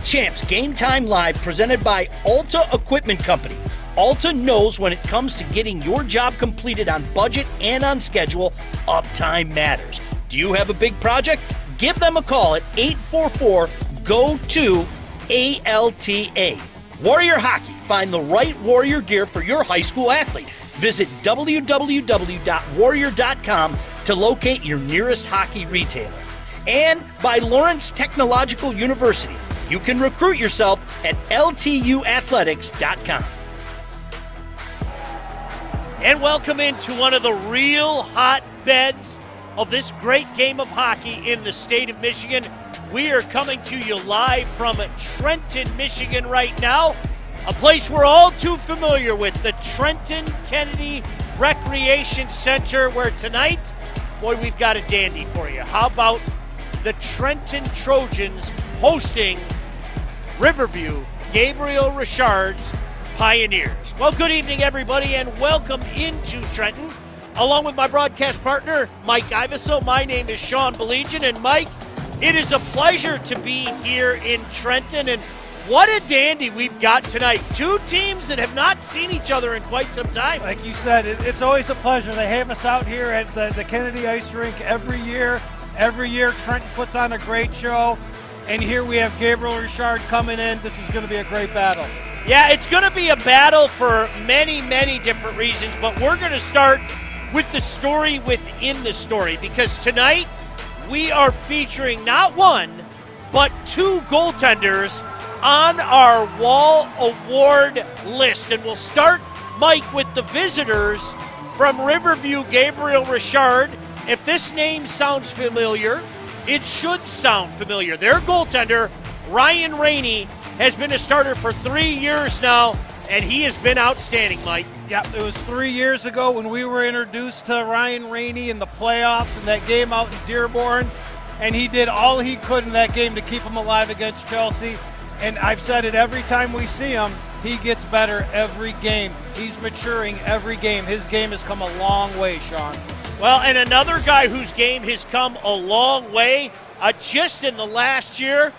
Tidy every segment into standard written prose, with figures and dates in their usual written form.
CHAMPS Game Time Live presented by Alta Equipment Company. Alta knows when it comes to getting your job completed on budget and on schedule, uptime matters. Do you have a big project? Give them a call at 844-GO-2-ALTA. Warrior Hockey. Find the right Warrior gear for your high school athlete. Visit www.warrior.com to locate your nearest hockey retailer. And by Lawrence Technological University. You can recruit yourself at ltuathletics.com. And welcome into one of the real hotbeds of this great game of hockey in the state of Michigan. We are coming to you live from Trenton, Michigan right now, a place we're all too familiar with, the Trenton Kennedy Recreation Center, where tonight, boy, we've got a dandy for you. How about the Trenton Trojans hosting Riverview Gabriel Richard's Pioneers? Well, good evening, everybody, and welcome into Trenton. Along with my broadcast partner, Mike Iveso, my name is Sean Belegian, and Mike, it is a pleasure to be here in Trenton, and what a dandy we've got tonight. Two teams that have not seen each other in quite some time. Like you said, it's always a pleasure. They have us out here at the Kennedy Ice Rink every year. Every year, Trenton puts on a great show, and here we have Gabriel Richard coming in. This is going to be a great battle. Yeah, it's going to be a battle for many, many different reasons, but we're going to start with the story within the story, because tonight we are featuring not one, but two goaltenders on our Wall Award list. And we'll start, Mike, with the visitors from Riverview Gabriel Richard. If this name sounds familiar, it should sound familiar. Their goaltender, Ryan Rainey, has been a starter for 3 years now, and he has been outstanding, Mike. Yeah, it was 3 years ago when we were introduced to Ryan Rainey in the playoffs in that game out in Dearborn, and he did all he could in that game to keep him alive against Chelsea. And I've said it every time we see him, he gets better every game. He's maturing every game. His game has come a long way, Sean. Well, and another guy whose game has come a long way, just in the last year,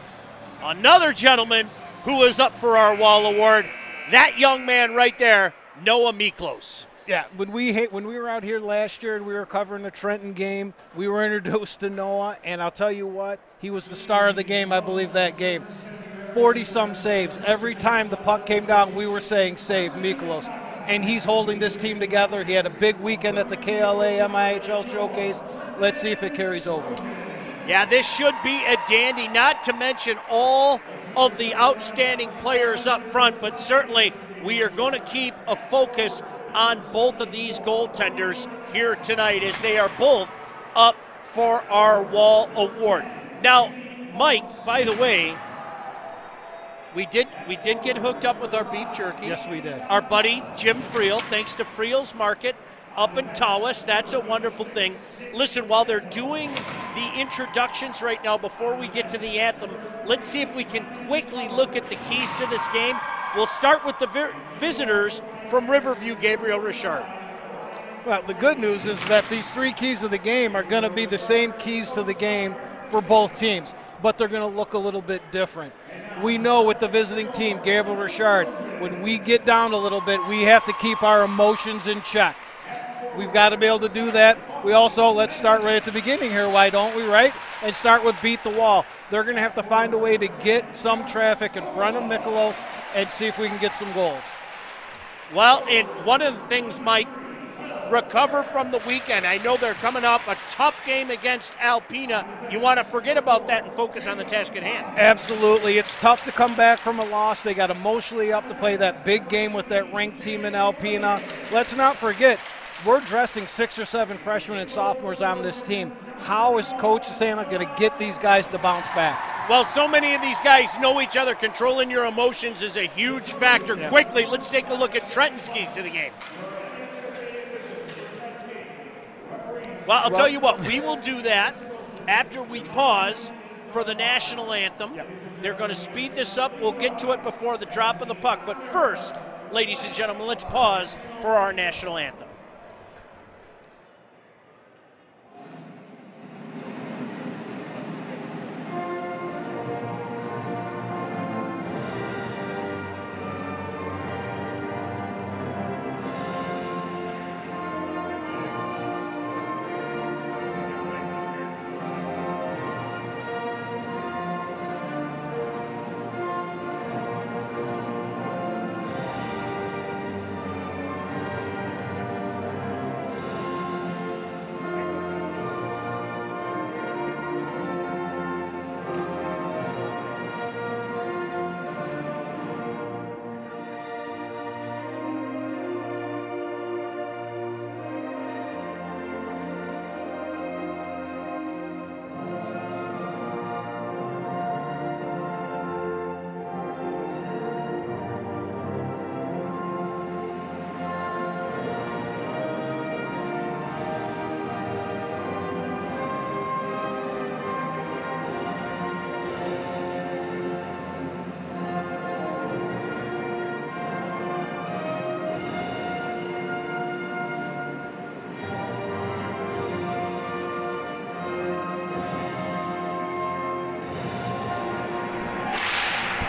another gentleman who is up for our Wall Award, that young man right there, Noah Miklos. Yeah, when we were out here last year and we were covering the Trenton game, we were introduced to Noah, and I'll tell you what, he was the star of the game, I believe, that game. 40-some saves. Every time the puck came down, we were saying, save Miklos. And he's holding this team together. He had a big weekend at the KLA MIHL Showcase. Let's see if it carries over. Yeah, this should be a dandy, not to mention all of the outstanding players up front, but certainly we are going to keep a focus on both of these goaltenders here tonight as they are both up for our Wall Award. Now, Mike, by the way, we did get hooked up with our beef jerky. Yes, we did. Our buddy Jim Friel, thanks to Friel's Market up in Tawas. That's a wonderful thing. Listen, while they're doing the introductions right now before we get to the anthem, let's see if we can quickly look at the keys to this game. We'll start with the visitors from Riverview Gabriel Richard. Well, the good news is that these three keys of the game are going to be the same keys to the game for both teams, but they're going to look a little bit different. We know with the visiting team, Gabriel Richard, when we get down a little bit, we have to keep our emotions in check. We've got to be able to do that. We also, let's start right at the beginning here, why don't we, right? And start with beat the wall. They're going to have to find a way to get some traffic in front of Miklos and see if we can get some goals. Well, and one of the things, Mike, recover from the weekend. I know they're coming off a tough game against Alpena. You want to forget about that and focus on the task at hand. Absolutely. It's tough to come back from a loss. They got emotionally up to play that big game with that ranked team in Alpena. Let's not forget, we're dressing 6 or 7 freshmen and sophomores on this team. How is Coach Santa going to get these guys to bounce back? Well, so many of these guys know each other. Controlling your emotions is a huge factor. Yeah. Quickly, let's take a look at Trenton's keys to the game. Well, I'll tell you what, we will do that after we pause for the national anthem. Yep. They're going to speed this up. We'll get to it before the drop of the puck. But first, ladies and gentlemen, let's pause for our national anthem.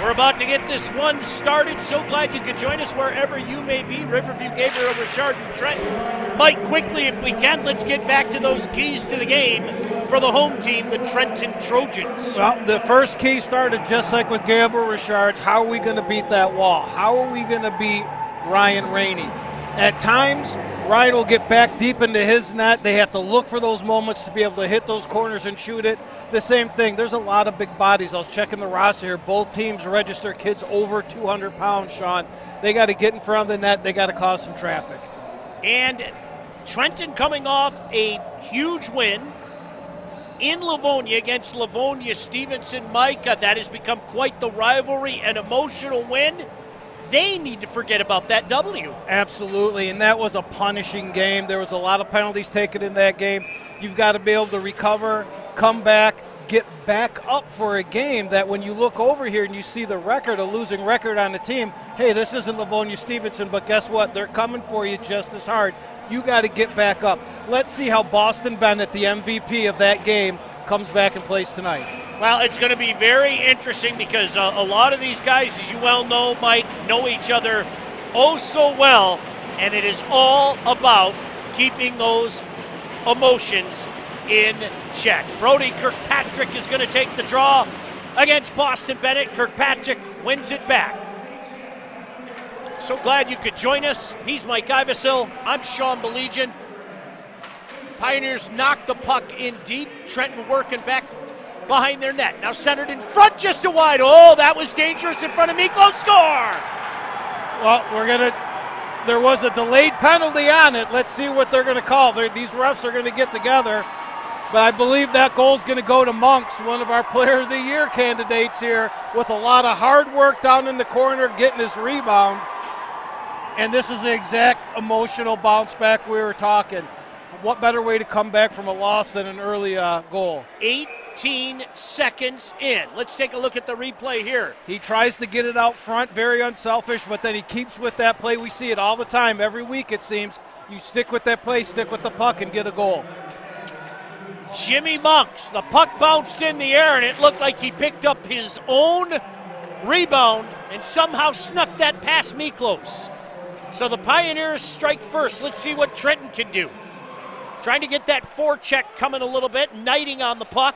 We're about to get this one started. So glad you could join us wherever you may be. Riverview Gabriel Richard and Trenton. Mike, quickly, if we can, let's get back to those keys to the game for the home team, the Trenton Trojans. Well, the first key started just like with Gabriel Richard. How are we going to beat that wall? How are we going to beat Ryan Rainey? At times, Ryan will get back deep into his net. They have to look for those moments to be able to hit those corners and shoot it. The same thing. There's a lot of big bodies. I was checking the roster here. Both teams register kids over 200 pounds, Sean. They got to get in front of the net. They got to cause some traffic. And Trenton coming off a huge win in Livonia against Livonia Stevenson. Mike, that has become quite the rivalry, an emotional win. They need to forget about that W. Absolutely, and that was a punishing game. There was a lot of penalties taken in that game. You've got to be able to recover, come back, get back up for a game that when you look over here and you see the record, a losing record on the team, hey, this isn't Livonia Stevenson, but guess what? They're coming for you just as hard. You got to get back up. Let's see how Boston Bennett, the MVP of that game, comes back and plays tonight. Well, it's going to be very interesting because a lot of these guys, as you well know, Mike, know each other oh so well, and it is all about keeping those emotions in check. Brody Kirkpatrick is going to take the draw against Boston Bennett. Kirkpatrick wins it back. So glad you could join us. He's Mike Ivesil. I'm Sean Belegian. Pioneers knock the puck in deep. Trenton working back behind their net. Now centered in front, just a wide. Oh, that was dangerous in front of Miklo. Score! Well, there was a delayed penalty on it. Let's see what they're going to call. These refs are going to get together. But I believe that goal is going to go to Monks, one of our Player of the Year candidates here, with a lot of hard work down in the corner, getting his rebound. And this is the exact emotional bounce back we were talking. What better way to come back from a loss than an early goal? 18 seconds in. Let's take a look at the replay here. He tries to get it out front, very unselfish, but then he keeps with that play. We see it all the time, every week it seems. You stick with that play, stick with the puck, and get a goal. Jimmy Monks, the puck bounced in the air, and it looked like he picked up his own rebound and somehow snuck that past Miklos. So the Pioneers strike first. Let's see what Trenton can do. Trying to get that forecheck coming a little bit, knighting on the puck.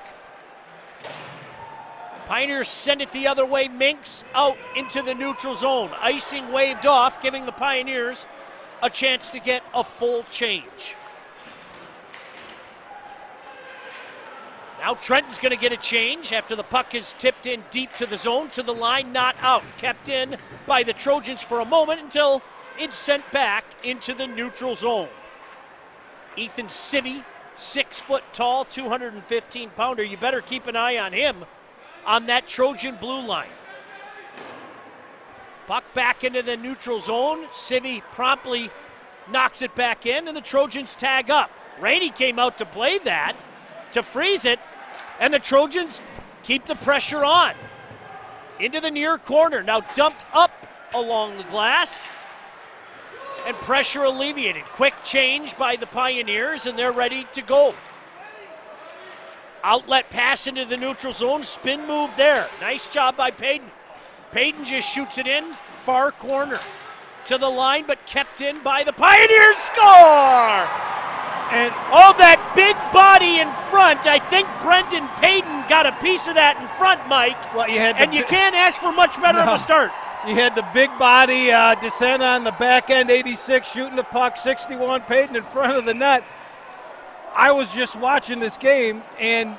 Pioneers send it the other way. Minks out into the neutral zone. Icing waved off, giving the Pioneers a chance to get a full change. Now Trenton's going to get a change after the puck is tipped in deep to the zone, to the line, not out. Kept in by the Trojans for a moment until it's sent back into the neutral zone. Ethan Sivvy, 6 foot tall, 215-pounder. You better keep an eye on him on that Trojan blue line. Puck back into the neutral zone. Sivvy promptly knocks it back in, and the Trojans tag up. Rainey came out to play that, to freeze it, and the Trojans keep the pressure on. Into the near corner, now dumped up along the glass. And pressure alleviated. Quick change by the Pioneers, and they're ready to go. Outlet pass into the neutral zone. Spin move there. Nice job by Payton. Payton just shoots it in. Far corner. To the line, but kept in by the Pioneers. Score! And oh, that big body in front. I think Brendan Payton got a piece of that in front, Mike. Well, you can't ask for much better of a start. You had the big body descend on the back end, 86, shooting the puck, 61, Payton in front of the net. I was just watching this game, and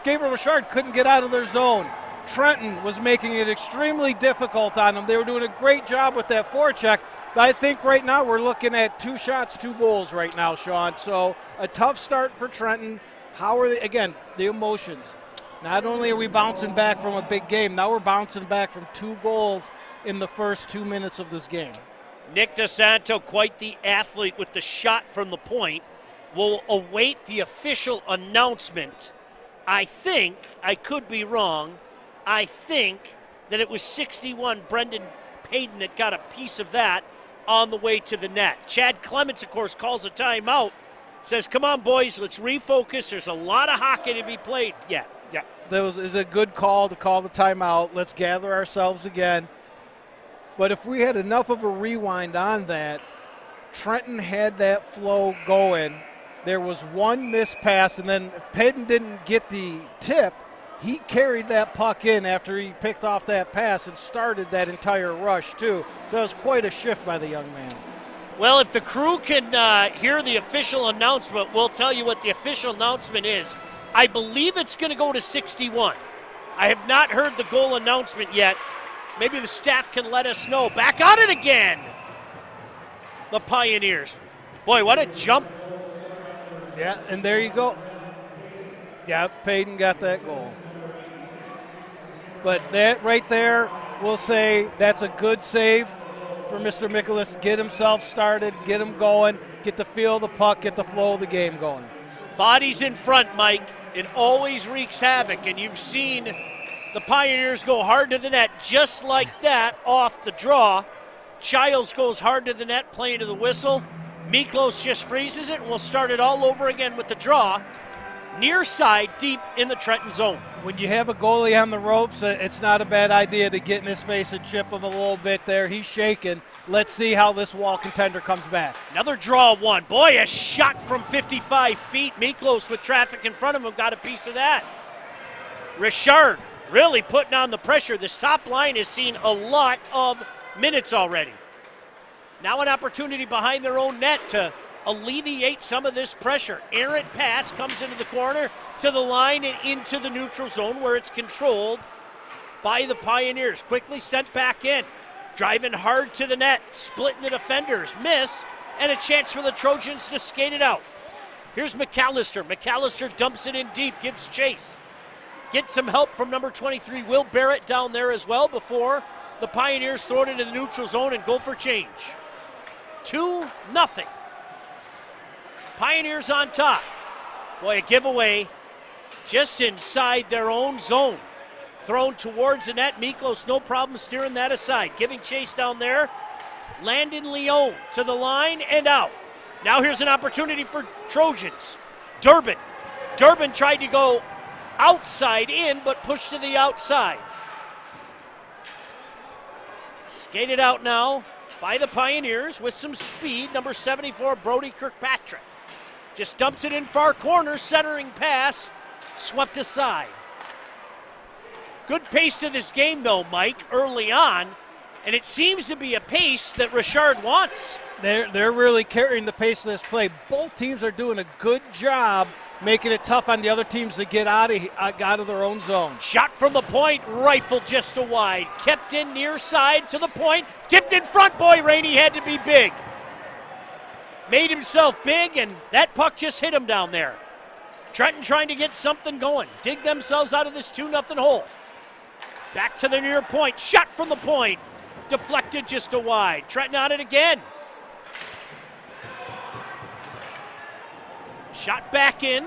Gabriel Richard couldn't get out of their zone. Trenton was making it extremely difficult on them. They were doing a great job with that forecheck, but I think right now we're looking at 2 shots, 2 goals right now, Sean. So a tough start for Trenton. How are they, again, the emotions. Not only are we bouncing back from a big game, now we're bouncing back from 2 goals in the first 2 minutes of this game. Nick DeSanto, quite the athlete with the shot from the point, will await the official announcement. I think, I could be wrong, I think that it was 61 Brendan Payton that got a piece of that on the way to the net. Chad Clements, of course, calls a timeout, says, come on, boys, let's refocus. There's a lot of hockey to be played yet. Yeah, that was a good call to call the timeout. Let's gather ourselves again. But if we had enough of a rewind on that, Trenton had that flow going. There was one missed pass, and then if Payton didn't get the tip, he carried that puck in after he picked off that pass and started that entire rush, too. So it was quite a shift by the young man. Well, if the crew can hear the official announcement, we'll tell you what the official announcement is. I believe it's going to go to 61. I have not heard the goal announcement yet. Maybe the staff can let us know. Back on it again. The Pioneers. Boy, what a jump. Yeah, and there you go. Yeah, Payton got that goal. But that right there, we'll say that's a good save for Mr. Mikolas. Get himself started, get him going, get the feel of the puck, get the flow of the game going. Bodies in front, Mike. It always wreaks havoc, and you've seen the Pioneers go hard to the net just like that off the draw. Childs goes hard to the net, playing to the whistle. Miklos just freezes it, and we'll start it all over again with the draw. Near side, deep in the Trenton zone. When you have a goalie on the ropes, it's not a bad idea to get in his face and chip him a little bit there. He's shaking. Let's see how this wall contender comes back. Another draw one. Boy, a shot from 55 feet. Miklos with traffic in front of him got a piece of that. Richard really putting on the pressure. This top line has seen a lot of minutes already. Now an opportunity behind their own net to alleviate some of this pressure. Errant pass comes into the corner, to the line, and into the neutral zone where it's controlled by the Pioneers. Quickly sent back in. Driving hard to the net, splitting the defenders. Miss, and a chance for the Trojans to skate it out. Here's McAllister. McAllister dumps it in deep, gives chase. Gets some help from number 23, Will Barrett, down there as well before the Pioneers throw it into the neutral zone and go for change. 2-0. Pioneers on top. Boy, a giveaway just inside their own zone. Thrown towards the net. Miklos, no problem steering that aside. Giving chase down there. Landon Leon to the line and out. Now here's an opportunity for Trojans. Durbin. Durbin tried to go outside in, but pushed to the outside. Skated out now by the Pioneers with some speed. Number 74, Brody Kirkpatrick. Just dumps it in far corner, centering pass, swept aside. Good pace to this game, though, Mike, early on, and it seems to be a pace that Richard wants. They're really carrying the pace of this play. Both teams are doing a good job making it tough on the other teams to get out of their own zone. Shot from the point, rifled just a wide. Kept in near side to the point, tipped in front. Boy, Rainey had to be big. Made himself big, and that puck just hit him down there. Trenton trying to get something going. Dig themselves out of this 2-0 hole. Back to the near point. Shot from the point. Deflected just a wide. Trenton on it again. Shot back in.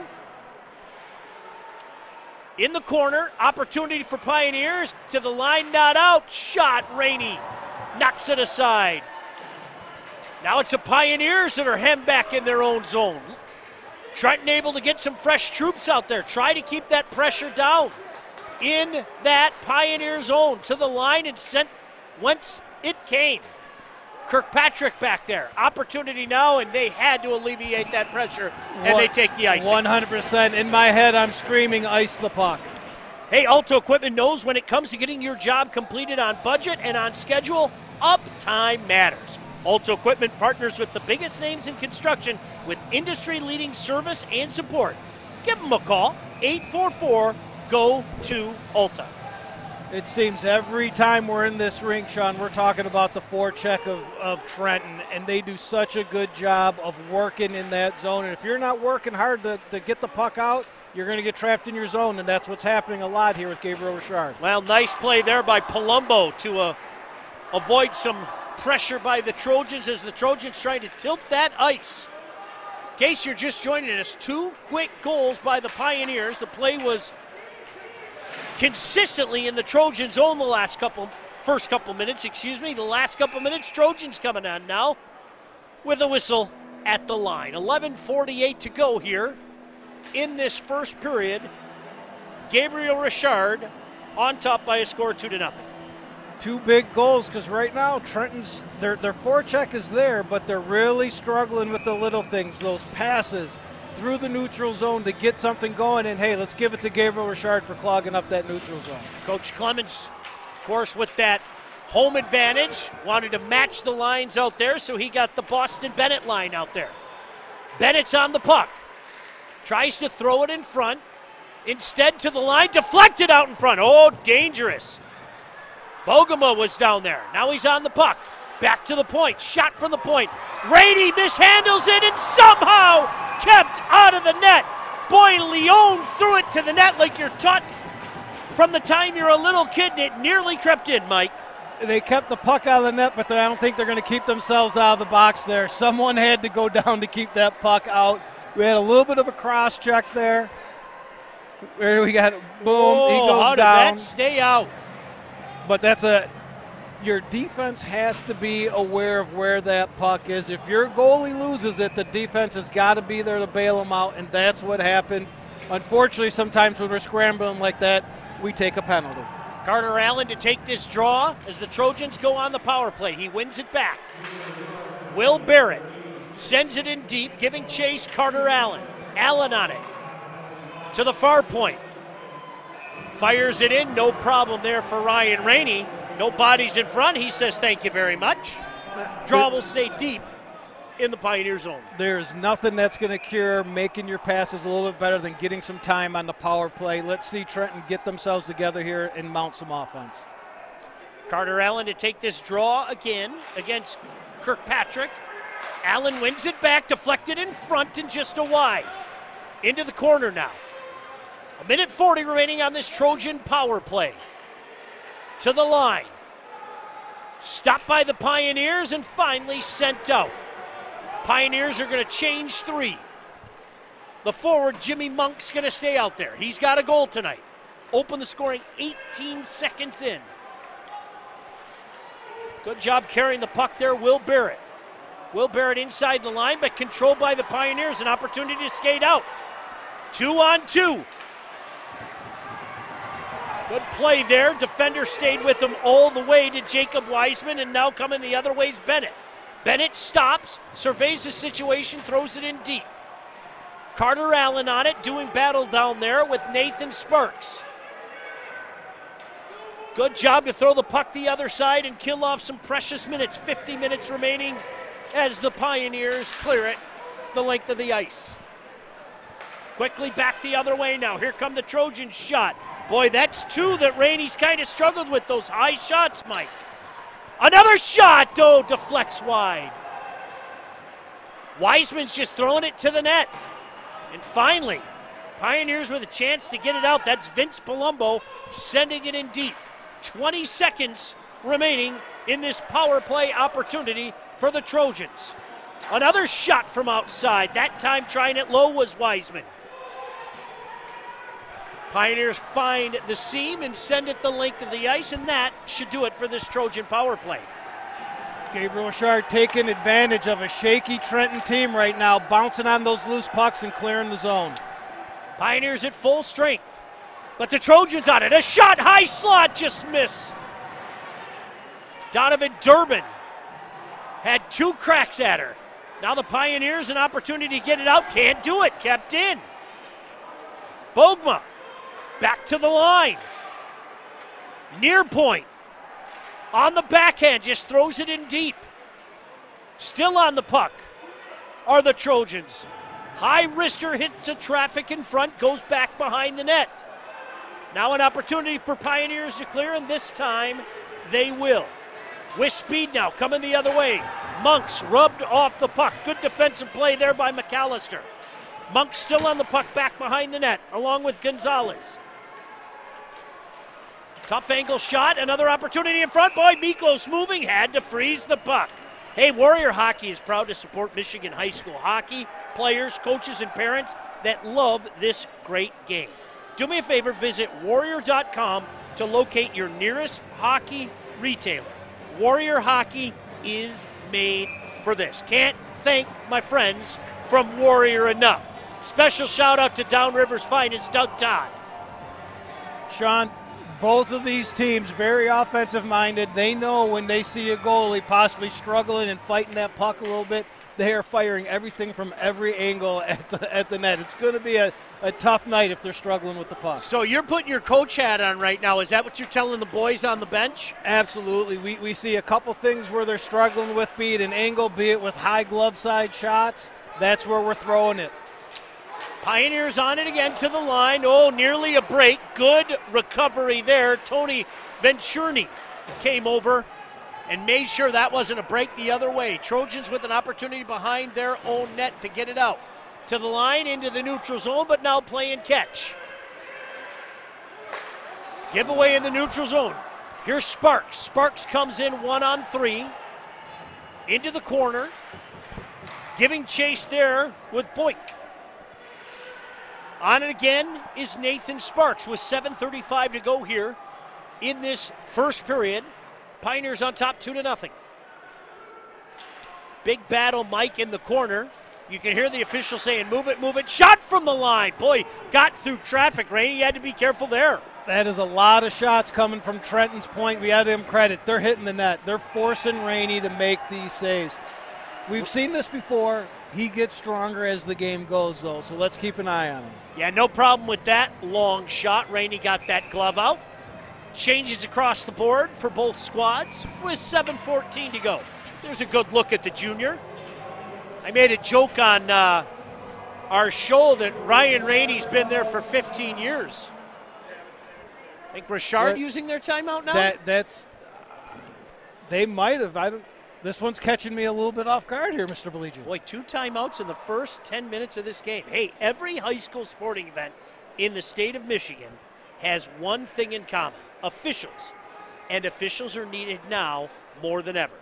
In the corner. Opportunity for Pioneers. To the line, not out. Shot. Rainey knocks it aside. Now it's the Pioneers that are hemmed back in their own zone. Trenton able to get some fresh troops out there. Try to keep that pressure down in that Pioneer zone. To the line and sent whence it came. Kirkpatrick back there. Opportunity now, and they had to alleviate that pressure, and they take the icing. 100%. In my head, I'm screaming, ice the puck. Hey, Alto Equipment knows when it comes to getting your job completed on budget and on schedule, uptime matters. Alto Equipment partners with the biggest names in construction with industry-leading service and support. Give them a call, 844-GO-TO-ALTA. It seems every time we're in this rink, Sean, we're talking about the forecheck of Trenton, and they do such a good job of working in that zone. And if you're not working hard to get the puck out, you're going to get trapped in your zone, and that's what's happening a lot here with Gabriel Richard. Well, nice play there by Palumbo to avoid some pressure by the Trojans as the Trojans trying to tilt that ice. In case you're just joining us, 2 quick goals by the Pioneers. The play was consistently in the Trojan zone the first couple minutes. The last couple minutes, Trojans coming on now with a whistle at the line. 11:48 to go here in this first period. Gabriel Richard on top by a score of 2-0. Two big goals, because right now Trenton's their forecheck is there, but they're really struggling with the little things, those passes through the neutral zone to get something going. And hey, let's give it to Gabriel Richard for clogging up that neutral zone. Coach Clemens, of course, with that home advantage, wanted to match the lines out there, so he got the Boston Bennett line out there. Bennett's on the puck, tries to throw it in front, instead to the line, deflected out in front. Oh, dangerous. Bogema was down there. Now he's on the puck. Back to the point. Shot from the point. Rainey mishandles it and somehow kept out of the net. Boy, Leon threw it to the net like you're taught from the time you're a little kid, and it nearly crept in, Mike. They kept the puck out of the net, but I don't think they're going to keep themselves out of the box there. Someone had to go down to keep that puck out. We had a little bit of a cross check there. Where do we got? Boom, he goes how did down. that stay out? But your defense has to be aware of where that puck is. If your goalie loses it, the defense has got to be there to bail him out, and that's what happened. Unfortunately, sometimes when we're scrambling like that, we take a penalty. Carter Allen to take this draw as the Trojans go on the power play. He wins it back. Will Barrett sends it in deep, giving chase. Carter Allen. Allen on it to the far point. Fires it in, no problem there for Ryan Rainey. No bodies in front. He says thank you very much. Draw will stay deep in the Pioneer zone. There's nothing that's going to cure making your passes a little bit better than getting some time on the power play. Let's see Trenton get themselves together here and mount some offense. Carter Allen to take this draw again against Kirkpatrick. Allen wins it back, deflected in front and just a wide. Into the corner now. 1:40 remaining on this Trojan power play. To the line. Stopped by the Pioneers and finally sent out. Pioneers are going to change 3. The forward, Jimmy Monk's going to stay out there. He's got a goal tonight. Open the scoring 18 seconds in. Good job carrying the puck there, Will Barrett. Will Barrett inside the line, but controlled by the Pioneers. An opportunity to skate out. 2-on-2. Good play there. Defender stayed with him all the way to Jacob Wiseman, and now coming the other way is Bennett. Bennett stops, surveys the situation, throws it in deep. Carter Allen on it, doing battle down there with Nathan Sparks. Good job to throw the puck the other side and kill off some precious minutes. 50 minutes remaining as the Pioneers clear it the length of the ice. Quickly back the other way now. Here come the Trojans shot. Boy, that's 2 that Rainey's kind of struggled with, those high shots, Mike. Another shot, oh, deflects wide. Wiseman's just throwing it to the net. And finally, Pioneers with a chance to get it out. That's Vince Palumbo sending it in deep. 20 seconds remaining in this power play opportunity for the Trojans. Another shot from outside. That time trying it low was Wiseman. Pioneers find the seam and send it the length of the ice, and that should do it for this Trojan power play. Gabriel Richard taking advantage of a shaky Trenton team right now, bouncing on those loose pucks and clearing the zone. Pioneers at full strength, but the Trojans on it. A shot, high slot, just miss. Donovan Durbin had 2 cracks at her. Now the Pioneers an opportunity to get it out. Can't do it, kept in. Bogema back to the line. Near point. On the backhand, just throws it in deep. Still on the puck are the Trojans. High wrister hits the traffic in front, goes back behind the net. Now an opportunity for Pioneers to clear, and this time they will. With speed now, coming the other way. Monks rubbed off the puck. Good defensive play there by McAllister. Monks still on the puck back behind the net, along with Gonzalez. Tough angle shot, another opportunity in front. Boy, Miklos moving, had to freeze the puck. Hey, Warrior Hockey is proud to support Michigan high school hockey, players, coaches, and parents that love this great game. Do me a favor, visit warrior.com to locate your nearest hockey retailer. Warrior Hockey is made for this. Can't thank my friends from Warrior enough. Special shout out to Downriver's finest, Doug Todd. Sean, both of these teams very offensive-minded. They know when they see a goalie possibly struggling and fighting that puck a little bit, they are firing everything from every angle at the net. It's going to be a tough night if they're struggling with the puck. So you're putting your coach hat on right now. Is that what you're telling the boys on the bench? Absolutely. We see a couple things where they're struggling with, be it an angle, be it with high glove side shots. That's where we're throwing it. Pioneers on it again to the line. Oh, nearly a break. Good recovery there. Tony Venturni came over and made sure that wasn't a break the other way. Trojans with an opportunity behind their own net to get it out. To the line, into the neutral zone, but now playing catch. Giveaway in the neutral zone. Here's Sparks. Sparks comes in 1-on-3. Into the corner. Giving chase there with Boyk. On it again is Nathan Sparks with 7:35 to go here in this first period. Pioneers on top 2-0. Big battle, Mike in the corner. You can hear the official saying, move it, move it. Shot from the line. Boy, got through traffic, Rainey. You had to be careful there. That is a lot of shots coming from Trenton's point. We had them credit. They're hitting the net. They're forcing Rainey to make these saves. We've seen this before. He gets stronger as the game goes, though, so let's keep an eye on him. Yeah, no problem with that long shot. Rainey got that glove out. Changes across the board for both squads with 7:14 to go. There's a good look at the junior. I made a joke on our show that Ryan Rainey's been there for 15 years. I think Richard using their timeout now? They might have. This one's catching me a little bit off guard here, Mr. Beligian. Boy, 2 timeouts in the first 10 minutes of this game. Hey, every high school sporting event in the state of Michigan has one thing in common: officials. And officials are needed now more than ever.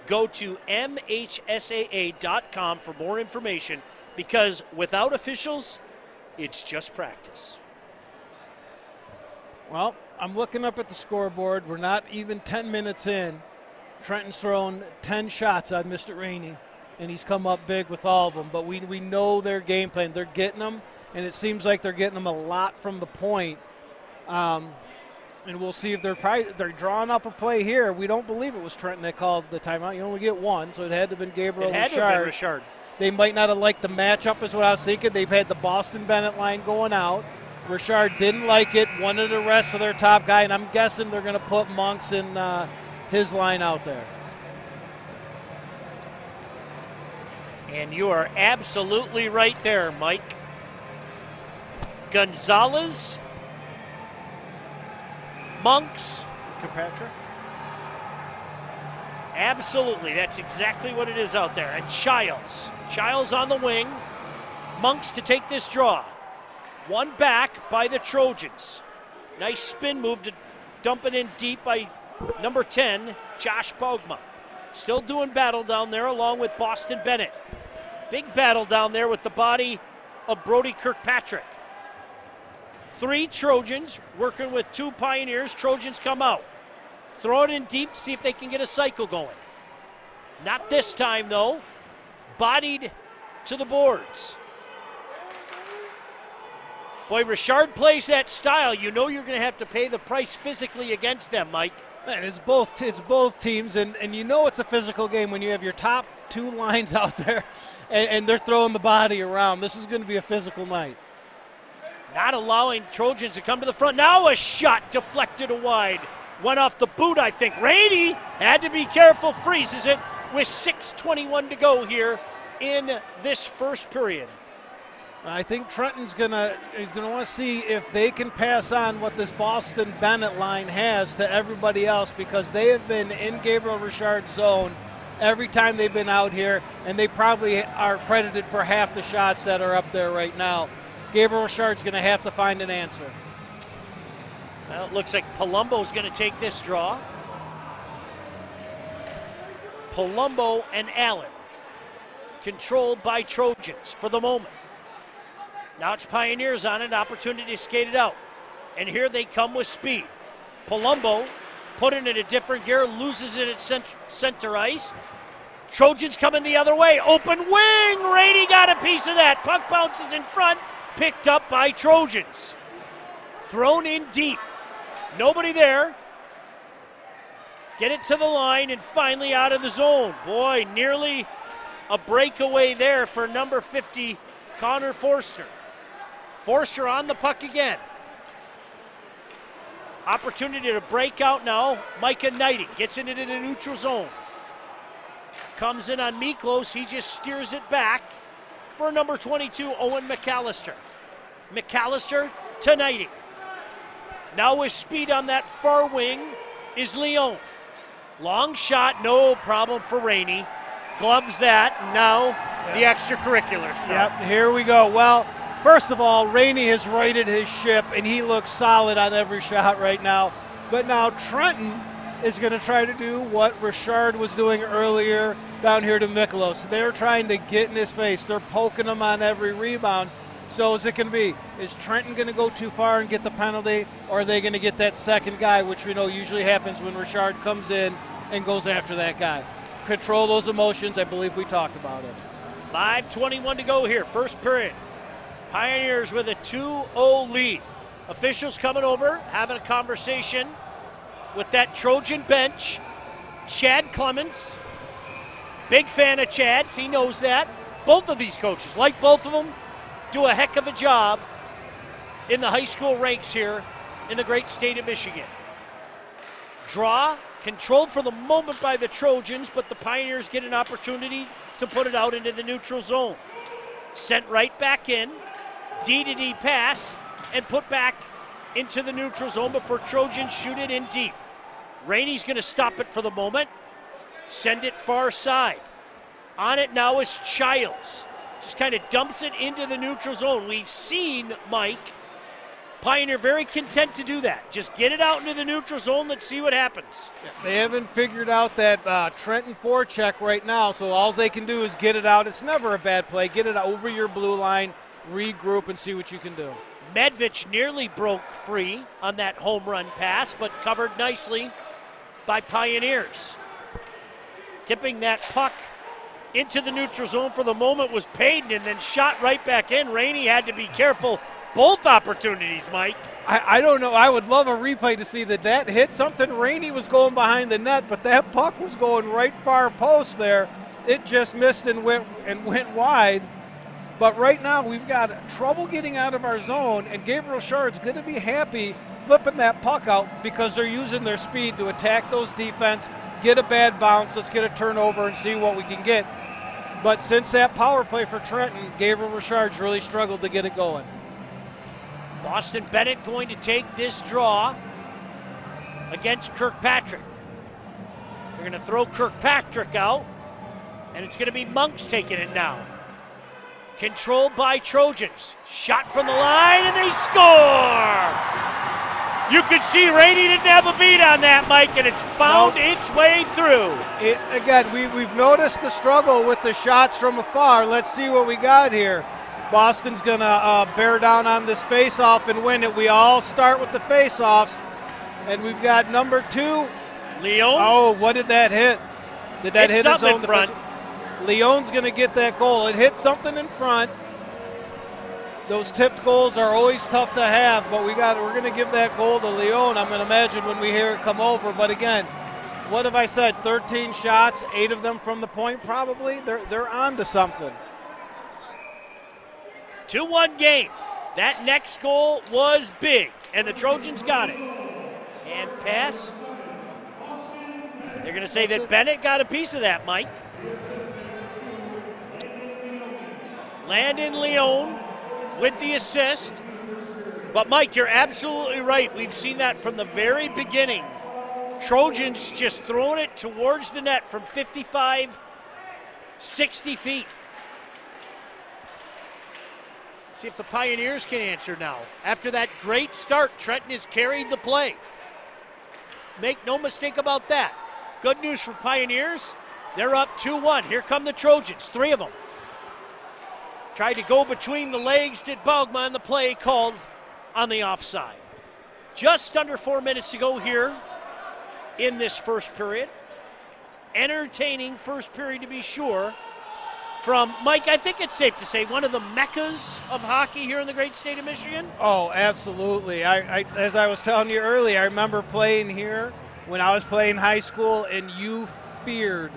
Go to MHSAA.com for more information, because without officials, it's just practice. Well, I'm looking up at the scoreboard. We're not even 10 minutes in. Trenton's thrown 10 shots on Mr. Rainey, and he's come up big with all of them. But we know their game plan. They're getting them, and it seems like they're getting them a lot from the point. And we'll see if they're drawing up a play here. We don't believe it was Trenton that called the timeout. You only get one, so it had to have been Gabriel Richard. It had to have been Richard. They might not have liked the matchup is what I was thinking. They've had the Boston Bennett line going out. Richard didn't like it, wanted to rest for their top guy, and I'm guessing they're going to put Monks in his line out there. And you are absolutely right there, Mike. Gonzalez, Monks, Kirkpatrick. Absolutely, that's exactly what it is out there. And Childs on the wing. Monks to take this draw. One back by the Trojans. Nice spin move to dump it in deep by number 10, Josh Bogma. Still doing battle down there along with Boston Bennett. Big battle down there with the body of Brody Kirkpatrick. 3 Trojans working with 2 Pioneers. Trojans come out. Throw it in deep, see if they can get a cycle going. Not this time, though. Bodied to the boards. Boy, Richard plays that style. You know you're going to have to pay the price physically against them, Mike. Man, it's both teams, and you know it's a physical game when you have your top 2 lines out there and they're throwing the body around. This is going to be a physical night. Not allowing Trojans to come to the front. Now a shot deflected wide. Went off the boot, I think. Rainey had to be careful, freezes it with 6:21 to go here in this first period. I think Trenton's gonna want to see if they can pass on what this Boston Bennett line has to everybody else, because they have been in Gabriel Richard's zone every time they've been out here, and they probably are credited for half the shots that are up there right now. Gabriel Richard's going to have to find an answer. Well, it looks like Palumbo's going to take this draw. Palumbo and Allen, controlled by Trojans for the moment. Now it's Pioneers on it, opportunity to skate it out. And here they come with speed. Palumbo put it in a different gear, loses it at center ice. Trojans coming the other way, open wing, Rainey got a piece of that. Puck bounces in front, picked up by Trojans. Thrown in deep. Nobody there. Get it to the line and finally out of the zone. Boy, nearly a breakaway there for number 50, Connor Forster. Forster on the puck again. Opportunity to break out now. Micah Knighting gets into the neutral zone. Comes in on Miklos. He just steers it back for number 22, Owen McAllister. McAllister to Knighting. Now with speed on that far wing is Leon. Long shot, no problem for Rainey. Gloves that, and now the extracurricular stuff. Yep, here we go. Well, first of all, Rainey has righted his ship, and he looks solid on every shot right now. But now Trenton is going to try to do what Richard was doing earlier down here to Miklos. They're trying to get in his face. They're poking him on every rebound. So is it going to be, is Trenton going to go too far and get the penalty, or are they going to get that second guy, which we know usually happens when Richard comes in and goes after that guy? Control those emotions. I believe we talked about it. 5:21 to go here, first period. Pioneers with a 2-0 lead. Officials coming over, having a conversation with that Trojan bench. Chad Clemens, big fan of Chad's, he knows that. Both of these coaches, like both of them, do a heck of a job in the high school ranks here in the great state of Michigan. Draw, controlled for the moment by the Trojans, but the Pioneers get an opportunity to put it out into the neutral zone. Sent right back in, D-to-D pass, and put back into the neutral zone before Trojans shoot it in deep. Rainey's going to stop it for the moment, send it far side. On it now is Childs. Just kind of dumps it into the neutral zone. We've seen, Mike, Pioneer very content to do that. Just get it out into the neutral zone. Let's see what happens. They haven't figured out that Trenton forecheck right now, so all they can do is get it out. It's never a bad play. Get it over your blue line, regroup, and see what you can do. Medvich nearly broke free on that home run pass, but covered nicely by Pioneers. Tipping that puck into the neutral zone for the moment was Payton, and then shot right back in. Rainey had to be careful. Both opportunities, Mike. I don't know. I would love a replay to see that hit something. Rainey was going behind the net, but that puck was going right far post there. It just missed and went wide. But right now we've got trouble getting out of our zone, and Gabriel Richard's going to be happy flipping that puck out because they're using their speed to attack those defense, get a bad bounce, let's get a turnover and see what we can get. But since that power play for Trenton, Gabriel Richard's really struggled to get it going. Boston Bennett going to take this draw against Kirkpatrick. They're going to throw Kirkpatrick out, and it's going to be Monks taking it now. Controlled by Trojans. Shot from the line, and they score! You could see Rainey didn't have a beat on that, Mike, and it's found its way through. Again, we've noticed the struggle with the shots from afar. Let's see what we got here. Boston's going to bear down on this face-off and win it. We all start with the face-offs, and we've got number 2. Leon? Oh, what did that hit? Did that hit his own front? Leon's going to get that goal. It hit something in front. Those tipped goals are always tough to have, but we're going to give that goal to Leon, I'm going to imagine, when we hear it come over. But again, what have I said? 13 shots, 8 of them from the point probably. They're on to something. 2-1 game. That next goal was big, and the Trojans got it. And pass. They're going to say that Bennett got a piece of that, Mike. Landon Leon with the assist. But, Mike, you're absolutely right. We've seen that from the very beginning. Trojans just throwing it towards the net from 55, 60 feet. See if the Pioneers can answer now. After that great start, Trenton has carried the play. Make no mistake about that. Good news for Pioneers. They're up 2-1. Here come the Trojans, 3 of them. Tried to go between the legs, did Baugma, and the play called on the offside. Just under 4 minutes to go here in this first period. Entertaining first period to be sure from Mike. I think it's safe to say one of the meccas of hockey here in the great state of Michigan. Oh, absolutely. As I was telling you earlier, I remember playing here when I was playing high school, and you feared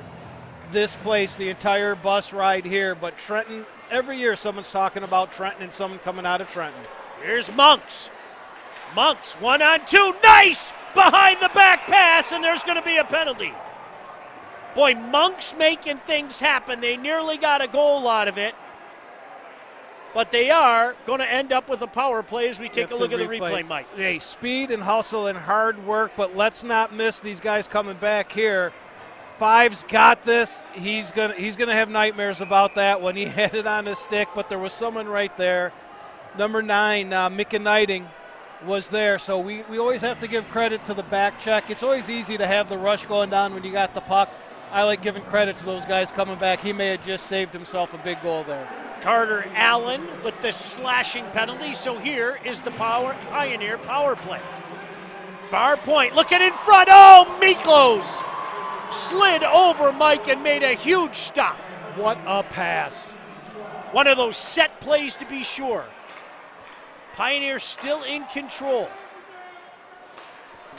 this place the entire bus ride here. But Trenton, every year someone's talking about Trenton and someone coming out of Trenton. Here's Monks. Monks, 1-on-2, nice! Behind the back pass, and there's going to be a penalty. Boy, Monks making things happen. They nearly got a goal out of it. But they are going to end up with a power play as we take a look at the replay, Mike. Hey, speed and hustle and hard work, but let's not miss these guys coming back here. Five's got this. He's gonna have nightmares about that when he had it on his stick, but there was someone right there. Number 9, McKnighting, was there. So we always have to give credit to the back check. It's always easy to have the rush going down when you got the puck. I like giving credit to those guys coming back. He may have just saved himself a big goal there. Carter Allen with the slashing penalty. So here is the Pioneer power play. Far point, looking in front. Oh, Miklos slid over Mike and made a huge stop. What a pass. One of those set plays to be sure. Pioneers still in control.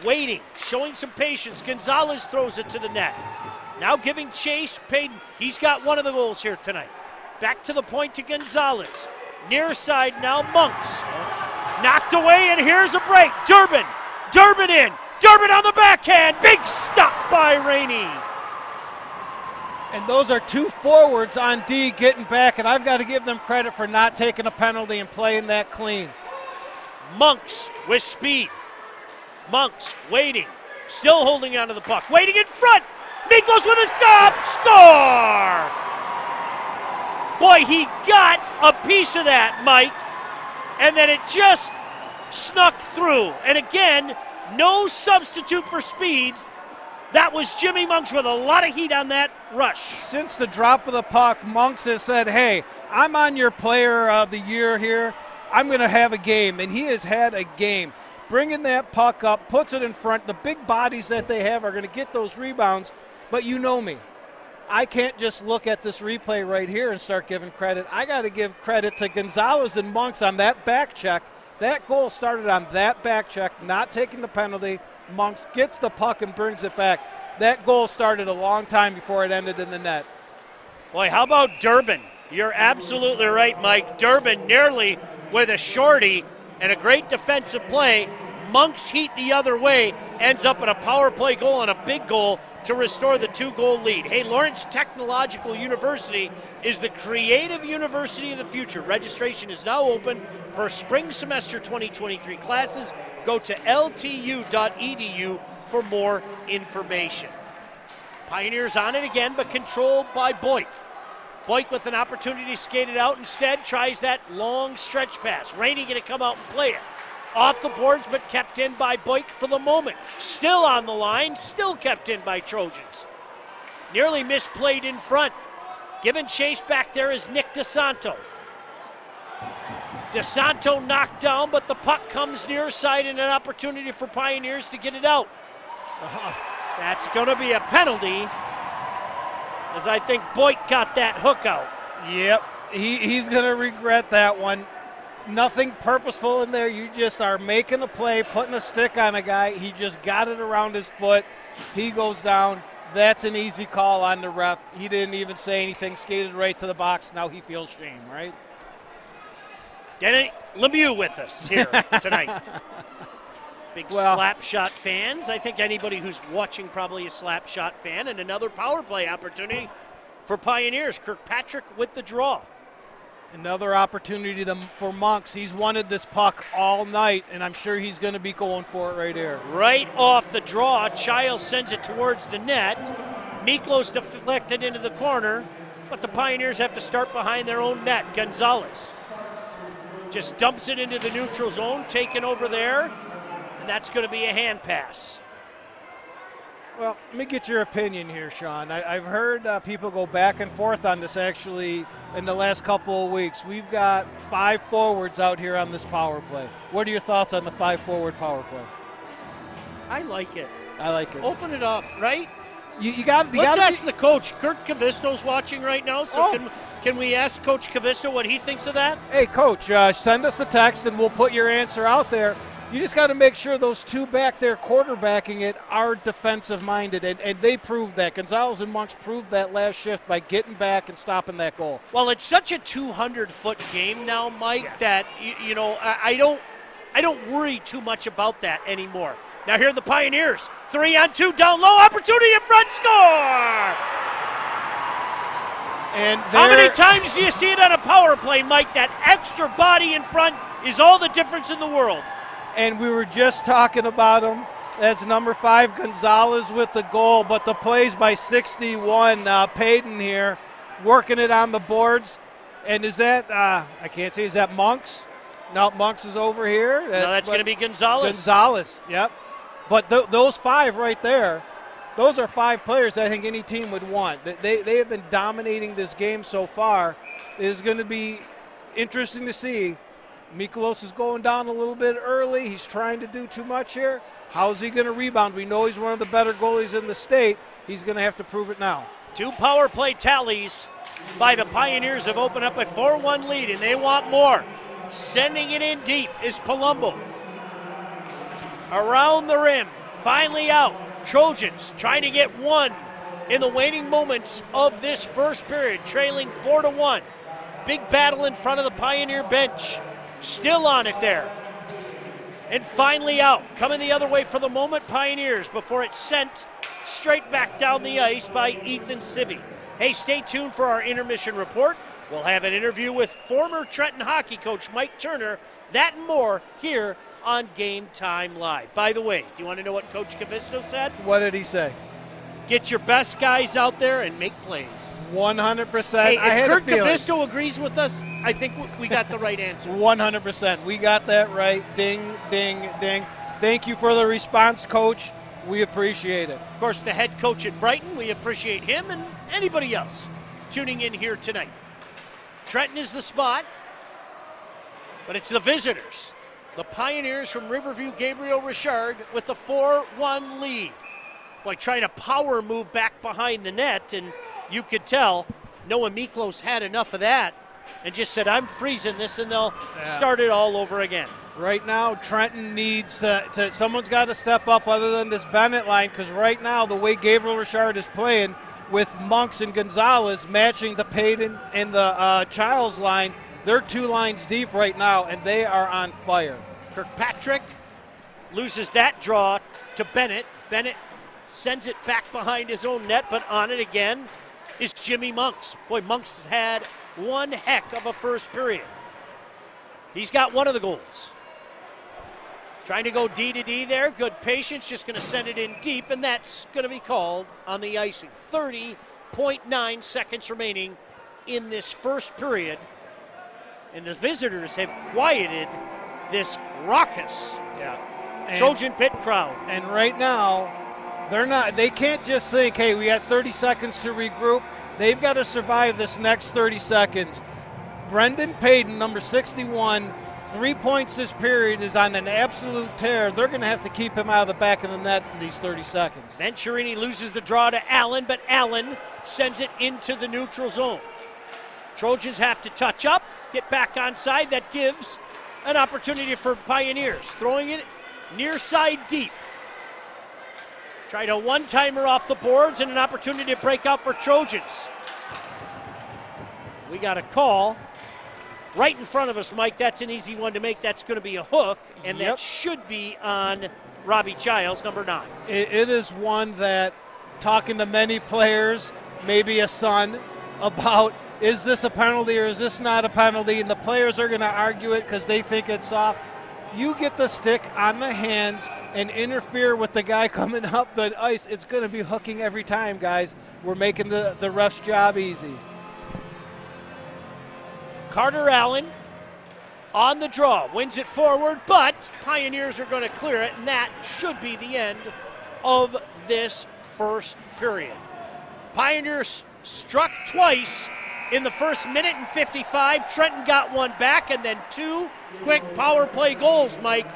Waiting, showing some patience. Gonzalez throws it to the net. Now giving chase. Payton, he's got one of the goals here tonight. Back to the point to Gonzalez. Near side now, Monks. Knocked away, and here's a break. Durbin in. Durbin on the backhand. Big stop by Rainey. And those are 2 forwards on D getting back, and I've got to give them credit for not taking a penalty and playing that clean. Monks with speed. Monks waiting. Still holding onto the puck. Waiting in front. Miklos with a stop. Score! Boy, he got a piece of that, Mike. And then it just snuck through. And again, no substitute for speeds. That was Jimmy Monks with a lot of heat on that rush. Since the drop of the puck, Monks has said, hey, I'm on your player of the year here. I'm going to have a game. And he has had a game. Bringing that puck up, puts it in front. The big bodies that they have are going to get those rebounds. But you know me. I can't just look at this replay right here and start giving credit. I got to give credit to Gonzalez and Monks on that back check. That goal started on that back check, not taking the penalty. Monks gets the puck and brings it back. That goal started a long time before it ended in the net. Boy, how about Durbin? You're absolutely right, Mike. Durbin nearly with a shorty and a great defensive play. Monks heat the other way, ends up in a power play goal and a big goal to restore the 2-goal lead. Hey, Lawrence Technological University is the creative university of the future. Registration is now open for spring semester 2023 classes. Go to ltu.edu for more information. Pioneers on it again, but controlled by Boyk. Boyk with an opportunity to skate it out. Instead, tries that long stretch pass. Rainey going to come out and play it. Off the boards, but kept in by Boyk for the moment. Still on the line, still kept in by Trojans. Nearly misplayed in front. Given chase back there is Nick DeSanto. DeSanto knocked down, but the puck comes near side and an opportunity for Pioneers to get it out. That's going to be a penalty, as I think Boyk got that hook out. Yep, he's going to regret that one. Nothing purposeful in there. You just are making a play, putting a stick on a guy. He just got it around his foot. He goes down. That's an easy call on the ref. He didn't even say anything, skated right to the box. Now he feels shame, right? Denny Lemieux with us here tonight. Big slap shot fans. I think anybody who's watching probably a slap shot fan. And another power play opportunity for Pioneers. Kirkpatrick with the draw. Another opportunity for Monks. He's wanted this puck all night, and I'm sure he's going to be going for it right here. Right off the draw, Childs sends it towards the net. Miklos deflected into the corner, but the Pioneers have to start behind their own net. Gonzalez just dumps it into the neutral zone, taken over there, and that's going to be a hand pass. Well, let me get your opinion here, Sean. I've heard people go back and forth on this actually in the last couple of weeks. We've got 5 forwards out here on this power play. What are your thoughts on the 5-forward power play? I like it. I like it. Open it up, right? Let's ask the coach. Kurt Cavisto's watching right now, so can we ask Coach Cavisto what he thinks of that? Hey, Coach, send us a text and we'll put your answer out there. You just got to make sure those two back there quarterbacking it are defensive-minded, and they proved that. Gonzalez and Monks proved that last shift by getting back and stopping that goal. Well, it's such a 200-foot game now, Mike, that, I don't worry too much about that anymore. Now here are the Pioneers. 3-on-2, down low, opportunity in front, score! And how many times do you see it on a power play, Mike? That extra body in front is all the difference in the world. And we were just talking about him as number 5, Gonzalez with the goal, but the plays by 61, Payton here, working it on the boards. And is that, I can't say, is that Monks? No, Monks is over here. No, that's going to be Gonzalez. Gonzalez, yep. But those 5 right there, those are 5 players I think any team would want. They have been dominating this game so far. It is going to be interesting to see. Miklos is going down a little bit early. He's trying to do too much here. How's he going to rebound? We know he's one of the better goalies in the state. He's going to have to prove it now. 2 power play tallies by the Pioneers have opened up a 4-1 lead, and they want more. Sending it in deep is Palumbo. Around the rim, finally out. Trojans trying to get one in the waning moments of this first period, trailing 4-1. Big battle in front of the Pioneer bench. Still on it there. And finally out. Coming the other way for the moment, Pioneers, before it's sent straight back down the ice by Ethan Sivvy. Hey, stay tuned for our intermission report. We'll have an interview with former Trenton hockey coach Mike Turner. That and more here on Game Time Live. By the way, do you want to know what Coach Cavisto said? What did he say? Get your best guys out there and make plays. 100%. Hey, if Kurt Cavisto agrees with us, I think we got the right answer. 100%. We got that right. Ding, ding, ding. Thank you for the response, Coach. We appreciate it. Of course, the head coach at Brighton, we appreciate him and anybody else tuning in here tonight. Trenton is the spot, but it's the visitors. The Pioneers from Riverview Gabriel Richard with the 4-1 lead. Boy, trying to power move back behind the net, and you could tell Noah Miklos had enough of that and just said, I'm freezing this, and they'll start it all over again. Right now, Trenton needs to someone's got to step up other than this Bennett line, because right now, the way Gabriel Richard is playing with Monks and Gonzalez matching the Payton and the Childs line, they're 2 lines deep right now, and they are on fire. Kirkpatrick loses that draw to Bennett. Bennett sends it back behind his own net, but on it again is Jimmy Monks. Boy, Monks has had one heck of a first period. He's got one of the goals. Trying to go D to D there. Good patience, just going to send it in deep, and that's going to be called on the icing. 30.9 seconds remaining in this first period, and the visitors have quieted this raucous Trojan pit crowd. And right now, they can't just think, hey, we got 30 seconds to regroup. They've got to survive this next 30 seconds. Brendan Payton, number 61, 3 points this period, is on an absolute tear. They're going to have to keep him out of the back of the net in these 30 seconds. Venturini loses the draw to Allen, but Allen sends it into the neutral zone. Trojans have to touch up, get back onside. That gives an opportunity for Pioneers. Throwing it near side deep. Tried a one-timer off the boards and an opportunity to break out for Trojans. We got a call right in front of us, Mike. That's an easy one to make. That's going to be a hook, and that should be on Robbie Childs, number 9. It is one that, talking to many players, maybe a son, about is this a penalty or is this not a penalty, and the players are going to argue it because they think it's soft. You get the stick on the hands and interfere with the guy coming up the ice, it's going to be hooking every time, guys. We're making the ref's job easy. Carter Allen on the draw, wins it forward, but Pioneers are going to clear it, and that should be the end of this first period. Pioneers struck twice in the first minute and 55. Trenton got one back, and then 2 quick power play goals, Mike.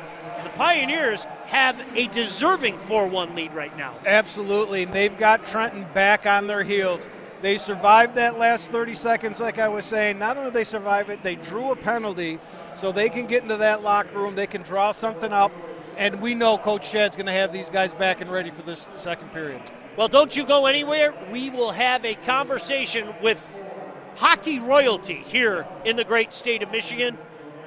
The Pioneers have a deserving 4-1 lead right now. Absolutely. They've got Trenton back on their heels. They survived that last 30 seconds, like I was saying. Not only did they survive it, they drew a penalty, so they can get into that locker room. They can draw something up, and we know Coach Chad's going to have these guys back and ready for this second period. Well, don't you go anywhere. We will have a conversation with hockey royalty here in the great state of Michigan.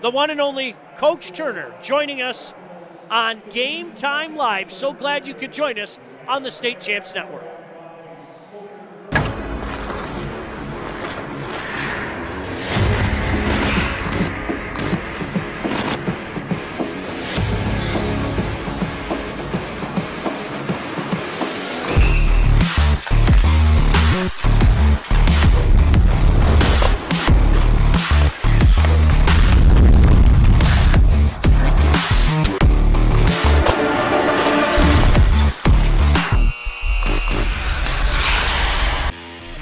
The one and only Coach Turner joining us on Game Time Live. So glad you could join us on the State Champs Network.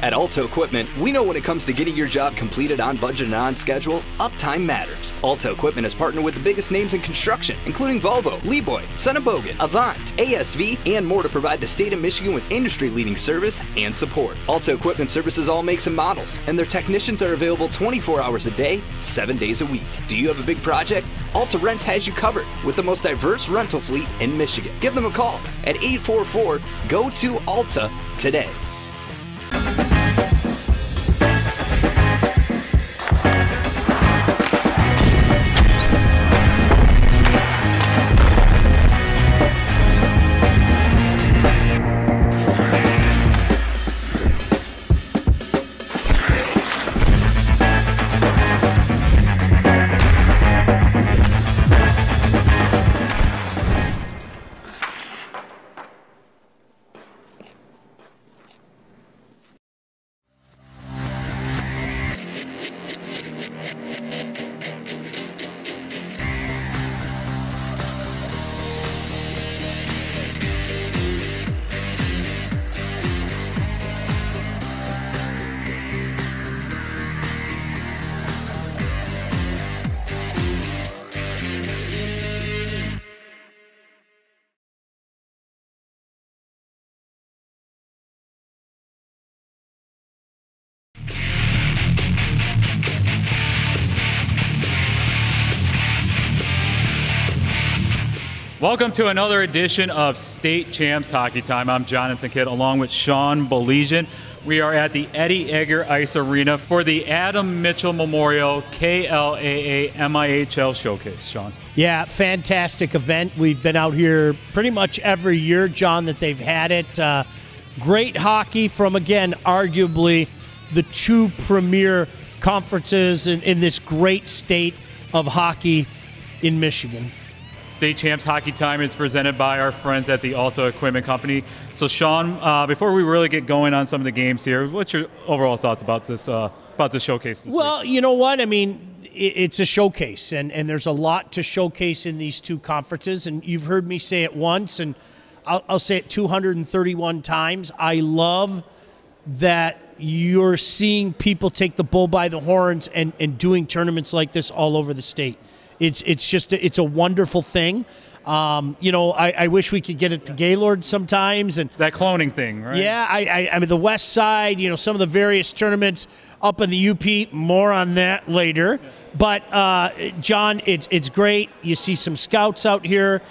At Alta Equipment, we know when it comes to getting your job completed on budget and on schedule, uptime matters. Alta Equipment has partnered with the biggest names in construction, including Volvo, Leeboy, Sonnebogen, Avant, ASV, and more to provide the state of Michigan with industry-leading service and support. Alta Equipment services all makes and models, and their technicians are available 24 hours a day, 7 days a week. Do you have a big project? Alta Rents has you covered with the most diverse rental fleet in Michigan. Give them a call at 844-GO-TO-ALTA today. Welcome to another edition of State Champs Hockey Time. I'm Jonathan Kidd along with Sean Belizian. We are at the Eddie Egger Ice Arena for the Adam Mitchell Memorial KLAA MIHL Showcase. Sean. Yeah, fantastic event. We've been out here pretty much every year, John, that they've had it. Great hockey from, again, arguably the two premier conferences in this great state of hockey in Michigan. State Champs Hockey Time is presented by our friends at the Alta Equipment Company. So, Sean, before we really get going on some of the games here, what's your overall thoughts about this showcase this Well, week? you know what? I mean, it's a showcase, and there's a lot to showcase in these two conferences. And you've heard me say it once, and I'll say it 231 times. I love that you're seeing people take the bull by the horns and doing tournaments like this all over the state. It's a wonderful thing. I wish we could get it to Gaylord sometimes. And that cloning thing, right? Yeah, I mean, the West Side, some of the various tournaments up in the UP, more on that later. But, John, it's great. You see some scouts out here.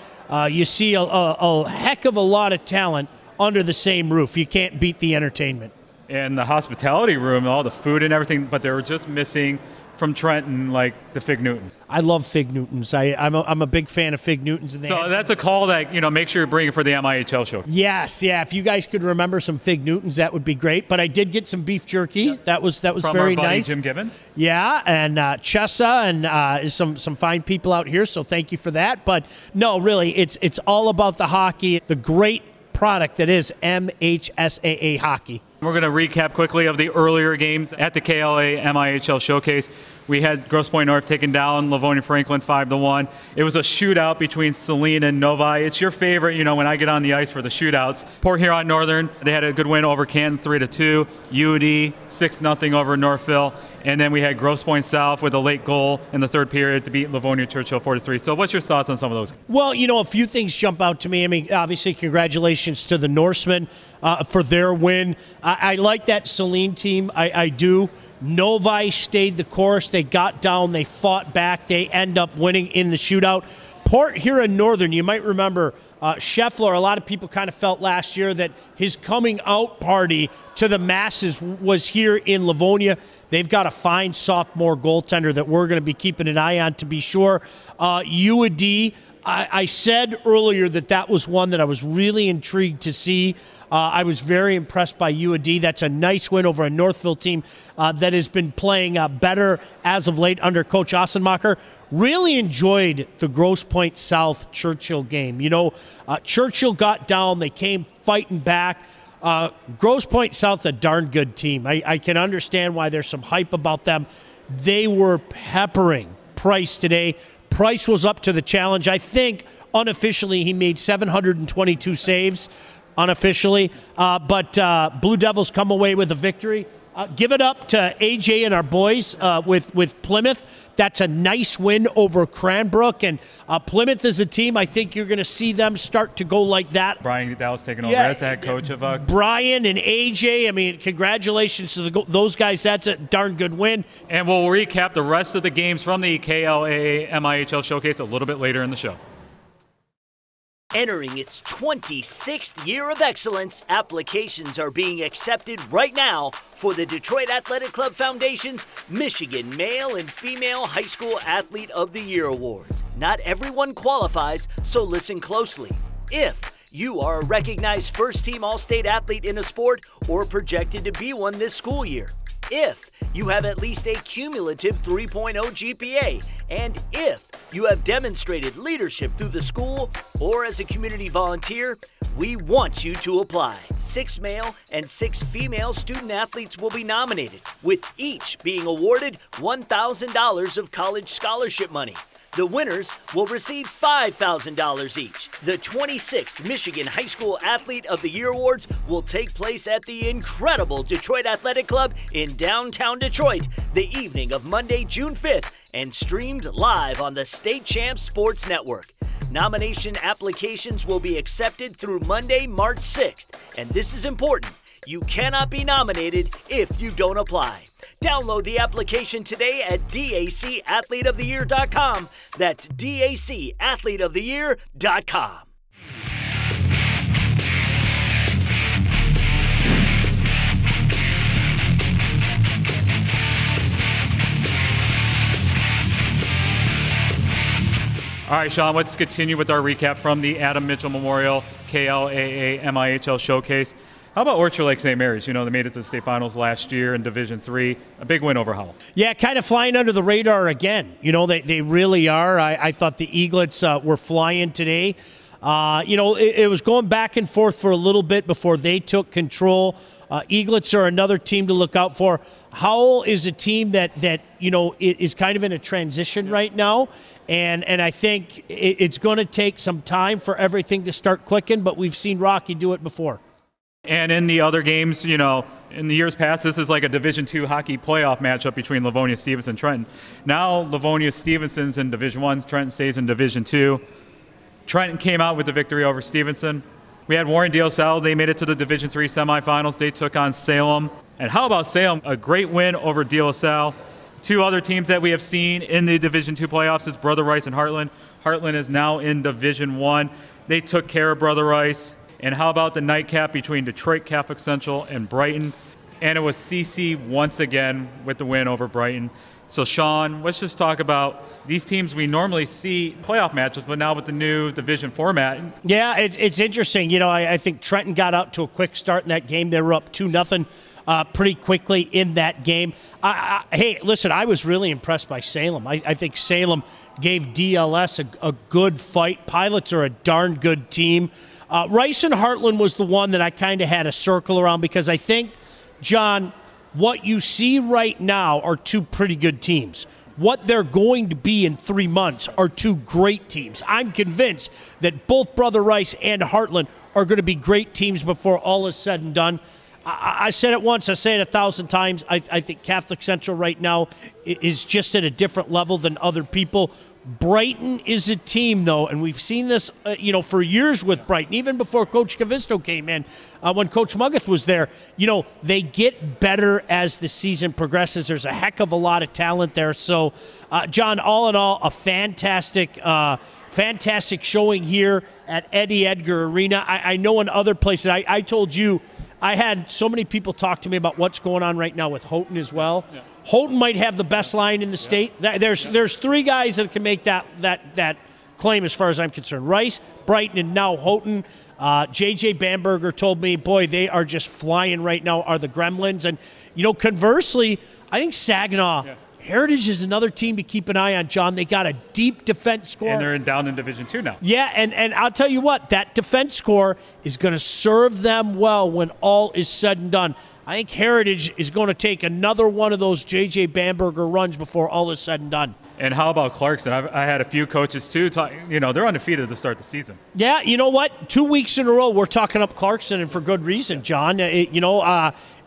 You see a heck of a lot of talent under the same roof. You can't beat the entertainment. And the hospitality room, all the food and everything, but they were just missing from Trenton, like the Fig Newtons. I love Fig Newtons. I'm a big fan of Fig Newtons. And so that's a call that, make sure you bring it for the MIHL show. Yes, yeah. If you guys could remember some Fig Newtons, that would be great. But I did get some beef jerky. Yep. That was from very our buddy nice. Jim Gibbons. Yeah, and Chessa and some fine people out here. So thank you for that. But no, really, it's all about the hockey, the great product that is MHSAA hockey. We're going to recap quickly of the earlier games at the KLA MIHL Showcase. We had Grosse Pointe North taking down Livonia Franklin 5-1. It was a shootout between Saline and Novi. It's your favorite, when I get on the ice for the shootouts. Port Huron Northern, they had a good win over Canton 3-2. UD 6-0 over Northville. And then we had Grosse Pointe South with a late goal in the third period to beat Livonia Churchill 4-3. So what's your thoughts on some of those? Well, a few things jump out to me. I mean, obviously, congratulations to the Norsemen for their win. I like that Saline team. I do. Novi stayed the course. They got down. They fought back. They end up winning in the shootout. Port Huron Northern, you might remember Scheffler, a lot of people kind of felt last year that his coming out party to the masses was here in Livonia. They've got a fine sophomore goaltender that we're going to be keeping an eye on to be sure. UAD, I said earlier that was one that I was really intrigued to see. I was very impressed by UAD. That's a nice win over a Northville team that has been playing better as of late under Coach Ossenmacher. Really enjoyed the Grosse Pointe South Churchill game. Churchill got down. They came fighting back. Grosse Pointe South, a darn good team. I can understand why there's some hype about them. They were peppering Price today. Price was up to the challenge. I think unofficially he made 722 saves. Unofficially, but Blue Devils come away with a victory. Give it up to AJ and our boys with Plymouth. That's a nice win over Cranbrook, and Plymouth is a team I think you're going to see them start to go like that. Brian Dallas taking over as the head coach of Brian and AJ. I mean, congratulations to those guys. That's a darn good win. And we'll recap the rest of the games from the KLAA MIHL Showcase a little bit later in the show. Entering its 26th year of excellence, applications are being accepted right now for the Detroit Athletic Club Foundation's Michigan Male and Female High School Athlete of the Year Awards. Not everyone qualifies, so listen closely. If you are a recognized first-team All-State athlete in a sport or projected to be one this school year, if you have at least a cumulative 3.0 GPA, and if you have demonstrated leadership through the school or as a community volunteer, we want you to apply. 6 male and 6 female student athletes will be nominated, with each being awarded $1,000 of college scholarship money. The winners will receive $5,000 each. The 26th Michigan High School Athlete of the Year Awards will take place at the incredible Detroit Athletic Club in downtown Detroit the evening of Monday, June 5th, and streamed live on the State Champs Sports Network. Nomination applications will be accepted through Monday, March 6th, and this is important. You cannot be nominated if you don't apply. Download the application today at dacathleteoftheyear.com. That's dacathleteoftheyear.com. All right, Sean, let's continue with our recap from the Adam Mitchell Memorial KLAA MIHL Showcase. How about Orchard Lake St. Mary's? They made it to the state finals last year in Division III. A big win over Howell. Yeah, kind of flying under the radar again. They really are. I thought the Eaglets were flying today. It was going back and forth for a little bit before they took control. Eaglets are another team to look out for. Howell is a team that is kind of in a transition right now. And I think it's going to take some time for everything to start clicking, but we've seen Rocky do it before. And in the other games, in the years past, this is like a Division II hockey playoff matchup between Livonia, Stevenson, and Trenton. Now, Livonia, Stevenson's in Division I, Trenton stays in Division II. Trenton came out with the victory over Stevenson. We had Warren De La Salle. They made it to the Division III semifinals. They took on Salem. And how about Salem? A great win over De La Salle. Two other teams that we have seen in the Division II playoffs is Brother Rice and Heartland. Heartland is now in Division I. They took care of Brother Rice. And how about the nightcap between Detroit Catholic Central and Brighton? And it was CC once again with the win over Brighton. So, Sean, let's just talk about these teams we normally see playoff matches, but now with the new Division format. Yeah, it's interesting. I think Trenton got out to a quick start in that game. They were up 2-0 pretty quickly in that game. Hey, listen, I was really impressed by Salem. I think Salem gave DLS a good fight. Pilots are a darn good team. Rice and Heartland was the one that I kind of had a circle around because I think, John, what you see right now are two pretty good teams. what they're going to be in 3 months are two great teams. I'm convinced that both Brother Rice and Heartland are going to be great teams before all is said and done. I said it once, I say it 1,000 times. I think Catholic Central right now is just at a different level than other people. Brighton is a team, though, and we've seen this, for years with Brighton, even before Coach Cavisto came in, when Coach Muggeth was there. They get better as the season progresses. There's a heck of a lot of talent there. So, John, all in all, a fantastic showing here at Eddie Edgar Arena. I know in other places, I told you, I had so many people talk to me about what's going on right now with Houghton as well. Yeah. Houghton might have the best line in the state. There's three guys that can make that claim as far as I'm concerned. Rice, Brighton, and now Houghton. J.J. Bamberger told me, boy, they are just flying right now, are the Gremlins. And, conversely, I think Saginaw Heritage is another team to keep an eye on, John. They got a deep defense score. And they're down in Division II now. Yeah, and I'll tell you what, that defense score is going to serve them well when all is said and done. I think Heritage is going to take another one of those J.J. Bamberger runs before all is said and done. And how about Clarkson? I had a few coaches, too. They're undefeated to start the season. Yeah, you know what? 2 weeks in a row, we're talking up Clarkson, and for good reason, John.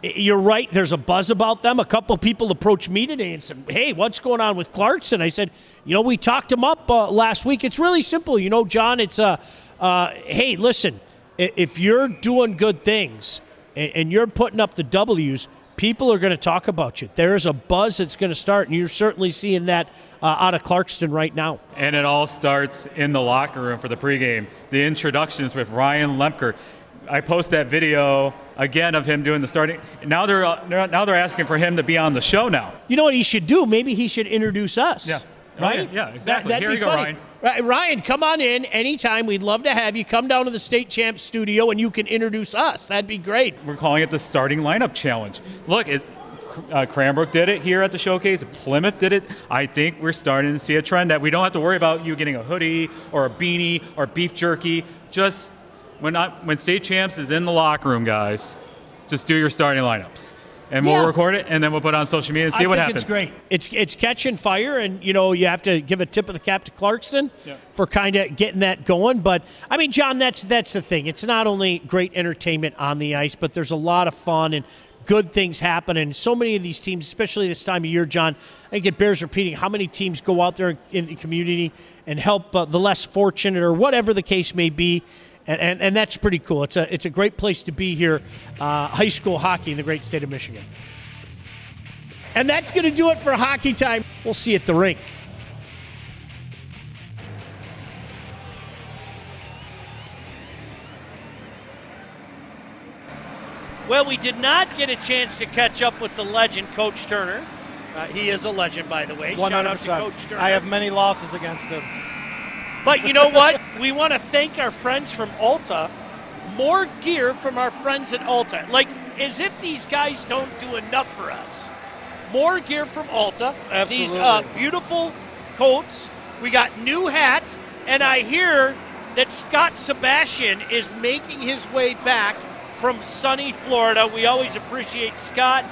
You're right. There's a buzz about them. A couple of people approached me today and said, hey, what's going on with Clarkson? I said, we talked him up last week. It's really simple. John, it's hey, listen, if you're doing good things and you're putting up the W's, people are going to talk about you. There's a buzz that's going to start, and you're certainly seeing that out of Clarkston right now. And it all starts in the locker room for the pregame. The introductions with Ryan Lemker. I post that video again of him doing the starting. Now they're asking for him to be on the show now. You know what he should do? Maybe he should introduce us. Yeah. Right? Yeah, exactly. That'd Here be you go, funny. Ryan. Ryan, come on in anytime. We'd love to have you. Come down to the State Champs studio and you can introduce us. That'd be great. We're calling it the Starting Lineup Challenge. Look, Cranbrook did it here at the showcase. Plymouth did it. I think we're starting to see a trend that we don't have to worry about you getting a hoodie or a beanie or beef jerky. Just when State Champs is in the locker room, guys, just do your starting lineups. And we'll record it, and then we'll put it on social media and see what happens. It's great. It's catching fire, and, you have to give a tip of the cap to Clarkston for kind of getting that going. But, I mean, John, that's the thing. It's not only great entertainment on the ice, but there's a lot of fun and good things happen. And so many of these teams, especially this time of year, John, I think it bears repeating how many teams go out there in the community and help the less fortunate or whatever the case may be. And that's pretty cool. It's a great place to be here, high school hockey in the great state of Michigan. And that's going to do it for Hockey Time. We'll see you at the rink. Well, we did not get a chance to catch up with the legend, Coach Turner. He is a legend, by the way. 100%. Shout out to Coach Turner. I have many losses against him. But you know what? We want to thank our friends from Alta. More gear from our friends at Alta. Like, as if these guys don't do enough for us. More gear from Alta. Absolutely. These beautiful coats. We got new hats. And I hear that Scott Sebastian is making his way back from sunny Florida. We always appreciate Scott.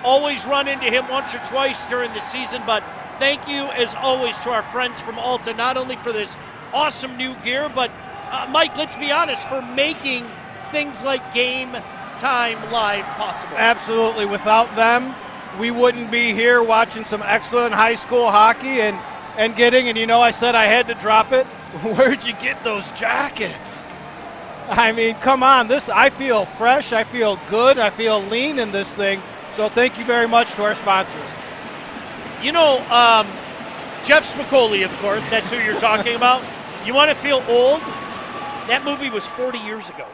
Always run into him once or twice during the season. But thank you, as always, to our friends from Alta, not only for this awesome new gear, but Mike, let's be honest, for making things like Game Time Live possible. Absolutely. Without them, we wouldn't be here watching some excellent high school hockey and getting, and I said I had to drop it. Where'd you get those jackets? I mean, come on. I feel fresh. I feel good. I feel lean in this thing. So thank you very much to our sponsors. Jeff Spicoli, of course, that's who you're talking about. You want to feel old? That movie was 40 years ago.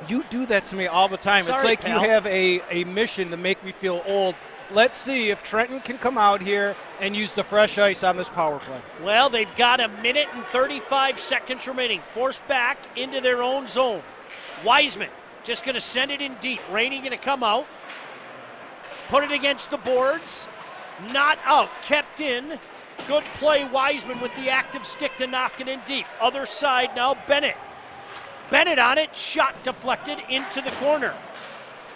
You do that to me all the time. Sorry, it's like pal. You have a mission to make me feel old. Let's see if Trenton can come out here and use the fresh ice on this power play. Well, they've got 1 minute and 35 seconds remaining. Forced back into their own zone. Wiseman just going to send it in deep. Rainey going to come out. Put it against the boards. Not out. Kept in. Good play, Wiseman with the active stick to knock it in deep. Other side now, Bennett. Bennett on it. Shot deflected into the corner.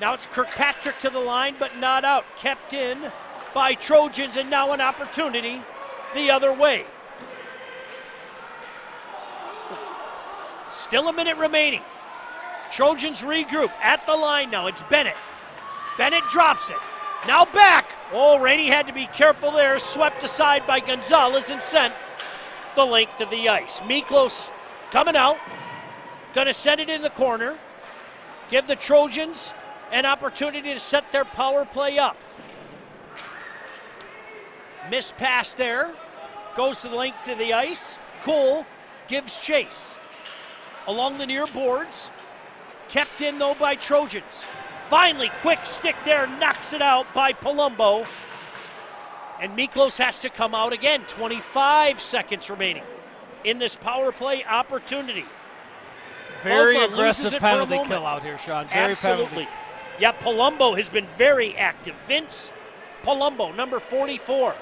Now it's Kirkpatrick to the line, but not out. Kept in by Trojans, and now an opportunity the other way. Still a minute remaining. Trojans regroup at the line now. It's Bennett. Bennett drops it. Now back. Oh, Rainey had to be careful there. Swept aside by Gonzalez and sent the length of the ice. Miklos coming out. Going to send it in the corner. Give the Trojans an opportunity to set their power play up. Missed pass there. Goes to the length of the ice. Cole gives chase. Along the near boards. Kept in, though, by Trojans. Finally, quick stick there. Knocks it out by Palumbo. And Miklos has to come out again. 25 seconds remaining in this power play opportunity. Very Palumbo aggressive penalty kill out here, Sean. Very Absolutely. Penalty. Yeah, Palumbo has been very active. Vince Palumbo, number 44.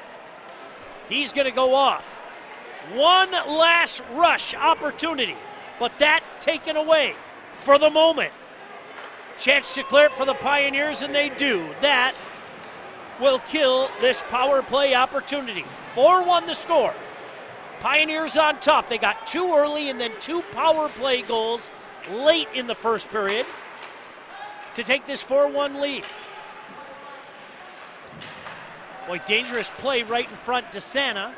He's going to go off. One last rush opportunity, but that taken away for the moment. Chance to clear it for the Pioneers, and they do. That will kill this power play opportunity. 4-1 the score. Pioneers on top. They got two early and then two power play goals late in the first period to take this 4-1 lead. Boy, dangerous play right in front. DeSana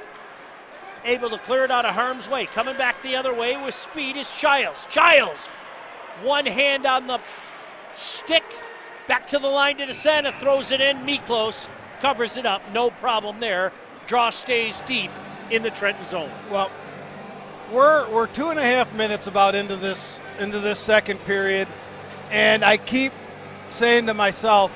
able to clear it out of harm's way. Coming back the other way with speed is Childs. Childs, one hand on the stick. Back to the line to DeSana, throws it in. Miklos covers it up. No problem there. Draw stays deep in the Trenton zone. Well, we're 2.5 minutes about into this second period, and I keep saying to myself,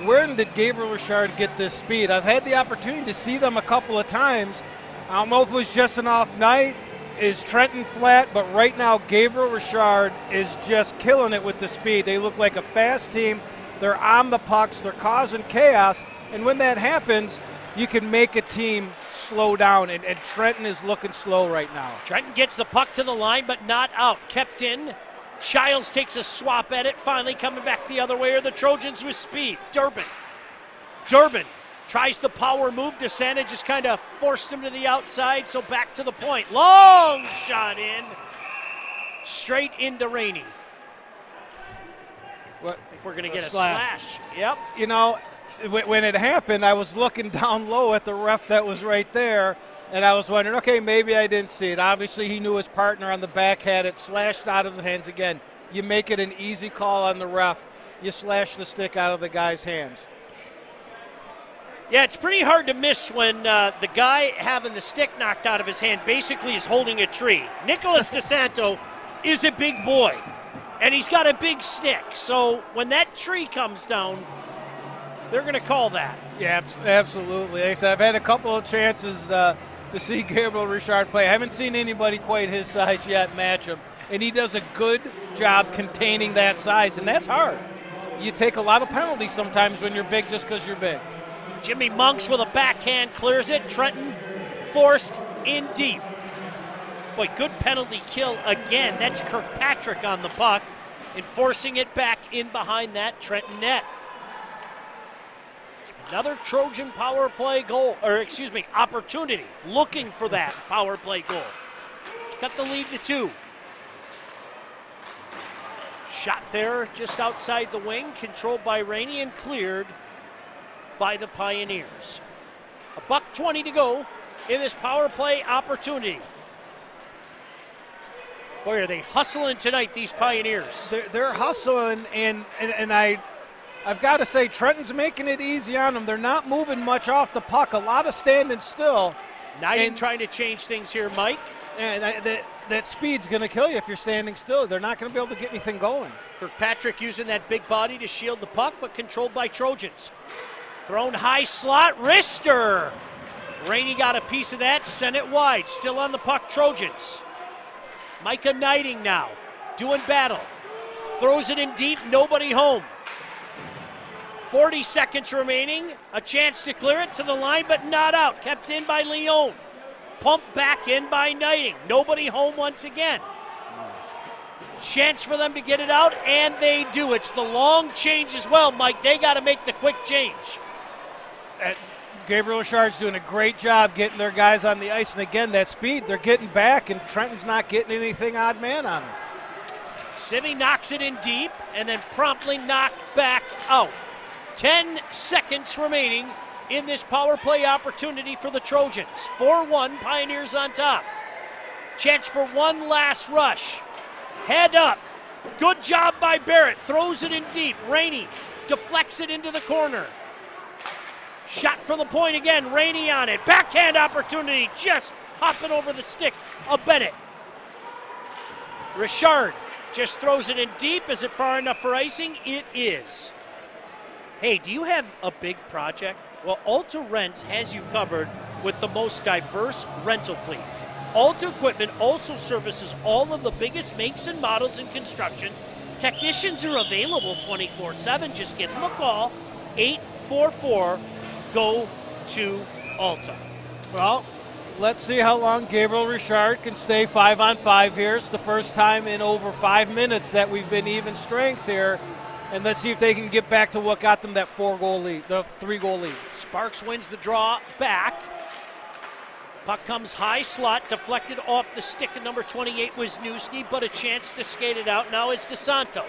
where did Gabriel Richard get this speed? I've had the opportunity to see them a couple of times. I don't know if it was just an off night. Is Trenton flat? But right now, Gabriel Richard is just killing it with the speed. They look like a fast team. They're on the pucks. They're causing chaos. And when that happens, you can make a team slow down. And Trenton is looking slow right now. Trenton gets the puck to the line, but not out. Kept in. Childs takes a swap at it. Finally coming back the other way are the Trojans with speed. Durbin tries the power move. DeSana just kind of forced him to the outside, so back to the point. Long shot in. Straight into Rainey. I think we're going to get a slash. Yep. You know, when it happened, I was looking down low at the ref that was right there, and I was wondering, okay, maybe I didn't see it. Obviously, he knew his partner on the back had it slashed out of his hands again. You make it an easy call on the ref. You slash the stick out of the guy's hands. Yeah, it's pretty hard to miss when the guy having the stick knocked out of his hand basically is holding a tree. Nicholas DeSanto is a big boy, and he's got a big stick. So when that tree comes down, they're going to call that. Yeah, absolutely. Like I said, I've had a couple of chances to see Gabriel Richard play. I haven't seen anybody quite his size yet match him, and he does a good job containing that size, and that's hard. You take a lot of penalties sometimes when you're big just because you're big. Jimmy Monks with a backhand clears it. Trenton forced in deep. Boy, good penalty kill again. That's Kirkpatrick on the puck and forcing it back in behind that Trenton net. Another Trojan power play goal, opportunity. Looking for that power play goal. Cut the lead to 2. Shot there just outside the wing, controlled by Rainey and cleared by the Pioneers. $1:20 to go in this power play opportunity. Boy, are they hustling tonight, these Pioneers. They're hustling, and I've got to say, Trenton's making it easy on them. They're not moving much off the puck. A lot of standing still. Knighton trying to change things here, Mike. And that speed's going to kill you if you're standing still. They're not going to be able to get anything going. Kirkpatrick using that big body to shield the puck, but controlled by Trojans. Thrown high slot, wrister. Rainey got a piece of that, sent it wide. Still on the puck, Trojans. Micah Knighting now, doing battle. Throws it in deep, nobody home. 40 seconds remaining, a chance to clear it to the line, but not out. Kept in by Leone. Pumped back in by Knighting. Nobody home once again. Chance for them to get it out, and they do. It's the long change as well, Mike. They got to make the quick change. Gabriel Richard's doing a great job getting their guys on the ice. And again, that speed, they're getting back, and Trenton's not getting anything odd man on them. Sivvy knocks it in deep and then promptly knocked back out. 10 seconds remaining in this power play opportunity for the Trojans. 4-1, Pioneers on top. Chance for one last rush. Head up. Good job by Barrett. Throws it in deep. Rainey deflects it into the corner. Shot from the point again. Rainey on it. Backhand opportunity. Just hopping over the stick of Bennett. Richard just throws it in deep. Is it far enough for icing? It is. Hey, do you have a big project? Well, Alta Rents has you covered with the most diverse rental fleet. Alta Equipment also services all of the biggest makes and models in construction. Technicians are available 24/7. Just give them a call, 844-GO-TO-ALTA. Well, let's see how long Gabriel Richard can stay 5-on-5 here. It's the first time in over 5 minutes that we've been even strength here. And let's see if they can get back to what got them that 4-goal lead, the 3-goal lead. Sparks wins the draw back. Puck comes high slot, deflected off the stick of number 28, Wisniewski, but a chance to skate it out now is DeSanto.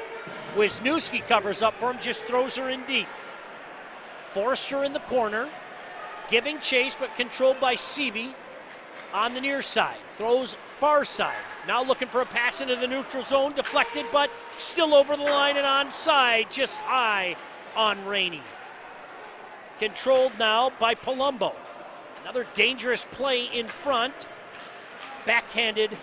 Wisniewski covers up for him, just throws her in deep. Forrester in the corner, giving chase, but controlled by Sivvy on the near side. Throws far side. Now looking for a pass into the neutral zone, deflected, but still over the line and onside, just high on Rainey. Controlled now by Palumbo. Another dangerous play in front. Backhanded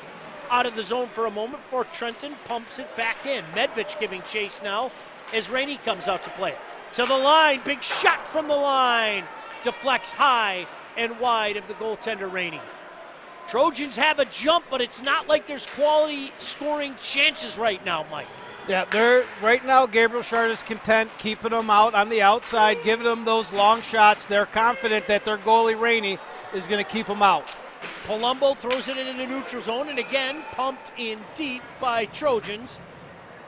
out of the zone for a moment before Trenton pumps it back in. Medvich giving chase now as Rainey comes out to play it. To the line, big shot from the line. Deflects high and wide of the goaltender Rainey. Trojans have a jump, but it's not like there's quality scoring chances right now, Mike. Yeah, they're right now. Gabriel Richard is content keeping them out on the outside, giving them those long shots. They're confident that their goalie Rainey is going to keep them out. Palumbo throws it in the neutral zone, and again pumped in deep by Trojans,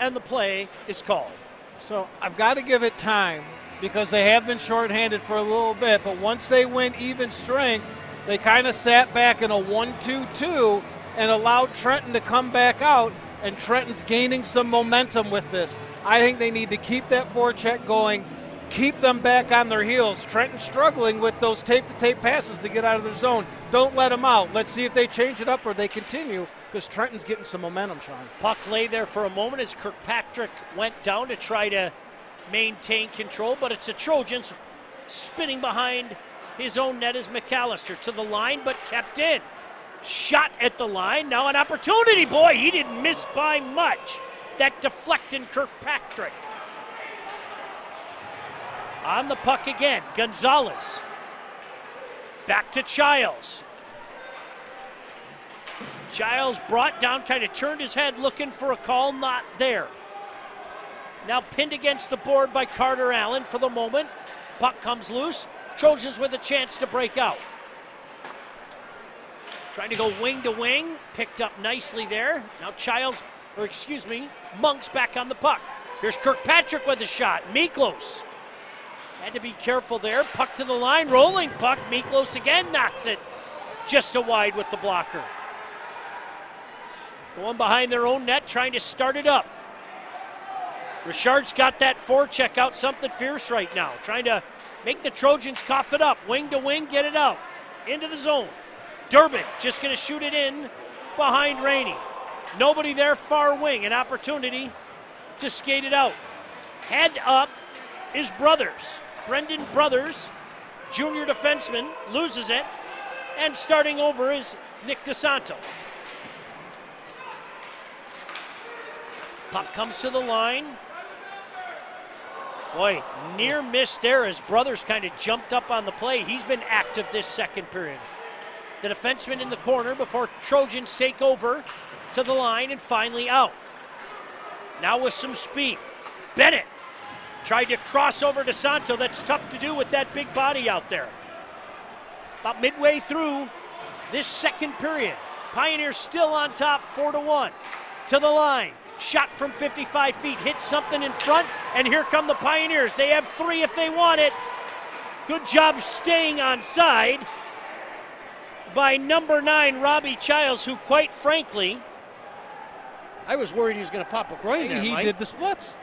and the play is called. So I've got to give it time because they have been shorthanded for a little bit, but once they went even strength, they kind of sat back in a 1-2-2 and allowed Trenton to come back out. And Trenton's gaining some momentum with this. I think they need to keep that forecheck going, keep them back on their heels. Trenton's struggling with those tape-to-tape passes to get out of their zone. Don't let them out. Let's see if they change it up or they continue, because Trenton's getting some momentum, Sean. Puck lay there for a moment as Kirkpatrick went down to try to maintain control, but it's the Trojans spinning behind his own net as McAllister to the line, but kept in. Shot at the line, now an opportunity, boy, he didn't miss by much. That deflecting Kirkpatrick. On the puck again, Gonzalez. Back to Childs. Childs brought down, kind of turned his head looking for a call, not there. Now pinned against the board by Carter Allen for the moment. Puck comes loose, Trojans with a chance to break out. Trying to go wing to wing, picked up nicely there. Now Monk's back on the puck. Here's Kirkpatrick with a shot. Miklos had to be careful there. Puck to the line, rolling puck. Miklos again knocks it just a wide with the blocker. Going behind their own net, trying to start it up. Richard's got that forecheck out, something fierce right now. Trying to make the Trojans cough it up. Wing to wing, get it out. Into the zone. Durbin just going to shoot it in behind Rainey. Nobody there, far wing. An opportunity to skate it out. Head up is Brothers. Brendan Brothers, junior defenseman, loses it. And starting over is Nick DeSanto. Puck comes to the line. Boy, near miss there as Brothers kind of jumped up on the play. He's been active this second period. The defenseman in the corner before Trojans take over to the line and finally out. Now with some speed. Bennett tried to cross over to Santo. That's tough to do with that big body out there. About midway through this second period. Pioneers still on top, 4-1. To the line. Shot from 55 feet. Hit something in front, and here come the Pioneers. They have three if they want it. Good job staying on side by number 9, Robbie Childs, who quite frankly, I was worried he was going to pop a groin there, He Mike. did the splits.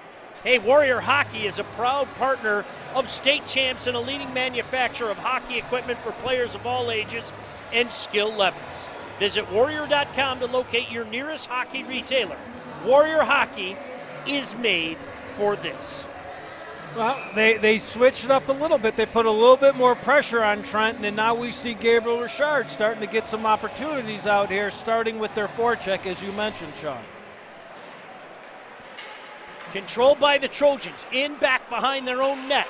Hey, Warrior Hockey is a proud partner of State Champs and a leading manufacturer of hockey equipment for players of all ages and skill levels. Visit Warrior.com to locate your nearest hockey retailer. Warrior Hockey is made for this. Well, they switched it up a little bit. They put a little bit more pressure on Trenton, and now we see Gabriel Richard starting to get some opportunities out here, starting with their forecheck, as you mentioned, Sean. Controlled by the Trojans, in back behind their own net.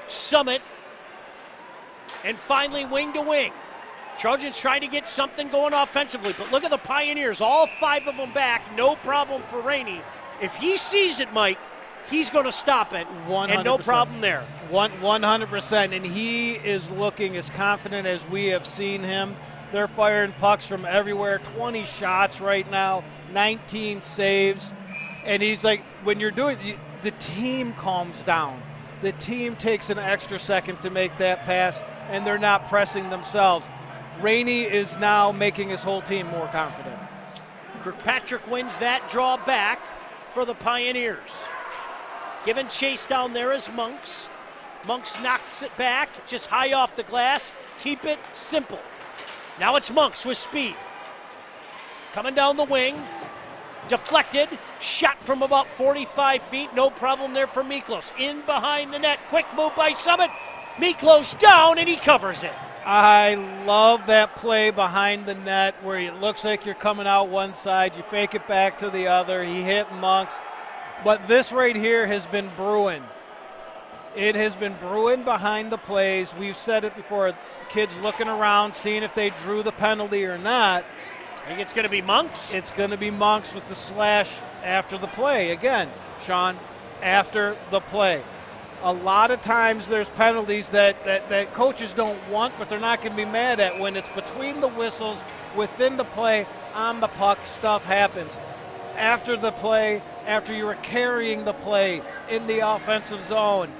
Summit, and finally wing to wing. Trojans trying to get something going offensively, but look at the Pioneers, all 5 of them back, no problem for Rainey. If he sees it, Mike, he's going to stop it, 100%. and no problem there. 100%, and he is looking as confident as we have seen him. They're firing pucks from everywhere, 20 shots right now, 19 saves, and he's like, when you're doing, the team calms down. The team takes an extra second to make that pass, and they're not pressing themselves. Rainey is now making his whole team more confident. Kirkpatrick wins that draw back for the Pioneers. Given chase down there is Monks. Monks knocks it back, just high off the glass. Keep it simple. Now it's Monks with speed. Coming down the wing. Deflected. Shot from about 45 feet. No problem there for Miklos. In behind the net. Quick move by Summit. Miklos down, and he covers it. I love that play behind the net where it looks like you're coming out one side, you fake it back to the other, he hit Monks. But this right here has been brewing. It has been brewing behind the plays. We've said it before, kids looking around, seeing if they drew the penalty or not. I think it's going to be Monks. It's going to be Monks with the slash after the play. Again, Sean, after the play. A lot of times there's penalties that coaches don't want, but they're not going to be mad at. When it's between the whistles, within the play, on the puck, stuff happens. After the play, after you were carrying the play in the offensive zone,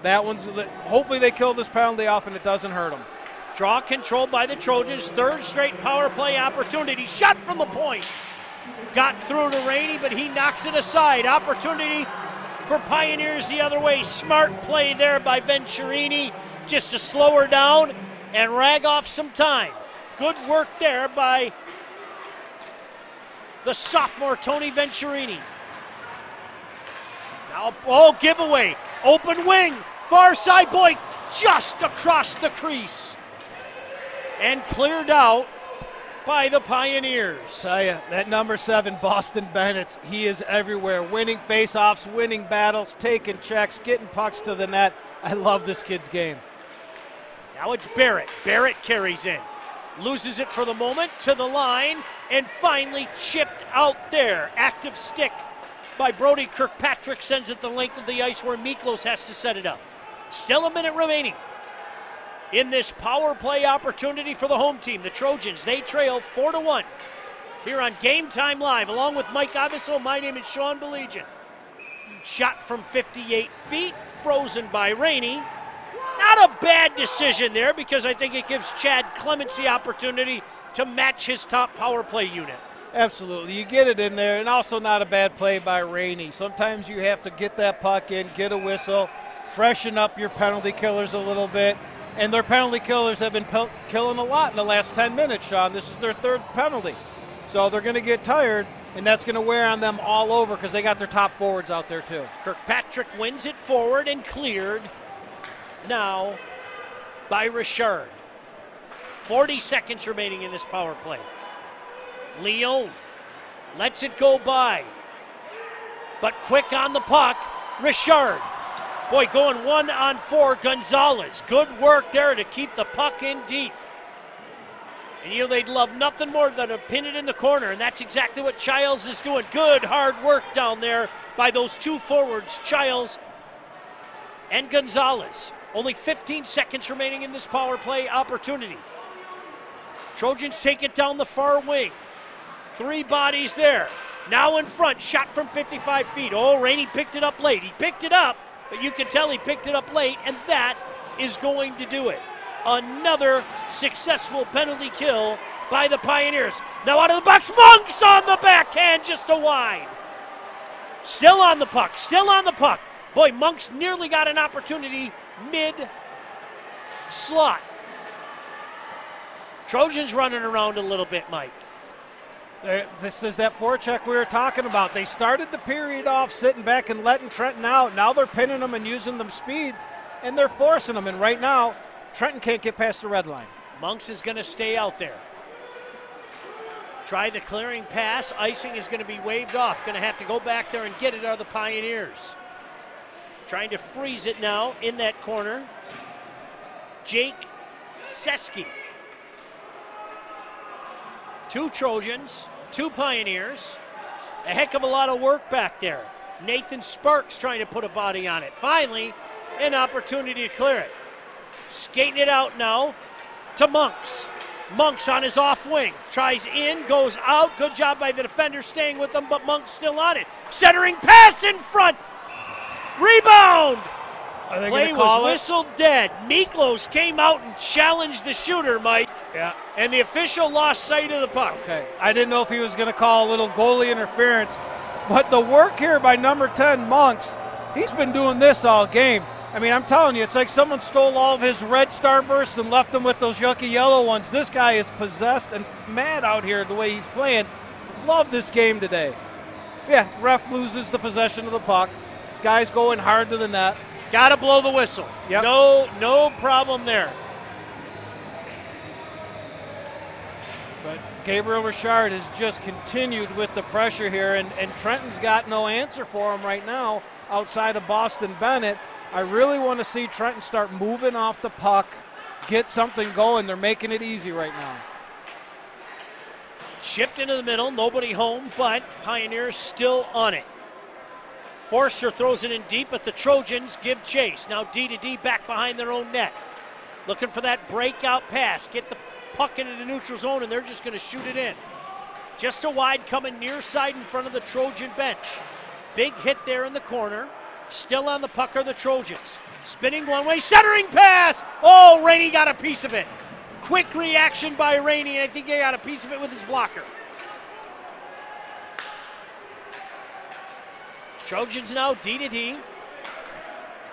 that one's, hopefully they kill this penalty off and it doesn't hurt them. Draw controlled by the Trojans. Third straight power play opportunity. Shot from the point. Got through to Rainey, but he knocks it aside. Opportunity for Pioneers the other way. Smart play there by Venturini just to slow her down and rag off some time. Good work there by the sophomore Tony Venturini. Now, giveaway. Open wing. Far side, boy, just across the crease. And cleared out by the Pioneers. Tell you, that number 7, Boston Bennett, he is everywhere. Winning faceoffs, winning battles, taking checks, getting pucks to the net. I love this kid's game. Now it's Barrett. Barrett carries in. Loses it for the moment to the line and finally chipped out there. Active stick by Brody Kirkpatrick sends it the length of the ice where Miklos has to set it up. Still a minute remaining in this power play opportunity for the home team. The Trojans, they trail 4-1 here on Game Time Live. Along with Mike Abiso, my name is Sean Belegian. Shot from 58 feet, frozen by Rainey. Not a bad decision there because I think it gives Chad Clements the opportunity to match his top power play unit. Absolutely. You get it in there, and also not a bad play by Rainey. Sometimes you have to get that puck in, get a whistle, freshen up your penalty killers a little bit. And their penalty killers have been killing a lot in the last 10 minutes, Sean. This is their 3rd penalty. So they're going to get tired, and that's going to wear on them all over because they got their top forwards out there too. Kirkpatrick wins it forward and cleared now by Richard. 40 seconds remaining in this power play. Leone lets it go by, but quick on the puck, Richard. Boy, going 1-on-4, Gonzalez. Good work there to keep the puck in deep. And they'd love nothing more than to pin it in the corner, and that's exactly what Childs is doing. Good hard work down there by those 2 forwards, Childs and Gonzalez. Only 15 seconds remaining in this power play opportunity. Trojans take it down the far wing. 3 bodies there. Now in front, shot from 55 feet. Oh, Rainey picked it up late. He picked it up, but you can tell he picked it up late, and that is going to do it. Another successful penalty kill by the Pioneers. Now out of the box, Monks on the backhand, just a wide. Still on the puck, still on the puck. Boy, Monks nearly got an opportunity mid-slot. Trojans running around a little bit, Mike. This is that forecheck we were talking about. They started the period off sitting back and letting Trenton out. Now they're pinning them and using them speed, and they're forcing them. And right now, Trenton can't get past the red line. Monks is going to stay out there. Try the clearing pass. Icing is going to be waved off. Going to have to go back there and get it, are the Pioneers. Trying to freeze it now in that corner. Jake Seski. 2 Trojans, 2 Pioneers. A heck of a lot of work back there. Nathan Sparks trying to put a body on it. Finally, an opportunity to clear it. Skating it out now to Monks. Monks on his off wing. Tries in, goes out. Good job by the defender staying with him, but Monks still on it. Centering pass in front. Rebound! Play was whistled dead. Miklos came out and challenged the shooter, Mike. Yeah. And the official lost sight of the puck. Okay. I didn't know if he was going to call a little goalie interference, but the work here by number 10, Monks, he's been doing this all game. I mean, I'm telling you, it's like someone stole all of his red starbursts and left them with those yucky yellow ones. This guy is possessed and mad out here the way he's playing. Love this game today. Yeah, ref loses the possession of the puck. Guys going hard to the net. Got to blow the whistle. Yep. No problem there. But Gabriel Richard has just continued with the pressure here, and Trenton's got no answer for him right now outside of Boston Bennett. I really want to see Trenton start moving off the puck, get something going. They're making it easy right now. Chipped into the middle, nobody home, but Pioneers still on it. Forster throws it in deep, but the Trojans give chase. Now D2D back behind their own net. Looking for that breakout pass. Get the puck into the neutral zone, and they're just going to shoot it in. Just a wide coming near side in front of the Trojan bench. Big hit there in the corner. Still on the puck are the Trojans. Spinning one way, centering pass! Oh, Rainey got a piece of it. Quick reaction by Rainey, and I think he got a piece of it with his blocker. Trojans now D2D.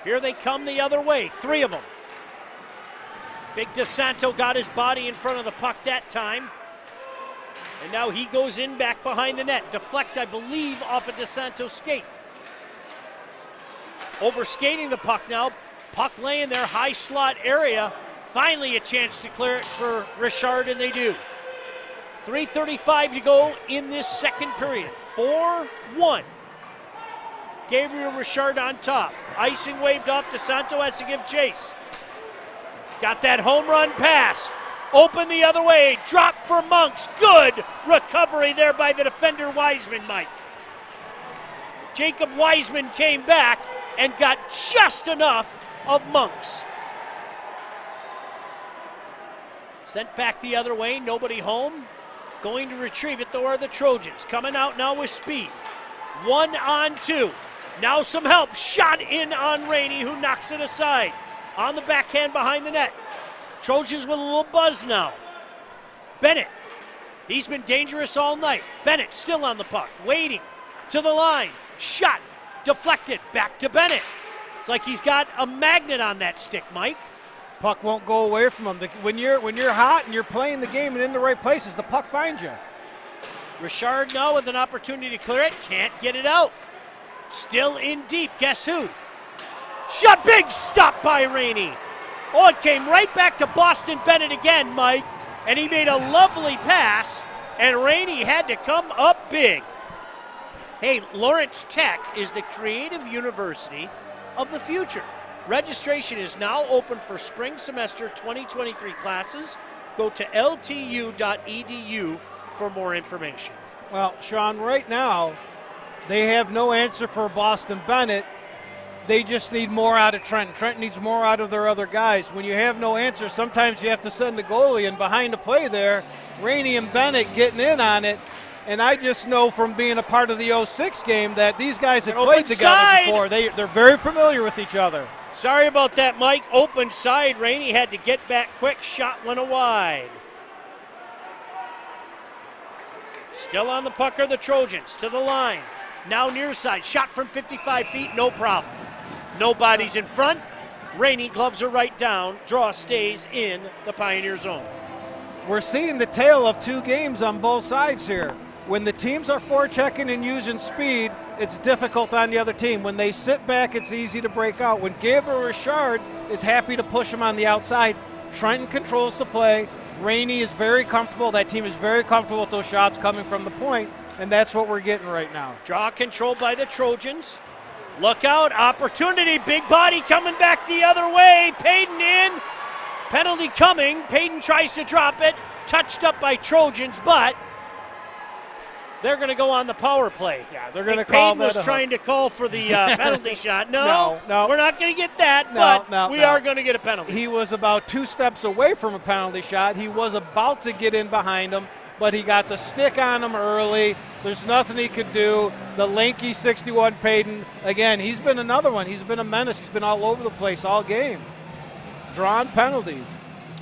Here they come the other way, 3 of them. Big DeSanto got his body in front of the puck that time. And now he goes in back behind the net. Deflect, I believe, off a DeSanto skate. Overskating the puck now. Puck laying there, high slot area. Finally a chance to clear it for Richard, and they do. 3:35 to go in this second period. 4-1. Gabriel Richard on top. Icing waved off. DeSanto has to give chase. Got that home run pass. Open the other way. Drop for Monks. Good recovery there by the defender Wiseman, Mike. Jacob Wiseman came back and got just enough of Monks. Sent back the other way. Nobody home. Going to retrieve it, though, are the Trojans. Coming out now with speed. 1-on-2. Now some help. Shot in on Rainey, who knocks it aside. On the backhand behind the net. Trojans with a little buzz now. Bennett. He's been dangerous all night. Bennett still on the puck. Waiting. To the line. Shot. Deflected. Back to Bennett. It's like he's got a magnet on that stick, Mike. Puck won't go away from him. When you're hot and you're playing the game and in the right places, the puck finds you. Richard now with an opportunity to clear it. Can't get it out. Still in deep. Guess who? Shot. Big stop by Rainey. Oh, it came right back to Boston Bennett again, Mike. And he made a lovely pass, and Rainey had to come up big. Hey, Lawrence Tech is the creative university of the future. Registration is now open for spring semester 2023 classes. Go to ltu.edu for more information. Well, Sean, right now, they have no answer for Boston Bennett. They just need more out of Trenton. Trenton needs more out of their other guys. When you have no answer, sometimes you have to send the goalie, and behind the play there, Rainey and Bennett getting in on it. And I just know from being a part of the 06 game that these guys have played together before. They're very familiar with each other. Sorry about that, Mike. Open side. Rainey had to get back quick. Shot went wide. Still on the puck are the Trojans. To the line. Now near side. Shot from 55 feet. No problem. Nobody's in front. Rainey gloves are right down. Draw stays in the Pioneer zone. We're seeing the tale of two games on both sides here. When the teams are forechecking and using speed, it's difficult on the other team. When they sit back, it's easy to break out. When Gabriel Richard is happy to push him on the outside, Trenton controls the play. Rainey is very comfortable. That team is very comfortable with those shots coming from the point, and that's what we're getting right now. Draw control by the Trojans. Look out, opportunity, big body coming back the other way. Payton in, penalty coming. Payton tries to drop it, touched up by Trojans, but they're going to go on the power play. Yeah, they're going to call that. Payton was trying to call for the penalty shot. No, we're not going to get that, we are going to get a penalty. He was about 2 steps away from a penalty shot. He was about to get in behind him, but he got the stick on him early. There's nothing he could do. The lanky 61 Payton, again, he's been another one. He's been a menace. He's been all over the place all game. Drawn penalties.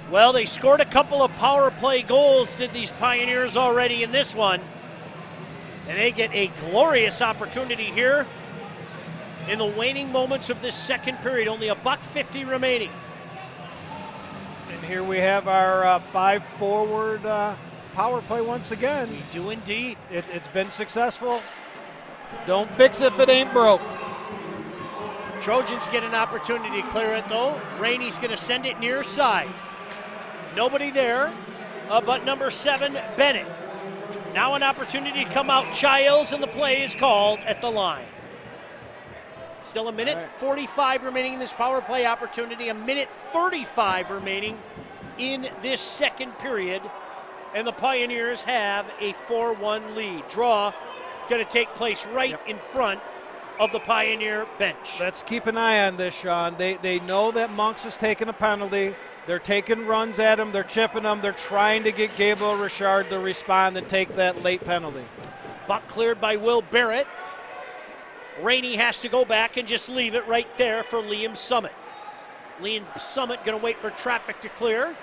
Well, they scored a couple of power play goals, did these Pioneers already in this one. And they get a glorious opportunity here in the waning moments of this second period. Only $1:50 remaining. And here we have our 5-forward power play once again. We do indeed. It's been successful. Don't fix it if it ain't broke. Trojans get an opportunity to clear it, though. Rainey's going to send it near side. Nobody there but number 7, Bennett. Now an opportunity to come out. Childs, and the play is called at the line. Still 1:45 remaining in this power play opportunity. 1:35 remaining in this second period. And the Pioneers have a 4-1 lead. Draw going to take place right in front of the Pioneer bench. Let's keep an eye on this, Sean. They know that Monks is taking a penalty. They're taking runs at him. They're chipping him. They're trying to get Gabriel Richard to respond and take that late penalty. Buck cleared by Will Barrett. Rainey has to go back and just leave it right there for Liam Summit. Liam Summit going to wait for traffic to clear.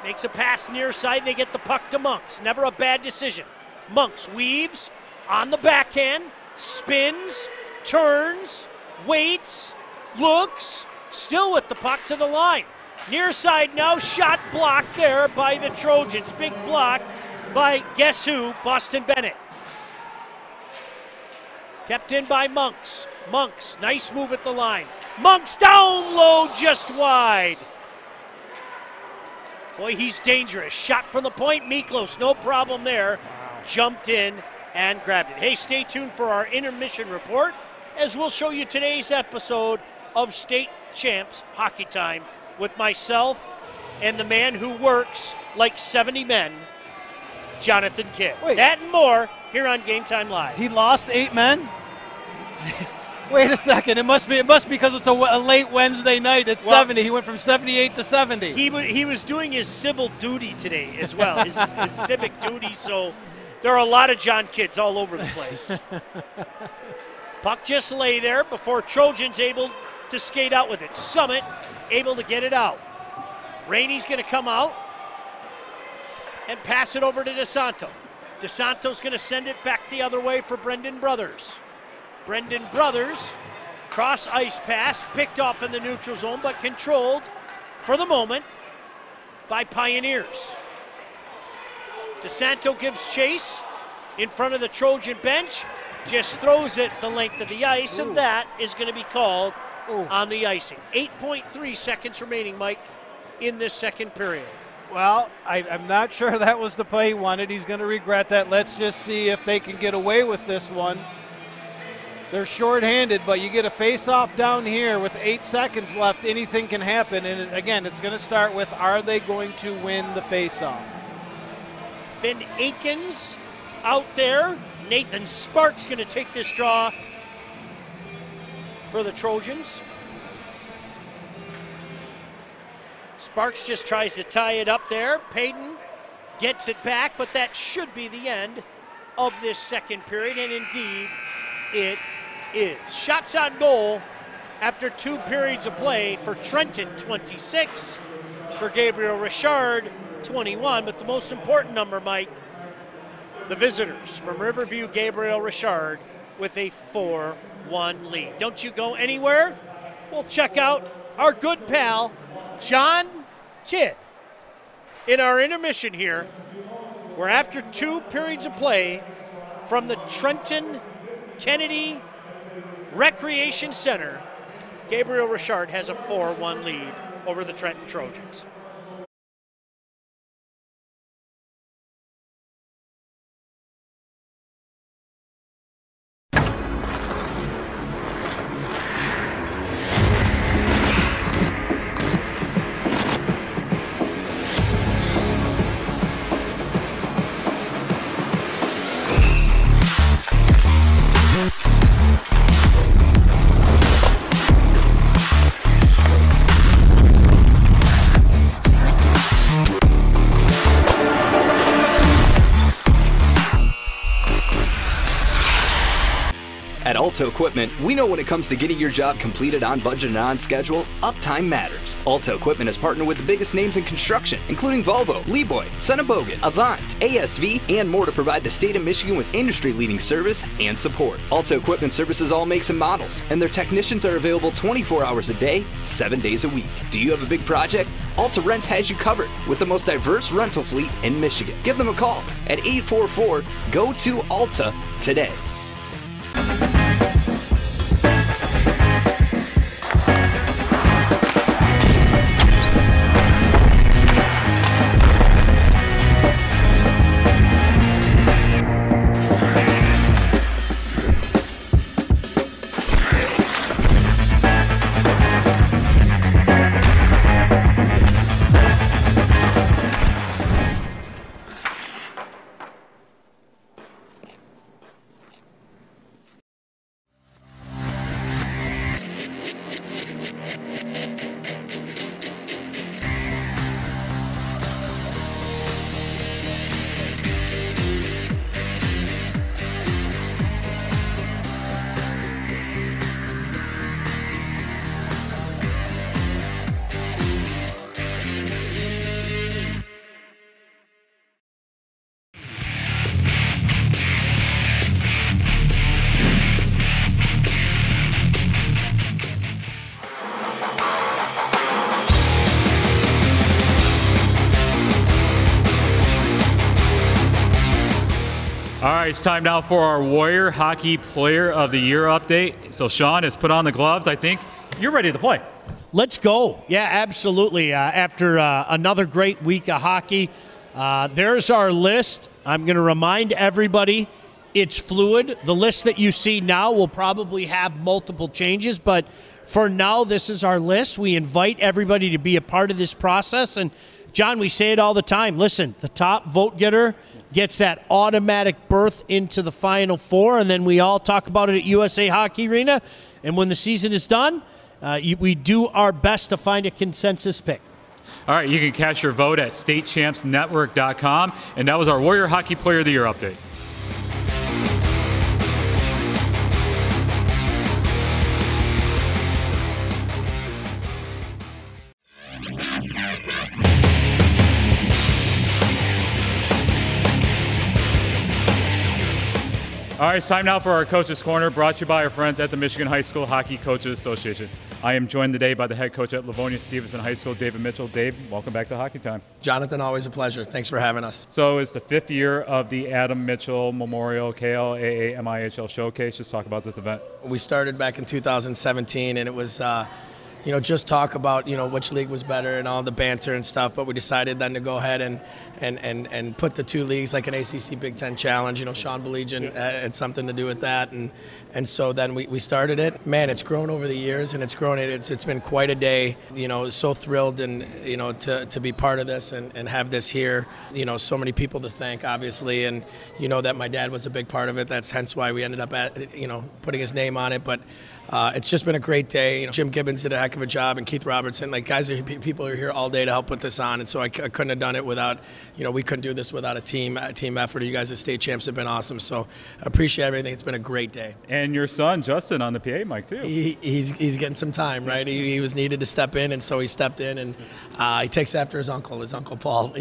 Makes a pass near side. They get the puck to Monks. Never a bad decision. Monks weaves on the backhand, spins, turns, waits, looks, still with the puck to the line. Near side now, shot blocked there by the Trojans. Big block by guess who? Boston Bennett. Kept in by Monks. Monks, nice move at the line. Monks down low, just wide. Boy, he's dangerous. Shot from the point. Miklos, no problem there. Jumped in and grabbed it. Hey, stay tuned for our intermission report as we'll show you today's episode of State Champs Hockey Time with myself and the man who works like 70 men, Jonathan Kidd. Wait. That and more here on Game Time Live. He lost 8 men? Wait a second. It must be because it's a late Wednesday night. It's 70. He went from 78 to 70. He was doing his civil duty today as well, his civic duty. So there are a lot of John Kidds all over the place. Puck just lay there before Trojans able to skate out with it. Summit able to get it out. Rainey's going to come out and pass it over to DeSanto. DeSanto's going to send it back the other way for Brendan Brothers. Brendan Brothers, cross ice pass, picked off in the neutral zone, but controlled for the moment by Pioneers. DeSanto gives chase in front of the Trojan bench, just throws it the length of the ice, and that is going to be called on the icing. 8.3 seconds remaining, Mike, in this second period. Well, I'm not sure that was the play he wanted. He's going to regret that. Let's just see if they can get away with this one. They're shorthanded, but you get a face-off down here with 8 seconds left. Anything can happen, and again, it's going to start with, are they going to win the face-off? Finn Aikens out there. Nathan Sparks going to take this draw for the Trojans. Sparks just tries to tie it up there. Payton gets it back, but that should be the end of this second period, and indeed it is. Shots on goal after 2 periods of play for Trenton, 26. For Gabriel Richard, 21. But the most important number, Mike, the visitors from Riverview Gabriel Richard with a 4-1 lead. Don't you go anywhere. We'll check out our good pal, John Kidd, in our intermission here, where after 2 periods of play from the Trenton Kennedy Recreation Center, Gabriel Richard has a 4-1 lead over the Trenton Trojans. At Alta Equipment, we know when it comes to getting your job completed on budget and on schedule, uptime matters. Alta Equipment has partnered with the biggest names in construction, including Volvo, Lieboy, Bogan, Avant, ASV, and more to provide the state of Michigan with industry-leading service and support. Alta Equipment services all makes and models, and their technicians are available 24 hours a day, 7 days a week. Do you have a big project? Alta Rents has you covered with the most diverse rental fleet in Michigan. Give them a call at 844-GO-TO-ALTA today. All right, it's time now for our Warrior Hockey Player of the Year update. So Sean has put on the gloves. I think you're ready to play. Let's go. Yeah, absolutely. After another great week of hockey, there's our list. I'm going to remind everybody it's fluid. The list that you see now will probably have multiple changes, but for now, this is our list. We invite everybody to be a part of this process. And John, we say it all the time. Listen, the top vote getter gets that automatic berth into the Final Four, and then we all talk about it at USA Hockey Arena. And when the season is done, we do our best to find a consensus pick. All right, you can cast your vote at statechampsnetwork.com. And that was our Warrior Hockey Player of the Year update. All right, it's time now for our Coach's Corner, brought to you by our friends at the Michigan High School Hockey Coaches Association. I am joined today by the head coach at Livonia Stevenson High School, David Mitchell. Dave, welcome back to Hockey Time. Jonathan, always a pleasure. Thanks for having us. So it's the 5th year of the Adam Mitchell Memorial KLAA MIHL Showcase. Just talk about this event. We started back in 2017, and it was just talk about, which league was better and all the banter and stuff, but we decided then to go ahead and put the two leagues like an ACC Big Ten Challenge. Sean Belegian had something to do with that, and so then we started it. Man, it's grown over the years, and it's grown. It's been quite a day. So thrilled and to be part of this and have this here. So many people to thank, obviously, and that my dad was a big part of it. That's hence why we ended up putting his name on it, but it's just been a great day. Jim Gibbons did a heck of a job, and Keith Robertson, like people are here all day to help put this on, and so I couldn't have done it without, we couldn't do this without a team effort. You guys at State Champs have been awesome, so I appreciate everything. It's been a great day. And your son Justin on the PA mic too. He's getting some time, right? He was needed to step in, and so he stepped in, and he takes after his uncle Paul,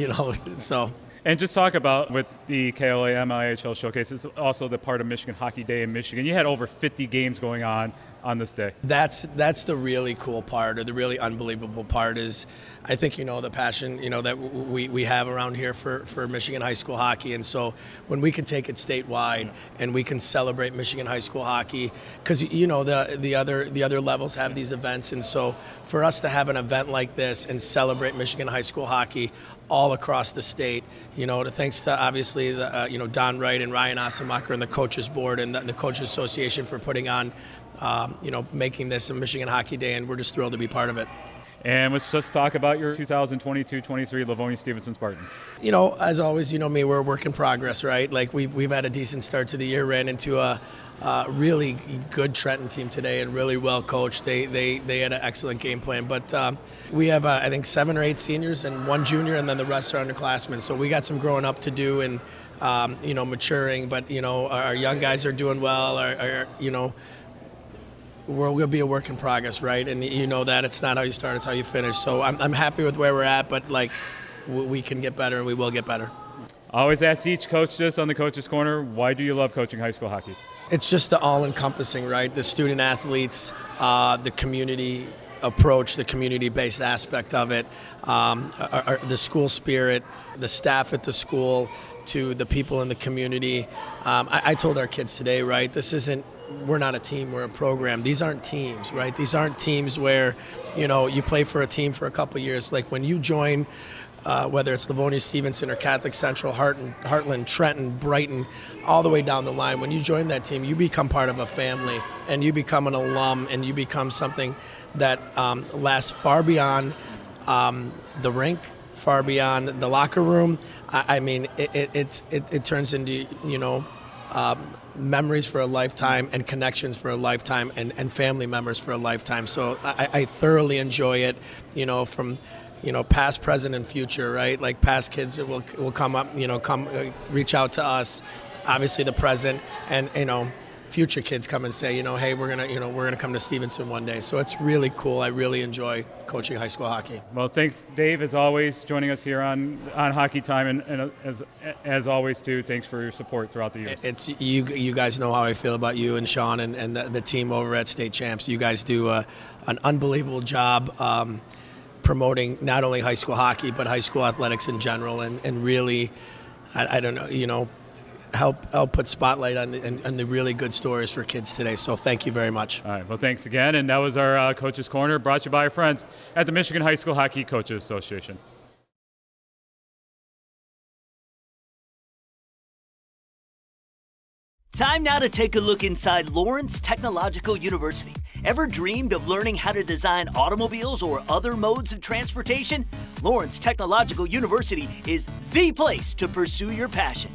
so. And just talk about with the KLA MIHL Showcase, it's also the part of Michigan Hockey Day in Michigan. You had over 50 games going on this day. That's the really cool part, or the really unbelievable part is, I think the passion that we have around here for Michigan high school hockey, and so when we can take it statewide and we can celebrate Michigan high school hockey, because the other levels have these events, and so for us to have an event like this and celebrate Michigan high school hockey all across the state, thanks to obviously the Don Wright and Ryan Osemacher and the coaches board and the coaches association for putting on making this a Michigan Hockey Day, and we're just thrilled to be part of it. And let's just talk about your 2022-23 Livonia Stevenson Spartans. As always, me, we're a work in progress, right? Like we've had a decent start to the year, ran into a really good Trenton team today and really well coached. They had an excellent game plan, but we have I think 7 or 8 seniors and 1 junior, and then the rest are underclassmen. So we got some growing up to do and maturing. But our young guys are doing well. We'll be a work in progress, right? And that it's not how you start, it's how you finish. So I'm happy with where we're at, but we can get better and we will get better. I always ask each coach this on the Coach's Corner, why do you love coaching high school hockey? It's just the all-encompassing, right? The student athletes, the community approach, the community-based aspect of it, the school spirit, the staff at the school, to the people in the community. I told our kids today, right, we're not a team, we're a program. These aren't teams, right? These aren't teams where, you play for a team for a couple years. Like when you join, whether it's Livonia Stevenson or Catholic Central, Heartland, Trenton, Brighton, all the way down the line, when you join that team, you become part of a family and you become an alum and you become something that lasts far beyond the rink, far beyond the locker room. I mean, it turns into, memories for a lifetime and connections for a lifetime and family members for a lifetime. So I thoroughly enjoy it, from past, present, and future, right? Like past kids that will come up, reach out to us, obviously the present, and future kids come and say, hey, we're gonna come to Stevenson one day. So it's really cool. I really enjoy coaching high school hockey. Well, thanks, Dave, as always, joining us here on Hockey Time, and as always, too, thanks for your support throughout the years. It's you guys know how I feel about you and Sean and the team over at State Champs. You guys do an unbelievable job promoting not only high school hockey but high school athletics in general, and really, I don't know, help put spotlight on the really good stories for kids today. So thank you very much. All right, well, thanks again. And that was our Coach's Corner, brought to you by our friends at the Michigan High School Hockey Coaches Association. Time now to take a look inside Lawrence Technological University. Ever dreamed of learning how to design automobiles or other modes of transportation? Lawrence Technological University is the place to pursue your passion.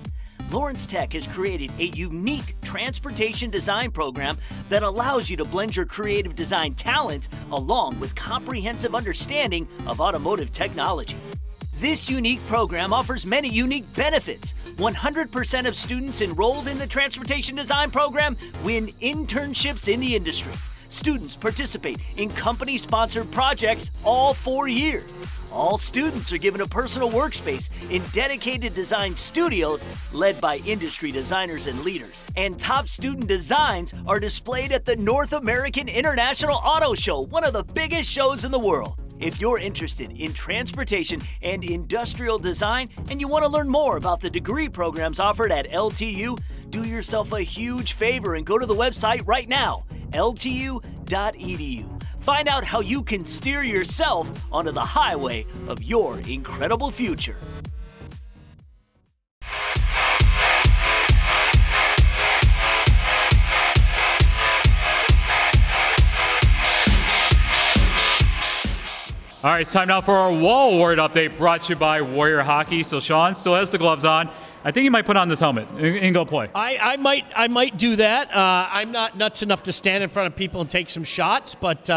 Lawrence Tech has created a unique transportation design program that allows you to blend your creative design talent along with comprehensive understanding of automotive technology. This unique program offers many unique benefits. 100% of students enrolled in the transportation design program win internships in the industry. Students participate in company-sponsored projects all 4 years. All students are given a personal workspace in dedicated design studios led by industry designers and leaders. And top student designs are displayed at the North American International Auto Show, one of the biggest shows in the world. If you're interested in transportation and industrial design and you want to learn more about the degree programs offered at LTU, do yourself a huge favor and go to the website right now, ltu.edu. Find out how you can steer yourself onto the highway of your incredible future. All right, it's time now for our Wall Award update, brought to you by Warrior Hockey. So Sean still has the gloves on. I think he might put on this helmet and go play. I might do that. I'm not nuts enough to stand in front of people and take some shots, but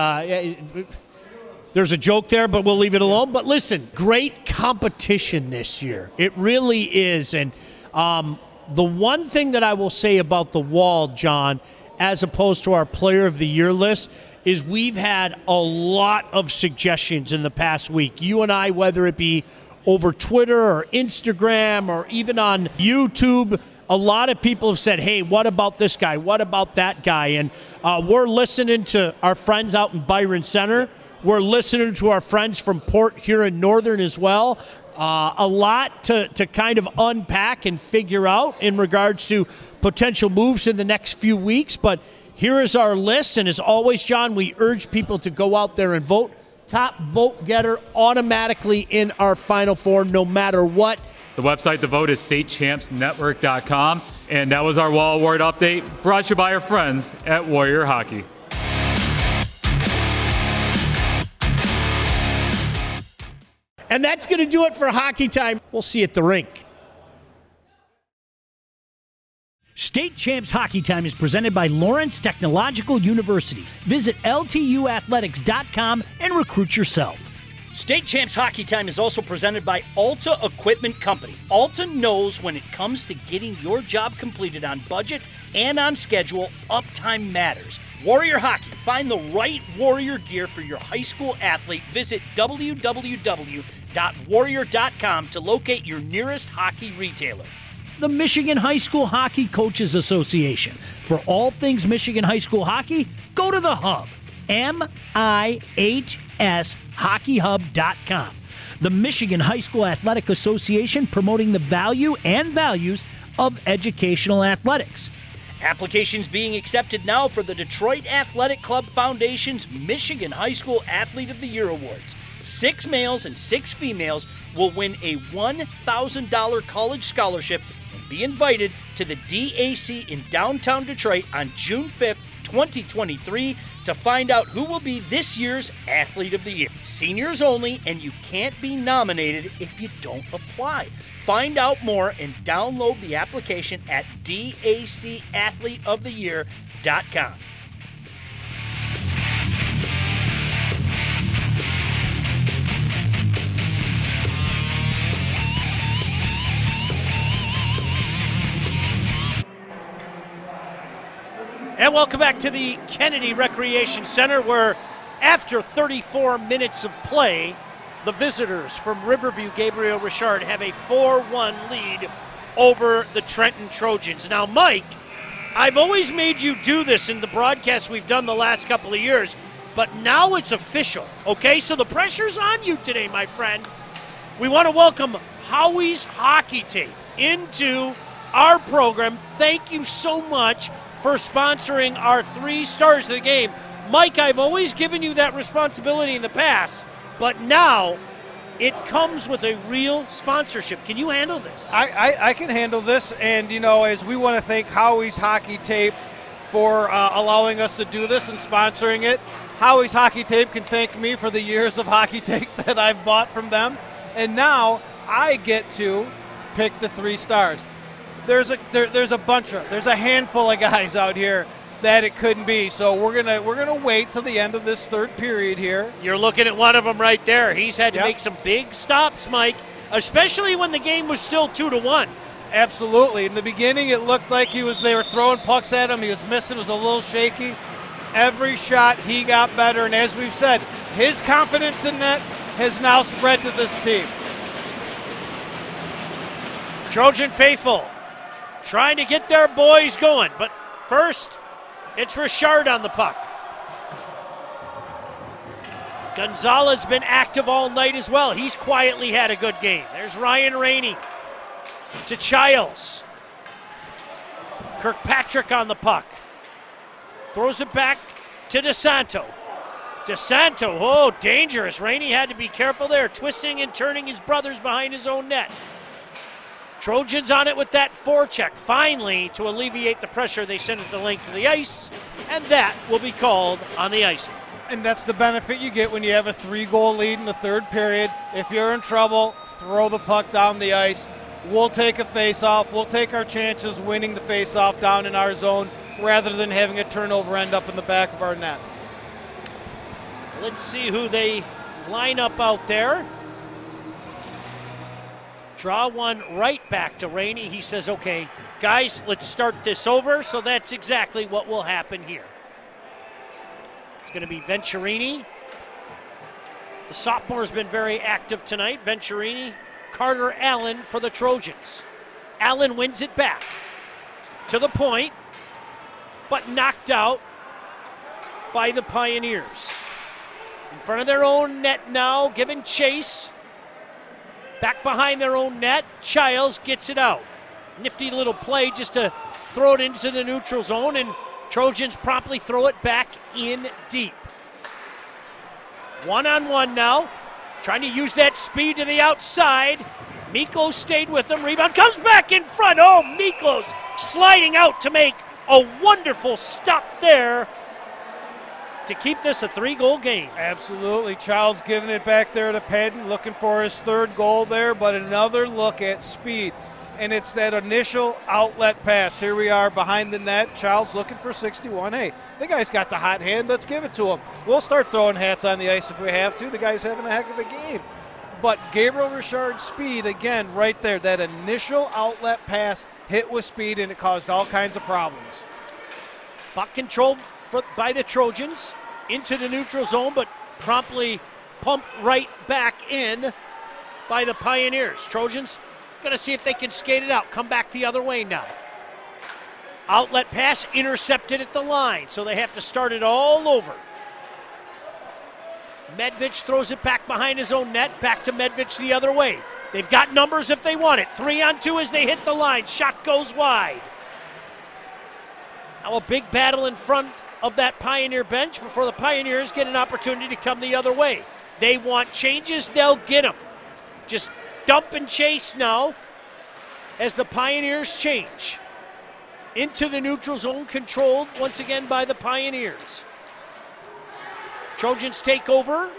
There's a joke there, but we'll leave it alone. But listen, great competition this year. It really is. And the one thing that I will say about the Wall, John, as opposed to our Player of the Year list, is we've had a lot of suggestions in the past week. You and I, whether it be over Twitter or Instagram or even on YouTube, a lot of people have said, hey, what about this guy? What about that guy? And we're listening to our friends out in Byron Center. We're listening to our friends from Port here in Northern as well. A lot to kind of unpack and figure out in regards to potential moves in the next few weeks. But here is our list. And as always, John, we urge people to go out there and vote. Top vote getter automatically in our Final Four, no matter what. The website to vote is statechampsnetwork.com. And that was our Wall Award update, brought to you by our friends at Warrior Hockey. And that's going to do it for Hockey Time. We'll see you at the rink. State Champs Hockey Time is presented by Lawrence Technological University. Visit LTUathletics.com and recruit yourself. State Champs Hockey Time is also presented by Alta Equipment Company. Alta knows when it comes to getting your job completed on budget and on schedule, uptime matters. Warrior Hockey. Find the right Warrior gear for your high school athlete. Visit www.warrior.com to locate your nearest hockey retailer. The Michigan High School Hockey Coaches Association. For all things Michigan high school hockey, go to the Hub. MIHSHockeyHub.com. The Michigan High School Athletic Association, promoting the value and values of educational athletics. Applications being accepted now for the Detroit Athletic Club Foundation's Michigan High School Athlete of the Year Awards. 6 males and 6 females will win a $1,000 college scholarship and be invited to the DAC in downtown Detroit on June 5th, 2023 to find out who will be this year's Athlete of the Year. Seniors only, and you can't be nominated if you don't apply. Find out more and download the application at dacathleteoftheyear.com. And welcome back to the Kennedy Recreation Center, where after 34 minutes of play, the visitors from Riverview Gabriel Richard have a 4-1 lead over the Trenton Trojans. Now, Mike, I've always made you do this in the broadcasts we've done the last couple of years, but now it's official, okay? So the pressure's on you today, my friend. We want to welcome Howie's Hockey Tape into our program. Thank you so much for sponsoring our 3 stars of the game. Mike, I've always given you that responsibility in the past, but now it comes with a real sponsorship. Can you handle this? I can handle this, and, you know, as we want to thank Howie's Hockey Tape for allowing us to do this and sponsoring it. Howie's Hockey Tape can thank me for the years of hockey tape that I've bought from them, and now I get to pick the 3 stars. There's a handful of guys out here that it couldn't be. So we're gonna wait till the end of this 3rd period here. You're looking at one of them right there. He's had to make some big stops, Mike, especially when the game was still 2-1. Absolutely. In the beginning, it looked like they were throwing pucks at him. He was missing. It was a little shaky. Every shot he got better, and as we've said, his confidence in net has now spread to this team. Trojan faithful trying to get their boys going, but first, it's Richard on the puck. Gonzalez been active all night as well. He's quietly had a good game. There's Ryan Rainey to Childs. Kirkpatrick on the puck. Throws it back to DeSanto. DeSanto, oh, dangerous. Rainey had to be careful there, twisting and turning his brothers behind his own net. Trojans on it with that forecheck. Finally, to alleviate the pressure, they send it the length of the ice, and that will be called on the icing. And that's the benefit you get when you have a 3-goal lead in the 3rd period. If you're in trouble, throw the puck down the ice. We'll take a face-off. We'll take our chances winning the face-off down in our zone rather than having a turnover end up in the back of our net. Let's see who they line up out there. Draw one right back to Rainey. He says, okay, guys, let's start this over. So that's exactly what will happen here. It's going to be Venturini. The sophomore has been very active tonight. Venturini, Carter Allen for the Trojans. Allen wins it back to the point, but knocked out by the Pioneers. In front of their own net now, giving chase. Back behind their own net, Childs gets it out. Nifty little play just to throw it into the neutral zone, and Trojans promptly throw it back in deep. One-on-one now, trying to use that speed to the outside. Miklos stayed with them, rebound comes back in front. Oh, Miklos sliding out to make a wonderful stop there to keep this a 3-goal game. Absolutely. Childs giving it back there to Patton, looking for his 3rd goal there, but another look at speed. And it's that initial outlet pass. Here we are behind the net. Childs looking for 61. Hey, the guy's got the hot hand. Let's give it to him. We'll start throwing hats on the ice if we have to. The guy's having a heck of a game. But Gabriel Richard's speed, again, right there. That initial outlet pass hit with speed, and it caused all kinds of problems. Puck controlled by the Trojans into the neutral zone, but promptly pumped right back in by the Pioneers. Trojans going to see if they can skate it out. Come back the other way now. Outlet pass intercepted at the line, so they have to start it all over. Medvich throws it back behind his own net, back to Medvich the other way. They've got numbers if they want it. 3-on-2 as they hit the line. Shot goes wide. Now a big battle in front of that Pioneer bench before the Pioneers get an opportunity to come the other way. They want changes, they'll get them. Just dump and chase now as the Pioneers change. Into the neutral zone, controlled once again by the Pioneers. Trojans take over.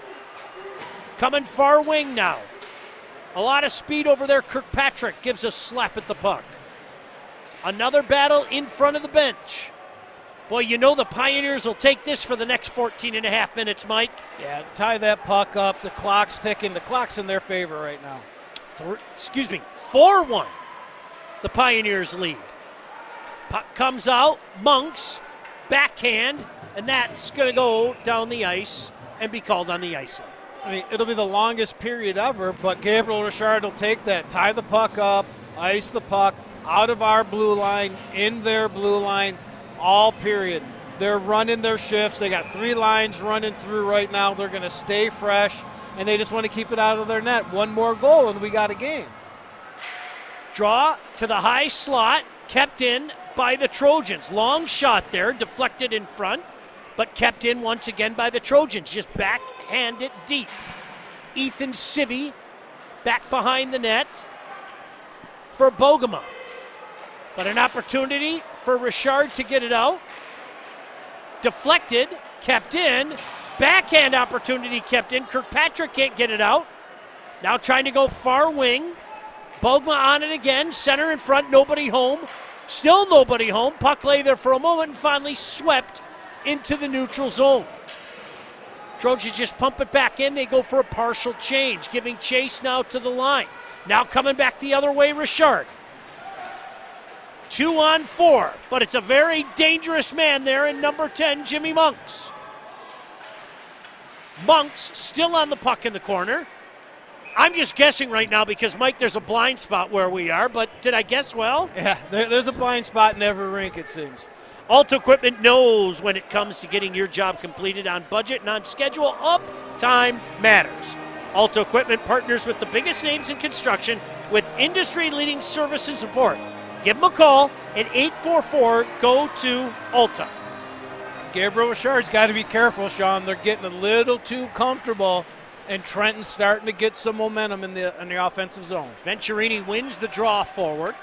Coming far wing now. A lot of speed over there. Kirkpatrick gives a slap at the puck. Another battle in front of the bench. Boy, you know the Pioneers will take this for the next 14 and a half minutes, Mike. Yeah, tie that puck up. The clock's ticking. The clock's in their favor right now. 4-1. The Pioneers lead. Puck comes out. Monks, backhand, and that's going to go down the ice and be called on the icing. I mean, it'll be the longest period ever, but Gabriel Richard will take that, tie the puck up, ice the puck, out of our blue line, in their blue line, all period. They're running their shifts. They got 3 lines running through right now. They're going to stay fresh, and they just want to keep it out of their net. One more goal, and we got a game. Draw to the high slot, kept in by the Trojans. Long shot there, deflected in front, but kept in once again by the Trojans. Just backhand it deep. Ethan Sivvy back behind the net for Bogema. But an opportunity for Richard to get it out. Deflected, kept in. Backhand opportunity kept in. Kirkpatrick can't get it out. Now trying to go far wing. Bogema on it again. Center in front, nobody home. Still nobody home. Puck lay there for a moment and finally swept into the neutral zone. Trojans just pump it back in. They go for a partial change, giving chase now to the line. Now coming back the other way, Richard. 2-on-4, but it's a very dangerous man there in number 10, Jimmy Monks. Monks still on the puck in the corner. I'm just guessing right now because, Mike, there's a blind spot where we are, but did I guess well? Yeah, there's a blind spot in every rink, it seems. Alta Equipment knows when it comes to getting your job completed on budget and on schedule, uptime matters. Alta Equipment partners with the biggest names in construction with industry-leading service and support. Give them a call at 844-GO-TO-ALTA. Gabriel Richard's got to be careful, Sean. They're getting a little too comfortable, and Trenton's starting to get some momentum in the offensive zone. Venturini wins the draw forward.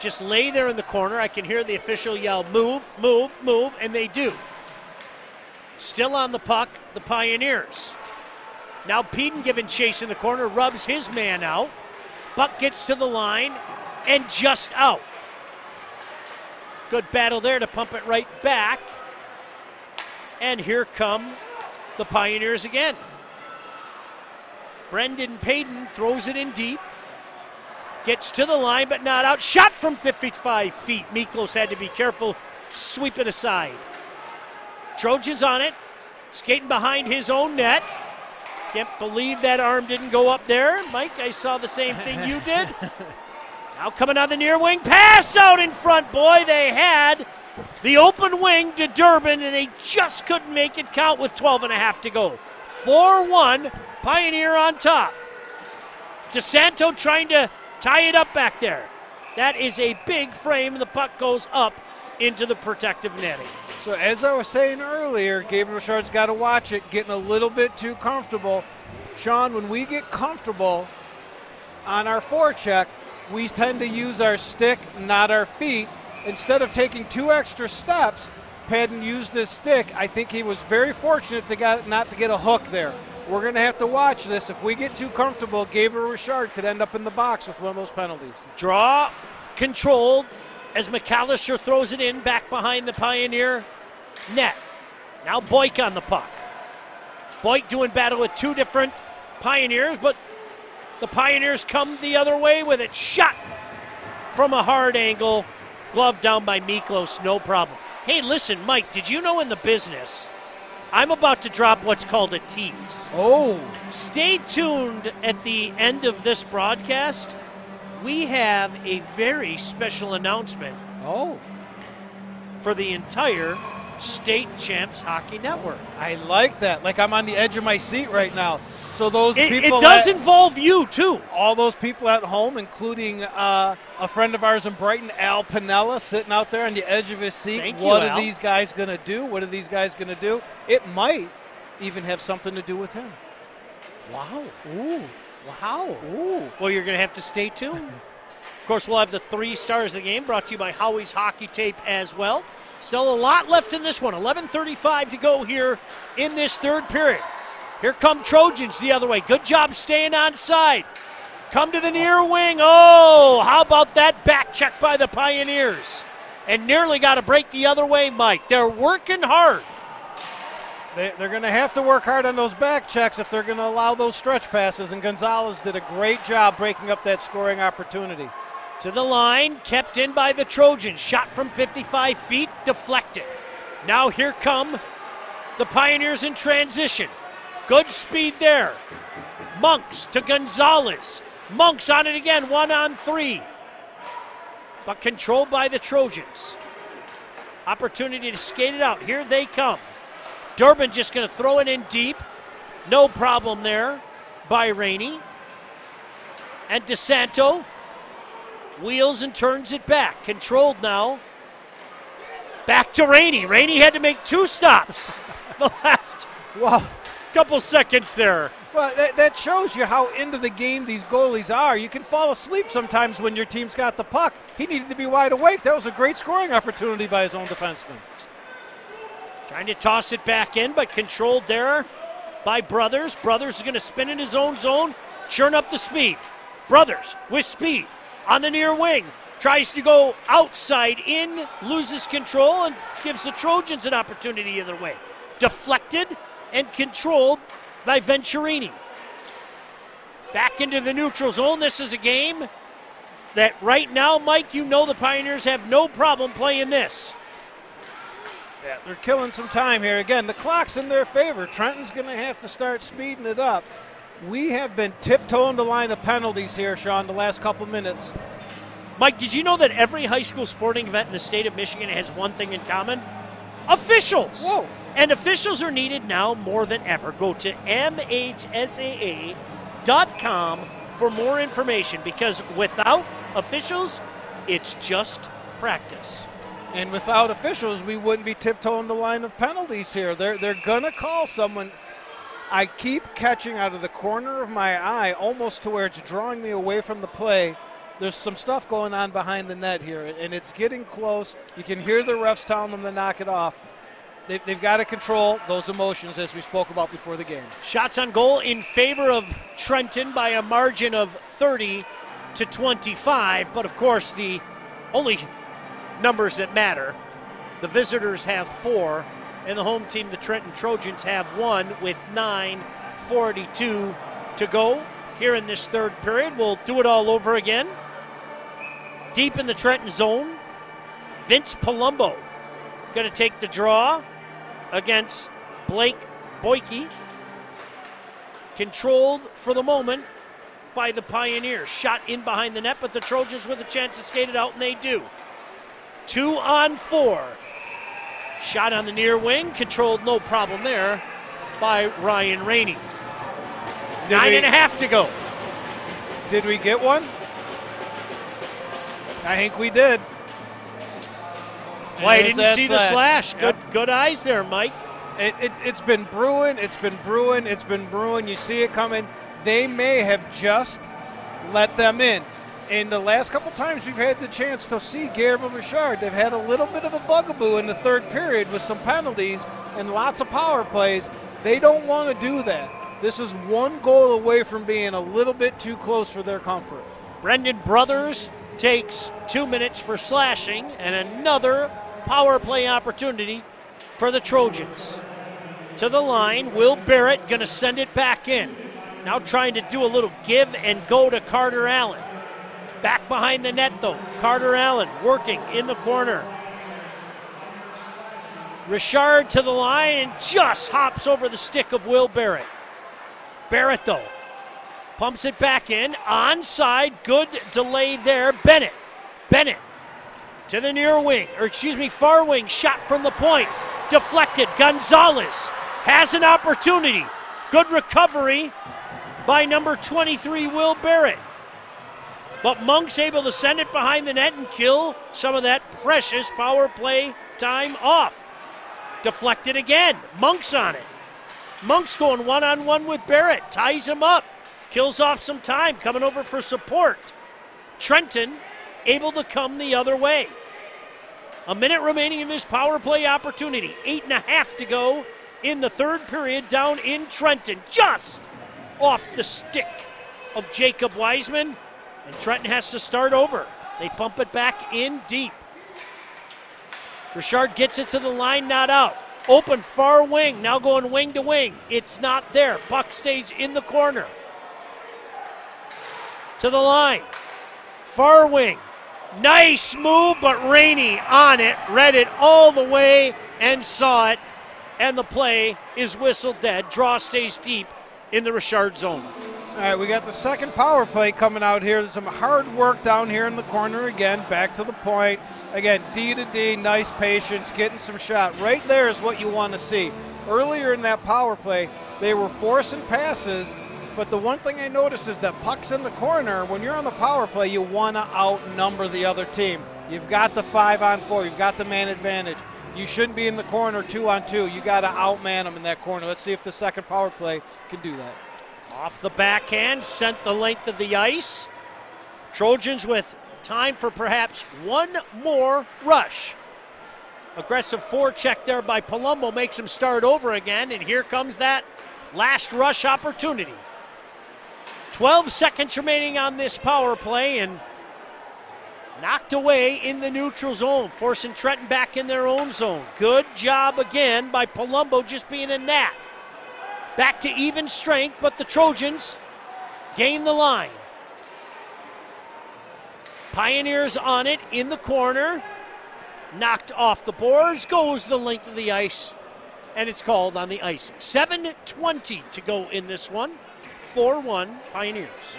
Just lay there in the corner. I can hear the official yell, move, move, move, and they do. Still on the puck, the Pioneers. Now Peden giving chase in the corner, rubs his man out. Buck gets to the line and just out. Good battle there to pump it right back. And here come the Pioneers again. Brendan Payton throws it in deep. Gets to the line, but not out. Shot from 55 feet. Miklos had to be careful. Sweep it aside. Trojans on it. Skating behind his own net. Can't believe that arm didn't go up there. Mike, I saw the same thing you did. Now coming on the near wing. Pass out in front. Boy, they had the open wing to Durbin, and they just couldn't make it count with 12.5 to go. 4-1, Pioneer on top. DeSanto trying to tie it up back there. That is a big frame, and the puck goes up into the protective netting. So as I was saying earlier, Gabriel Richard's got to watch it, getting a little bit too comfortable. Sean, when we get comfortable on our forecheck, we tend to use our stick, not our feet. Instead of taking 2 extra steps, Padden used his stick. I think he was very fortunate not to get a hook there. We're going to have to watch this. If we get too comfortable, Gabriel Richard could end up in the box with one of those penalties. Draw controlled as McAllister throws it in back behind the Pioneer net. Now Boyk on the puck. Boyk doing battle with 2 different Pioneers, but the Pioneers come the other way with it. Shot from a hard angle. Glove down by Miklos, no problem. Hey, listen, Mike, did you know in the business, I'm about to drop what's called a tease. Oh. Stay tuned at the end of this broadcast. We have a very special announcement. Oh. For the entire State Champs Hockey Network. I like that. Like I'm on the edge of my seat right now. So those people. It does involve you, too. All those people at home, including a friend of ours in Brighton, Al Pinella, sitting out there on the edge of his seat. Thank you, what Al. are these guys going to do? What are these guys going to do? It might even have something to do with him. Wow. Ooh. Wow. Ooh. Well, you're going to have to stay tuned. Of course, we'll have the 3 stars of the game brought to you by Howie's Hockey Tape as well. Still a lot left in this one. 11:35 to go here in this third period. Here come Trojans the other way. Good job staying on side. Come to the near wing. Oh, how about that back check by the Pioneers? And nearly got a break the other way, Mike. They're working hard. They're going to have to work hard on those back checks if they're going to allow those stretch passes, and Gonzalez did a great job breaking up that scoring opportunity. To the line, kept in by the Trojans. Shot from 55 feet, deflected. Now here come the Pioneers in transition. Good speed there. Monks to Gonzalez. Monks on it again, 1-on-3. But controlled by the Trojans. Opportunity to skate it out. Here they come. Durbin just going to throw it in deep. No problem there by Rainey. And DeSanto wheels and turns it back. Controlled now. Back to Rainey. Rainey had to make 2 stops the last couple seconds there. Well, that shows you how into the game these goalies are. You can fall asleep sometimes when your team's got the puck. He needed to be wide awake. That was a great scoring opportunity by his own defenseman. Trying to toss it back in, but controlled there by Brothers. Brothers is going to spin in his own zone, churn up the speed. Brothers with speed on the near wing. Tries to go outside in, loses control, and gives the Trojans an opportunity the other way. Deflected and controlled by Venturini. Back into the neutral zone. This is a game that right now, Mike, you know the Pioneers have no problem playing this. Yeah, they're killing some time here. Again, the clock's in their favor. Trenton's going to have to start speeding it up. We have been tiptoeing the line of penalties here, Sean, the last couple minutes. Mike, did you know that every high school sporting event in the state of Michigan has one thing in common? Officials. Whoa. And officials are needed now more than ever. Go to mhsaa.com for more information, because without officials, it's just practice. And without officials, we wouldn't be tiptoeing the line of penalties here. They're going to call someone. I keep catching out of the corner of my eye, almost to where it's drawing me away from the play. There's some stuff going on behind the net here, and it's getting close. You can hear the refs telling them to knock it off. They've got to control those emotions, as we spoke about before the game. Shots on goal in favor of Trenton by a margin of 30-25, but of course the only numbers that matter. The visitors have 4, and the home team, the Trenton Trojans, have 1 with 9:42 to go here in this third period. We'll do it all over again. Deep in the Trenton zone, Vince Palumbo going to take the draw against Blake Boyke. Controlled for the moment by the Pioneers. Shot in behind the net, but the Trojans with a chance to skate it out, and they do. 2 on 4. Shot on the near wing, controlled, no problem there, by Ryan Rainey. 9.5 to go. Did we get one? I think we did. Well, I didn't see the slash. Yep. Good eyes there, Mike. It's been brewing. It's been brewing. It's been brewing. You see it coming. They may have just let them in. In the last couple times we've had the chance to see Gabriel Richard, they've had a little bit of a bugaboo in the third period with some penalties and lots of power plays. They don't want to do that. This is one goal away from being a little bit too close for their comfort. Brendan Brothers takes 2 minutes for slashing and another power play opportunity for the Trojans. To the line, Will Barrett going to send it back in. Now trying to do a little give and go to Carter Allen. Back behind the net, though. Carter Allen working in the corner. Richard to the line and just hops over the stick of Will Barrett. Barrett, though, pumps it back in. Onside, good delay there. Bennett to the near wing, far wing. Shot from the point. Deflected. Gonzalez has an opportunity. Good recovery by number 23, Will Barrett. But Monk's able to send it behind the net and kill some of that precious power play time off. Deflected again. Monk's on it. Monk's going one-on-one with Barrett. Ties him up. Kills off some time. Coming over for support. Trenton able to come the other way. A minute remaining in this power play opportunity. 8.5 to go in the third period down in Trenton. Just off the stick of Jacob Wiseman. And Trenton has to start over. They pump it back in deep. Richard gets it to the line, not out. Open far wing, now going wing to wing. It's not there. Puck stays in the corner. To the line. Far wing. Nice move, but Rainey on it. Read it all the way and saw it. And the play is whistled dead. Draw stays deep in the Richard zone. All right, we got the second power play coming out here. There's some hard work down here in the corner again, back to the point. Again, D to D, nice patience, getting some shot. Right there is what you want to see. Earlier in that power play, they were forcing passes, but the one thing I noticed is that pucks in the corner, when you're on the power play, you want to outnumber the other team. You've got the 5-on-4, you've got the man advantage. You shouldn't be in the corner 2-on-2. You got to outman them in that corner. Let's see if the second power play can do that. Off the backhand, sent the length of the ice. Trojans with time for perhaps one more rush. Aggressive forecheck there by Palumbo makes him start over again, and here comes that last rush opportunity. 12 seconds remaining on this power play, and knocked away in the neutral zone, forcing Trenton back in their own zone. Good job again by Palumbo just being a gnat. Back to even strength, but the Trojans gain the line. Pioneers on it in the corner. Knocked off the boards, goes the length of the ice, and it's called on the icing. 7:20 to go in this one. 4-1 Pioneers.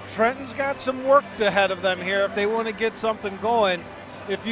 Trenton's got some work ahead of them here if they want to get something going. If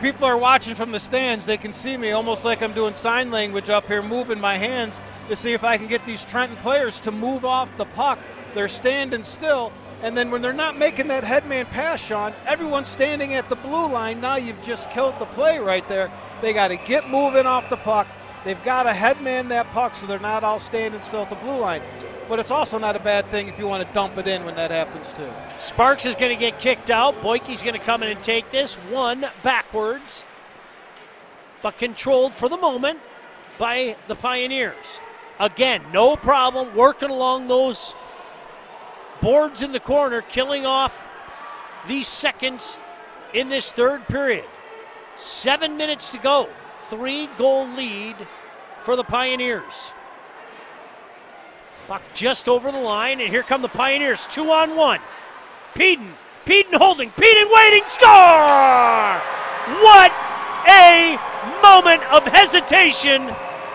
people are watching from the stands, they can see me almost like I'm doing sign language up here, moving my hands to see if I can get these Trenton players to move off the puck. They're standing still, and then when they're not making that headman pass, Sean, everyone's standing at the blue line. Now you've just killed the play right there. They got to get moving off the puck. They've got to headman that puck so they're not all standing still at the blue line. But it's also not a bad thing if you want to dump it in when that happens too. Sparks is going to get kicked out. Boyke's going to come in and take this. One backwards, but controlled for the moment by the Pioneers. Again, no problem working along those boards in the corner, killing off these seconds in this third period. 7 minutes to go. 3-goal lead for the Pioneers. Puck just over the line, and here come the Pioneers, 2-on-1. Peden holding, Peden waiting, score! What a moment of hesitation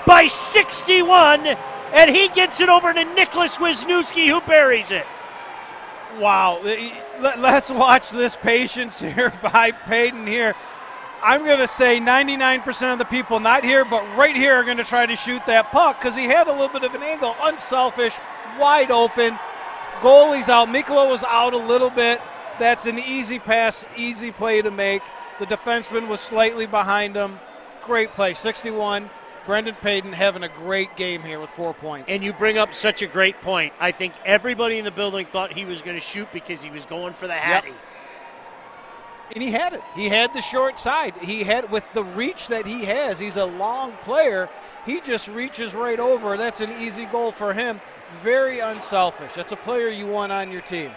by 61, and he gets it over to Nicholas Wisniewski, who buries it. Wow, let's watch this patience here by Peden here. I'm going to say 99% of the people not here, but right here are going to try to shoot that puck because he had a little bit of an angle, unselfish, wide open. Goalie's out. Mikkola was out a little bit. That's an easy pass, easy play to make. The defenseman was slightly behind him. Great play, 61. Brendan Peden having a great game here with 4 points. And you bring up such a great point. I think everybody in the building thought he was going to shoot because he was going for the Hattie. Yep. And he had it. He had the short side. He had, with the reach that he has, he's a long player. He just reaches right over. That's an easy goal for him. Very unselfish. That's a player you want on your team.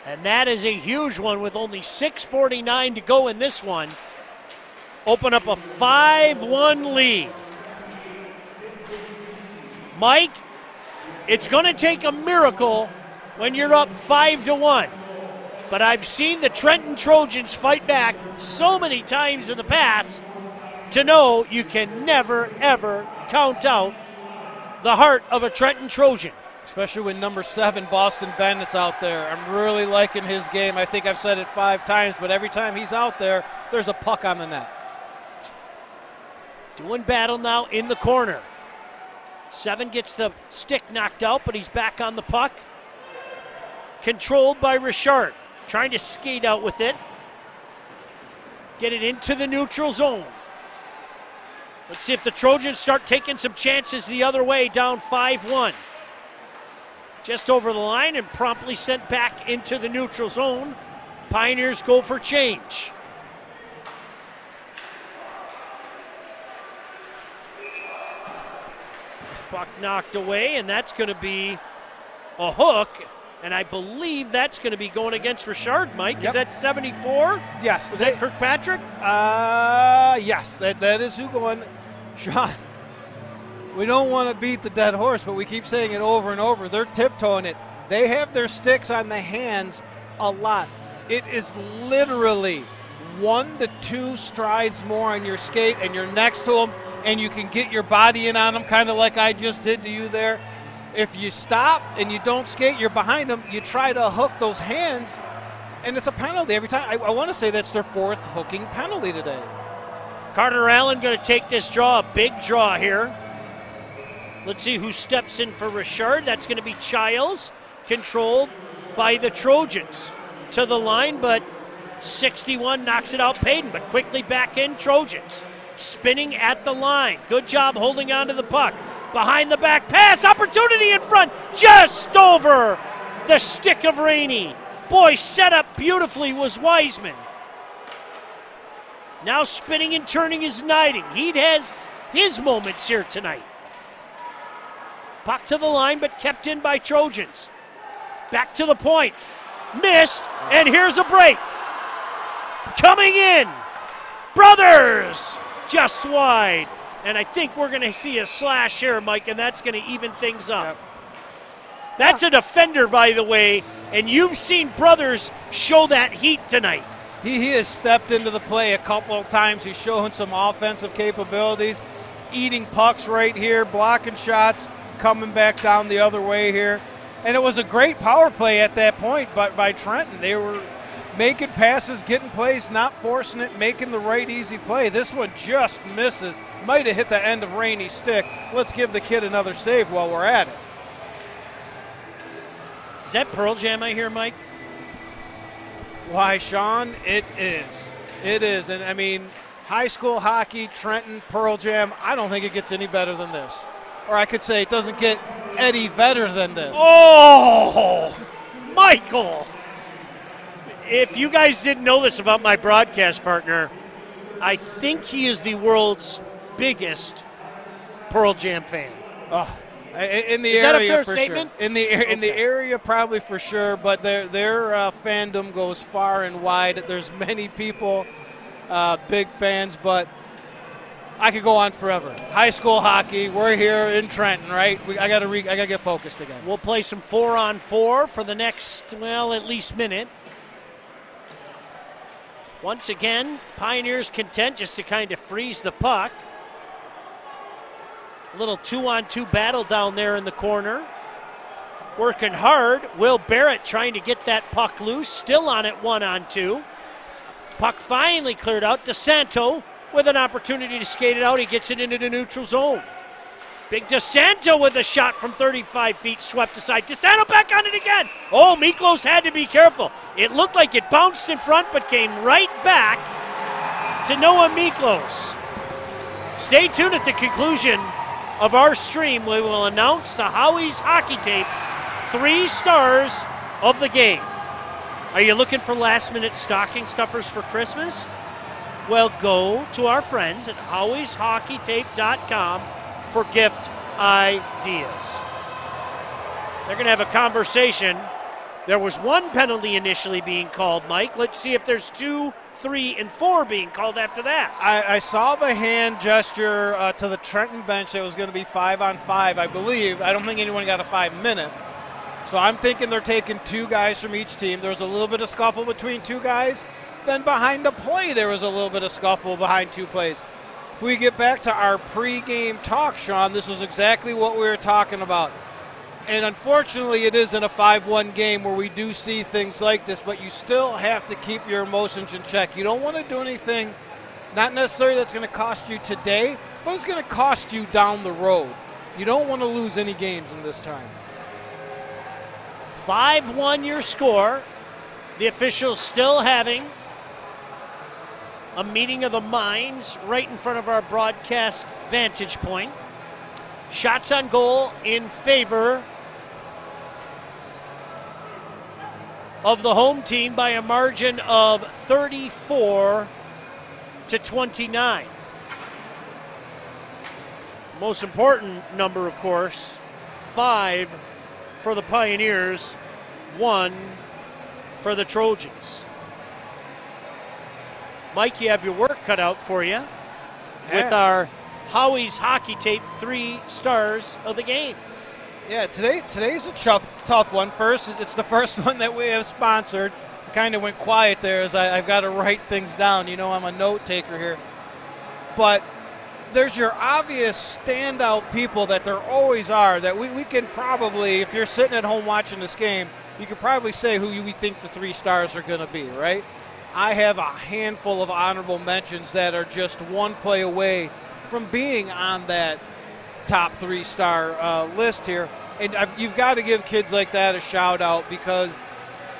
And that is a huge one with only 6:49 to go in this one. Open up a 5-1 lead. Mike, it's going to take a miracle when you're up 5-1. But I've seen the Trenton Trojans fight back so many times in the past to know you can never, ever count out the heart of a Trenton Trojan. Especially when number 7, Boston Bennett's out there. I'm really liking his game. I think I've said it 5 times, but every time he's out there, there's a puck on the net. Doing battle now in the corner. 7 gets the stick knocked out, but he's back on the puck. Controlled by Richard. Trying to skate out with it. Get it into the neutral zone. Let's see if the Trojans start taking some chances the other way, down 5-1. Just over the line and promptly sent back into the neutral zone. Pioneers go for change. Puck knocked away, and that's going to be a hook. And I believe that's going to be going against Richard, Mike. Yep. Is that 74? Yes. Was that Kirkpatrick? Yes, that is who going. Sean, we don't want to beat the dead horse, but we keep saying it over and over. They're tiptoeing it. They have their sticks on the hands a lot. It is literally 1 to 2 strides more on your skate, and you're next to them, and you can get your body in on them, kind of like I just did to you there. If you stop and you don't skate, you're behind them, you try to hook those hands, and it's a penalty every time. I want to say that's their 4th hooking penalty today. Carter Allen going to take this draw, a big draw here. Let's see who steps in for Richard. That's going to be Childs, controlled by the Trojans. To the line, but 61 knocks it out Peden, but quickly back in Trojans. Spinning at the line. Good job holding on to the puck. Behind the back pass, opportunity in front, just over the stick of Rainey. Boy, set up beautifully was Wiseman. Now spinning and turning is Knighting. He has his moments here tonight. Puck to the line, but kept in by Trojans. Back to the point. Missed, and here's a break. Coming in, Brothers, just wide. And I think we're going to see a slash here, Mike, and that's going to even things up. Yep. That's a defender, by the way, and you've seen Brothers show that heat tonight. He has stepped into the play a couple of times. He's showing some offensive capabilities, eating pucks right here, blocking shots, coming back down the other way here. And it was a great power play at that point by Trenton. They were making passes, getting plays, not forcing it, making the right easy play. This one just misses. Might have hit the end of Rainey's stick. Let's give the kid another save while we're at it. Is that Pearl Jam I hear, Mike? Why, Sean, it is. It is. And, I mean, high school hockey, Trenton, Pearl Jam, I don't think it gets any better than this. Or I could say it doesn't get any better than this. Oh, Michael. If you guys didn't know this about my broadcast partner, I think he is the world's biggest Pearl Jam fan. Oh, in the is area that a fair for statement? Sure. In the area probably for sure, but their fandom goes far and wide. There's many people, big fans, but I could go on forever. High school hockey, we're here in Trenton, right? I got to get focused again. We'll play some 4-on-4 for the next, well, at least minute. Once again, Pioneers content just to kind of freeze the puck. A little 2-on-2 battle down there in the corner. Working hard. Will Barrett trying to get that puck loose. Still on it 1-on-2. Puck finally cleared out. DeSanto with an opportunity to skate it out. He gets it into the neutral zone. Big DeSanto with a shot from 35 feet, swept aside. DeSanto back on it again. Oh, Miklos had to be careful. It looked like it bounced in front, but came right back to Noah Miklos. Stay tuned at the conclusion of our stream. We will announce the Howie's Hockey Tape 3 stars of the game. Are you looking for last-minute stocking stuffers for Christmas? Well, go to our friends at howieshockeytape.com for gift ideas. They're going to have a conversation. There was 1 penalty initially being called, Mike. Let's see if there's 2, 3, and 4 being called after that. I saw the hand gesture to the Trenton bench that was going to be 5-on-5, I believe. I don't think anyone got a 5-minute. So I'm thinking they're taking 2 guys from each team. There was a little bit of scuffle between 2 guys. Then behind the play, there was a little bit of scuffle behind 2 plays. If we get back to our pregame talk, Sean, this is exactly what we were talking about. And unfortunately, it is in a 5-1 game where we do see things like this, but you still have to keep your emotions in check. You don't want to do anything, not necessarily that's going to cost you today, but it's going to cost you down the road. You don't want to lose any games in this time. 5-1 your score. The officials still having a meeting of the minds right in front of our broadcast vantage point. Shots on goal in favor of the home team by a margin of 34-29. Most important number, of course, 5 for the Pioneers, 1 for the Trojans. Mike, you have your work cut out for you with our Howie's Hockey Tape 3 stars of the game. Yeah, today's a tough one. First, it's the first one that we have sponsored. Kind of went quiet there as I've got to write things down. You know, I'm a note taker here. But there's your obvious standout people that there always are that we can probably, if you're sitting at home watching this game, you could probably say who we think the 3 stars are going to be, right? I have a handful of honorable mentions that are just 1 play away from being on that top 3-star list here. And you've got to give kids like that a shout out because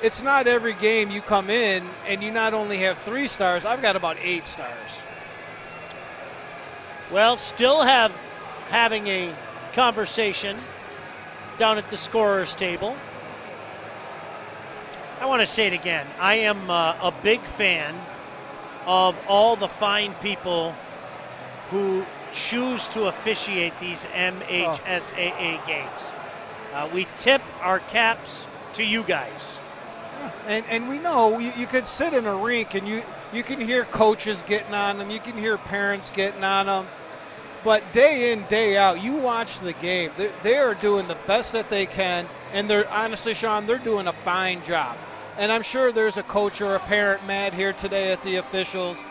it's not every game you come in and you not only have 3 stars, I've got about 8 stars. Well, still having a conversation down at the scorer's table. I want to say it again. I am a big fan of all the fine people who choose to officiate these MHSAA games. We tip our caps to you guys. And we know you could sit in a rink and you can hear coaches getting on them, you can hear parents getting on them, but day in, day out, you watch the game. They are doing the best that they can, and they're honestly, Sean, they're doing a fine job. And I'm sure there's a coach or a parent mad here today at the officials,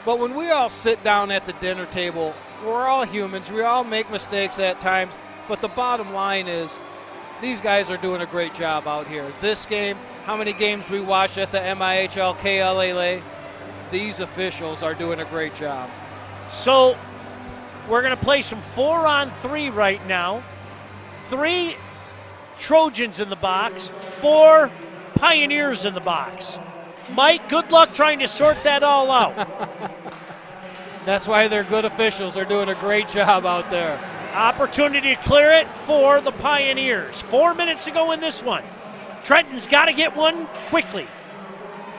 but when we all sit down at the dinner table, we're all humans. We all make mistakes at times, but the bottom line is these guys are doing a great job out here. This game, how many games we watched at the MIHL KLA, these officials are doing a great job. So we're going to play some 4-on-3 right now. 3 Trojans in the box, 4 Pioneers in the box. Mike, good luck trying to sort that all out. That's why they're good officials. They're doing a great job out there. Opportunity to clear it for the Pioneers. 4 minutes to go in this one. Trenton's got to get one quickly.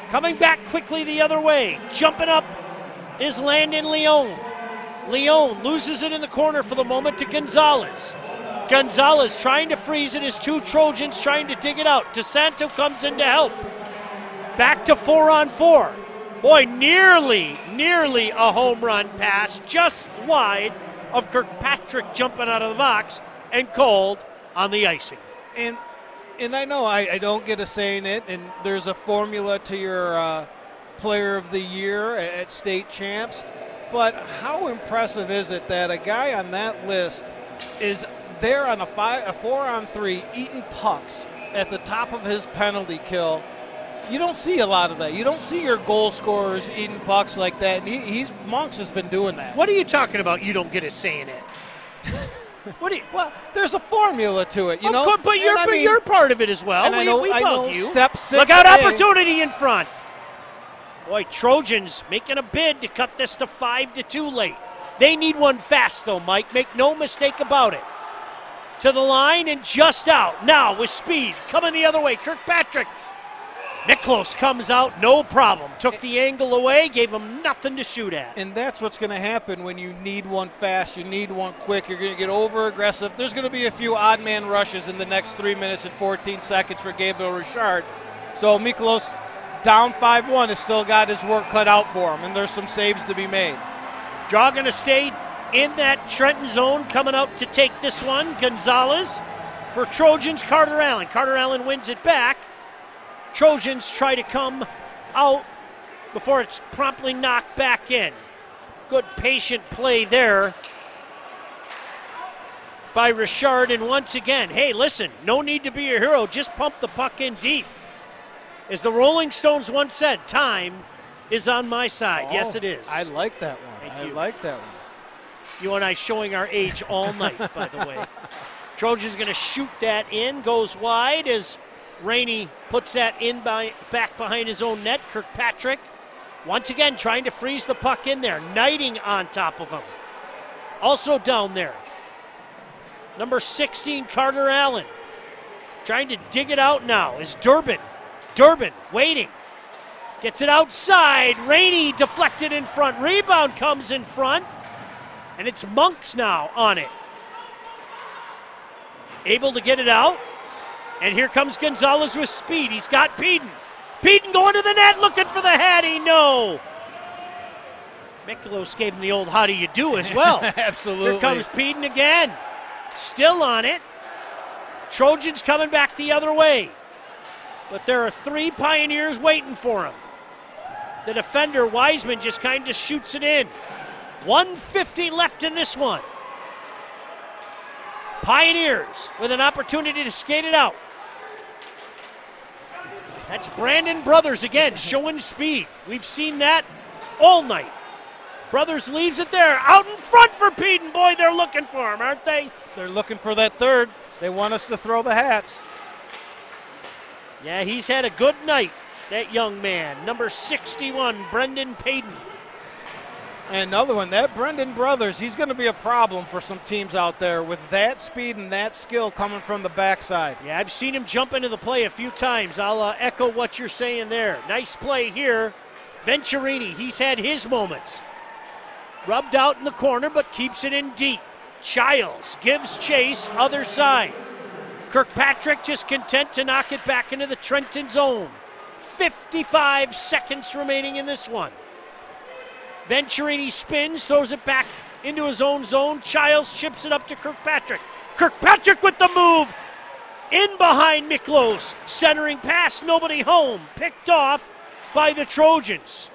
Coming back quickly the other way. Jumping up is Landon Leon. Leon loses it in the corner for the moment to Gonzalez. Gonzalez trying to freeze it as 2 Trojans trying to dig it out. DeSanto comes in to help. Back to 4-on-4. Boy, nearly a home run pass, just wide of Kirkpatrick jumping out of the box and called on the icing. And I know I don't get a say in it, and there's a formula to your player of the year at state champs, but how impressive is it that a guy on that list is there on a 4-on-3 eating pucks at the top of his penalty kill? You don't see a lot of that. You don't see your goal scorers eating pucks like that. And Monks has been doing that. What are you talking about? You don't get a say in it. Well, there's a formula to it, you know. Course, but you're part of it as well. And I know you. Step 6. Look out! Opportunity in front. Boy, Trojans making a bid to cut this to 5-2 late. They need one fast though, Mike. Make no mistake about it. To the line and just out. Now with speed coming the other way. Kirkpatrick. Miklos comes out, no problem. Took the angle away, gave him nothing to shoot at. And that's what's going to happen when you need one fast, you need one quick. You're going to get over-aggressive. There's going to be a few odd-man rushes in the next 3 minutes and 14 seconds for Gabriel Richard. So Miklos, down 5-1, has still got his work cut out for him, and there's some saves to be made. Draw going to stay in that Trenton zone, coming out to take this one. Gonzalez for Trojans, Carter Allen. Carter Allen wins it back. Trojans try to come out before it's promptly knocked back in. Good patient play there by Richard. And once again, hey, listen, no need to be a hero. Just pump the puck in deep. As the Rolling Stones once said, time is on my side. Oh, yes, it is. I like that one. Thank you. I like that one. You and I showing our age all night, by the way. Trojans going to shoot that in. Goes wide as Rainey puts that in back behind his own net. Kirkpatrick once again trying to freeze the puck in there. Knighting on top of him. Also down there, number 16, Carter Allen. Trying to dig it out now is Durbin. Durbin waiting. Gets it outside. Rainey deflected in front. Rebound comes in front. And it's Monks now on it. Able to get it out. And here comes Gonzalez with speed. He's got Peden. Peden going to the net, looking for the Hattie. No. Miklos gave him the old how do you do as well. Absolutely. Here comes Peden again. Still on it. Trojans coming back the other way. But there are 3 Pioneers waiting for him. The defender, Wiseman, just kind of shoots it in. 1:50 left in this one. Pioneers with an opportunity to skate it out. That's Brandon Brothers again, showing speed. We've seen that all night. Brothers leaves it there. Out in front for Peden. Boy, they're looking for him, aren't they? They're looking for that third. They want us to throw the hats. Yeah, he's had a good night, that young man. Number 61, Brendan Peden. And another one, that Brendan Brothers, he's going to be a problem for some teams out there with that speed and that skill coming from the backside. Yeah, I've seen him jump into the play a few times. I'll echo what you're saying there. Nice play here. Venturini, he's had his moments. Rubbed out in the corner, but keeps it in deep. Childs gives chase, other side. Kirkpatrick just content to knock it back into the Trenton zone. 55 seconds remaining in this one. Venturini spins, throws it back into his own zone. Childs chips it up to Kirkpatrick. Kirkpatrick with the move. In behind Miklos. Centering pass, nobody home. Picked off by the Trojans.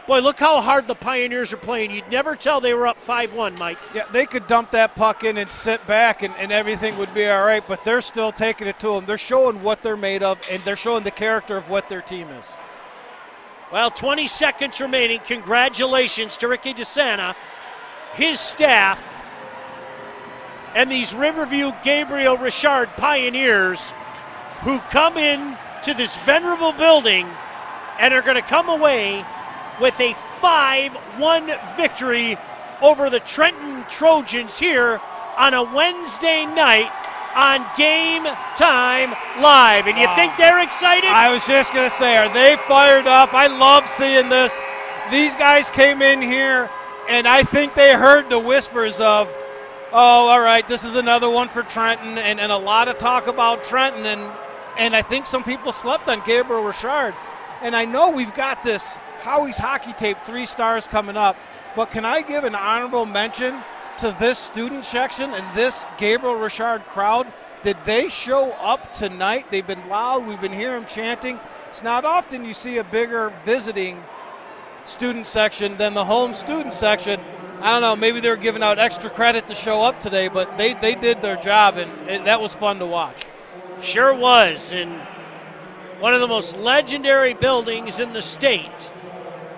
Boy, look how hard the Pioneers are playing. You'd never tell they were up 5-1, Mike. Yeah, they could dump that puck in and sit back and everything would be all right, but they're still taking it to them. They're showing what they're made of, and they're showing the character of what their team is. Well, 20 seconds remaining. Congratulations to Ricky DeSanta, his staff, and these Riverview Gabriel Richard Pioneers who come in to this venerable building and are going to come away with a 5-1 victory over the Trenton Trojans here on a Wednesday night on Game Time Live. And you think they're excited? I was just going to say, are they fired up? I love seeing this. These guys came in here, and I think they heard the whispers of, oh, all right, this is another one for Trenton, and a lot of talk about Trenton, and I think some people slept on Gabriel Richard. And I know we've got this Howie's Hockey Tape, 3 stars coming up. But can I give an honorable mention to this student section and this Gabriel Richard crowd? Did they show up tonight? They've been loud. We've been hearing them chanting. It's not often you see a bigger visiting student section than the home student section. I don't know, maybe they were giving out extra credit to show up today, but they did their job, and that was fun to watch. Sure was. And one of the most legendary buildings in the state.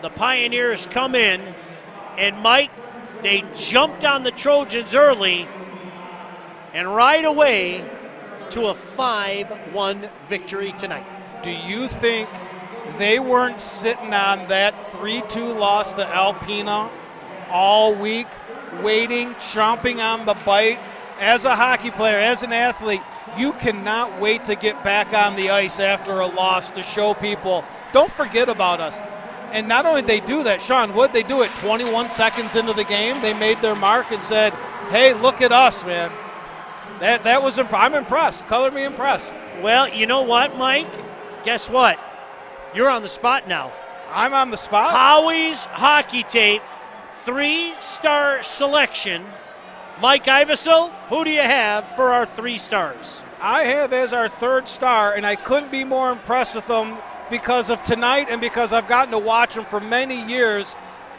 The Pioneers come in, and Mike, they jumped on the Trojans early, and right away to a 5-1 victory tonight. Do you think they weren't sitting on that 3-2 loss to Alpena all week, waiting, chomping on the bite? As a hockey player, as an athlete, you cannot wait to get back on the ice after a loss to show people, don't forget about us. And not only did they do that, Sean, what did they do it 21 seconds into the game? They made their mark and said, hey, look at us, man. That was I'm impressed. Color me impressed. Well, you know what, Mike? Guess what? You're on the spot now. I'm on the spot? Howie's Hockey Tape, 3-star selection. Mike Iversel, who do you have for our 3 stars? I have as our 3rd star, and I couldn't be more impressed with them because of tonight and because I've gotten to watch him for many years.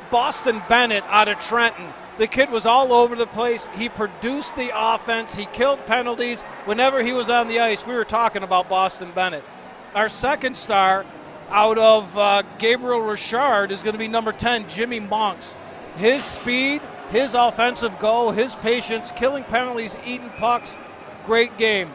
Boston Bennett out of Trenton. The kid was all over the place. He produced the offense. He killed penalties. Whenever he was on the ice, we were talking about Boston Bennett. Our 2nd star out of Gabriel Richard is going to be number 10, Jimmy Monks. His speed, his offensive go, his patience, killing penalties, eating pucks, great game.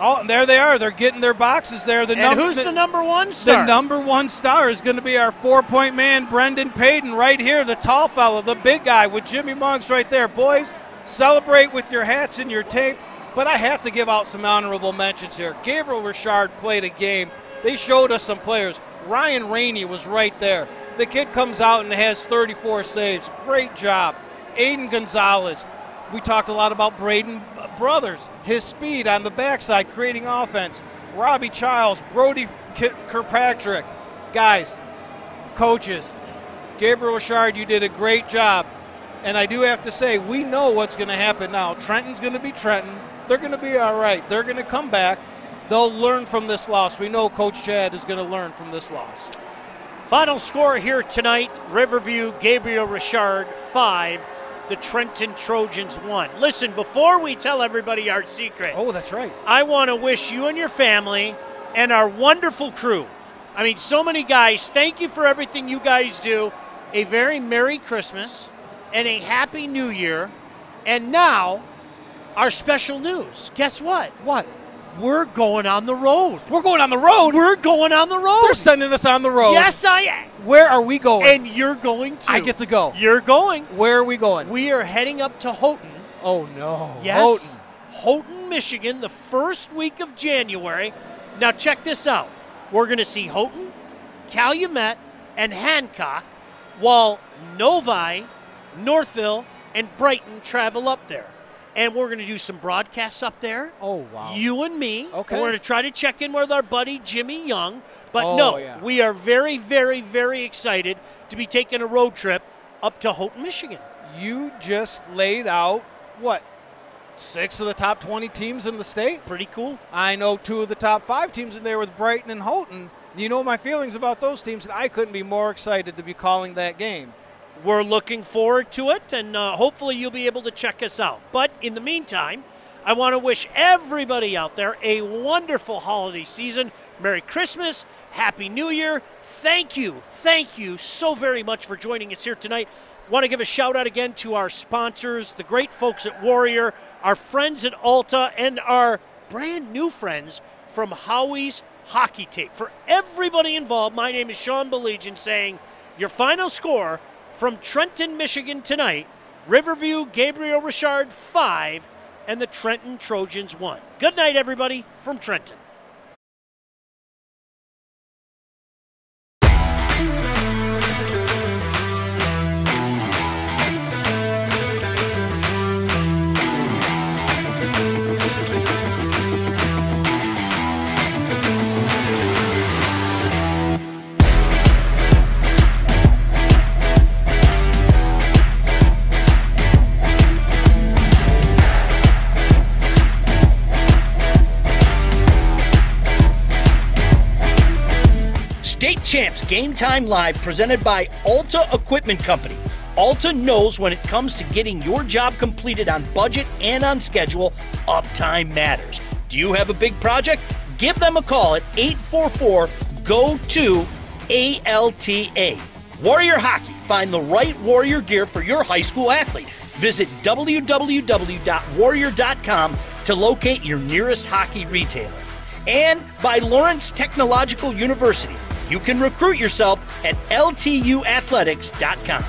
Oh, and there they are. They're getting their boxes there. Who's the number 1 star? The number 1 star is going to be our 4-point man, Brendan Payton, right here, the tall fellow, the big guy with Jimmy Monks right there. Boys, celebrate with your hats and your tape, but I have to give out some honorable mentions here. Gabriel Richard played a game. They showed us some players. Ryan Rainey was right there. The kid comes out and has 34 saves. Great job. Aiden Gonzalez. We talked a lot about Braden Brothers, his speed on the backside, creating offense. Robbie Childs, Brody Kirkpatrick. Guys, coaches, Gabriel Richard, you did a great job. And I do have to say, we know what's going to happen now. Trenton's going to be Trenton. They're going to be all right. They're going to come back. They'll learn from this loss. We know Coach Chad is going to learn from this loss. Final score here tonight, Riverview Gabriel Richard 5. The Trenton Trojans 1. Listen, before we tell everybody our secret. Oh, that's right. I want to wish you and your family and our wonderful crew, I mean, so many guys, thank you for everything you guys do. A very Merry Christmas and a Happy New Year. And now, our special news. Guess what? What? We're going on the road. We're going on the road? We're going on the road. They're sending us on the road. Yes, I am. Where are we going? And you're going too. I get to go. You're going. Where are we going? We are heading up to Houghton. Oh, no. Yes. Houghton, Michigan, the first week of January. Now, check this out. We're going to see Houghton, Calumet, and Hancock, while Novi, Northville, and Brighton travel up there. And we're going to do some broadcasts up there. Oh, wow. You and me. Okay. And we're going to try to check in with our buddy Jimmy Young. But we are very, very, very excited to be taking a road trip up to Houghton, Michigan. You just laid out, 6 of the top 20 teams in the state? Pretty cool. I know 2 of the top 5 teams in there with Brighton and Houghton. You know my feelings about those teams, and I couldn't be more excited to be calling that game. We're looking forward to it, and hopefully you'll be able to check us out. But in the meantime, I want to wish everybody out there a wonderful holiday season. Merry Christmas, Happy New Year. Thank you so very much for joining us here tonight. Want to give a shout out again to our sponsors, the great folks at Warrior, our friends at Alta, and our brand new friends from Howie's Hockey Tape. For everybody involved, my name is Sean Belegian saying your final score from Trenton, Michigan tonight, Riverview Gabriel Richard 5 and the Trenton Trojans 1. Good night, everybody, from Trenton. CHAMPS Game Time Live presented by Alta Equipment Company. Alta knows when it comes to getting your job completed on budget and on schedule, uptime matters. Do you have a big project? Give them a call at 844-GO-2-ALTA. Warrior Hockey. Find the right Warrior gear for your high school athlete. Visit www.warrior.com to locate your nearest hockey retailer. And by Lawrence Technological University. You can recruit yourself at ltuathletics.com.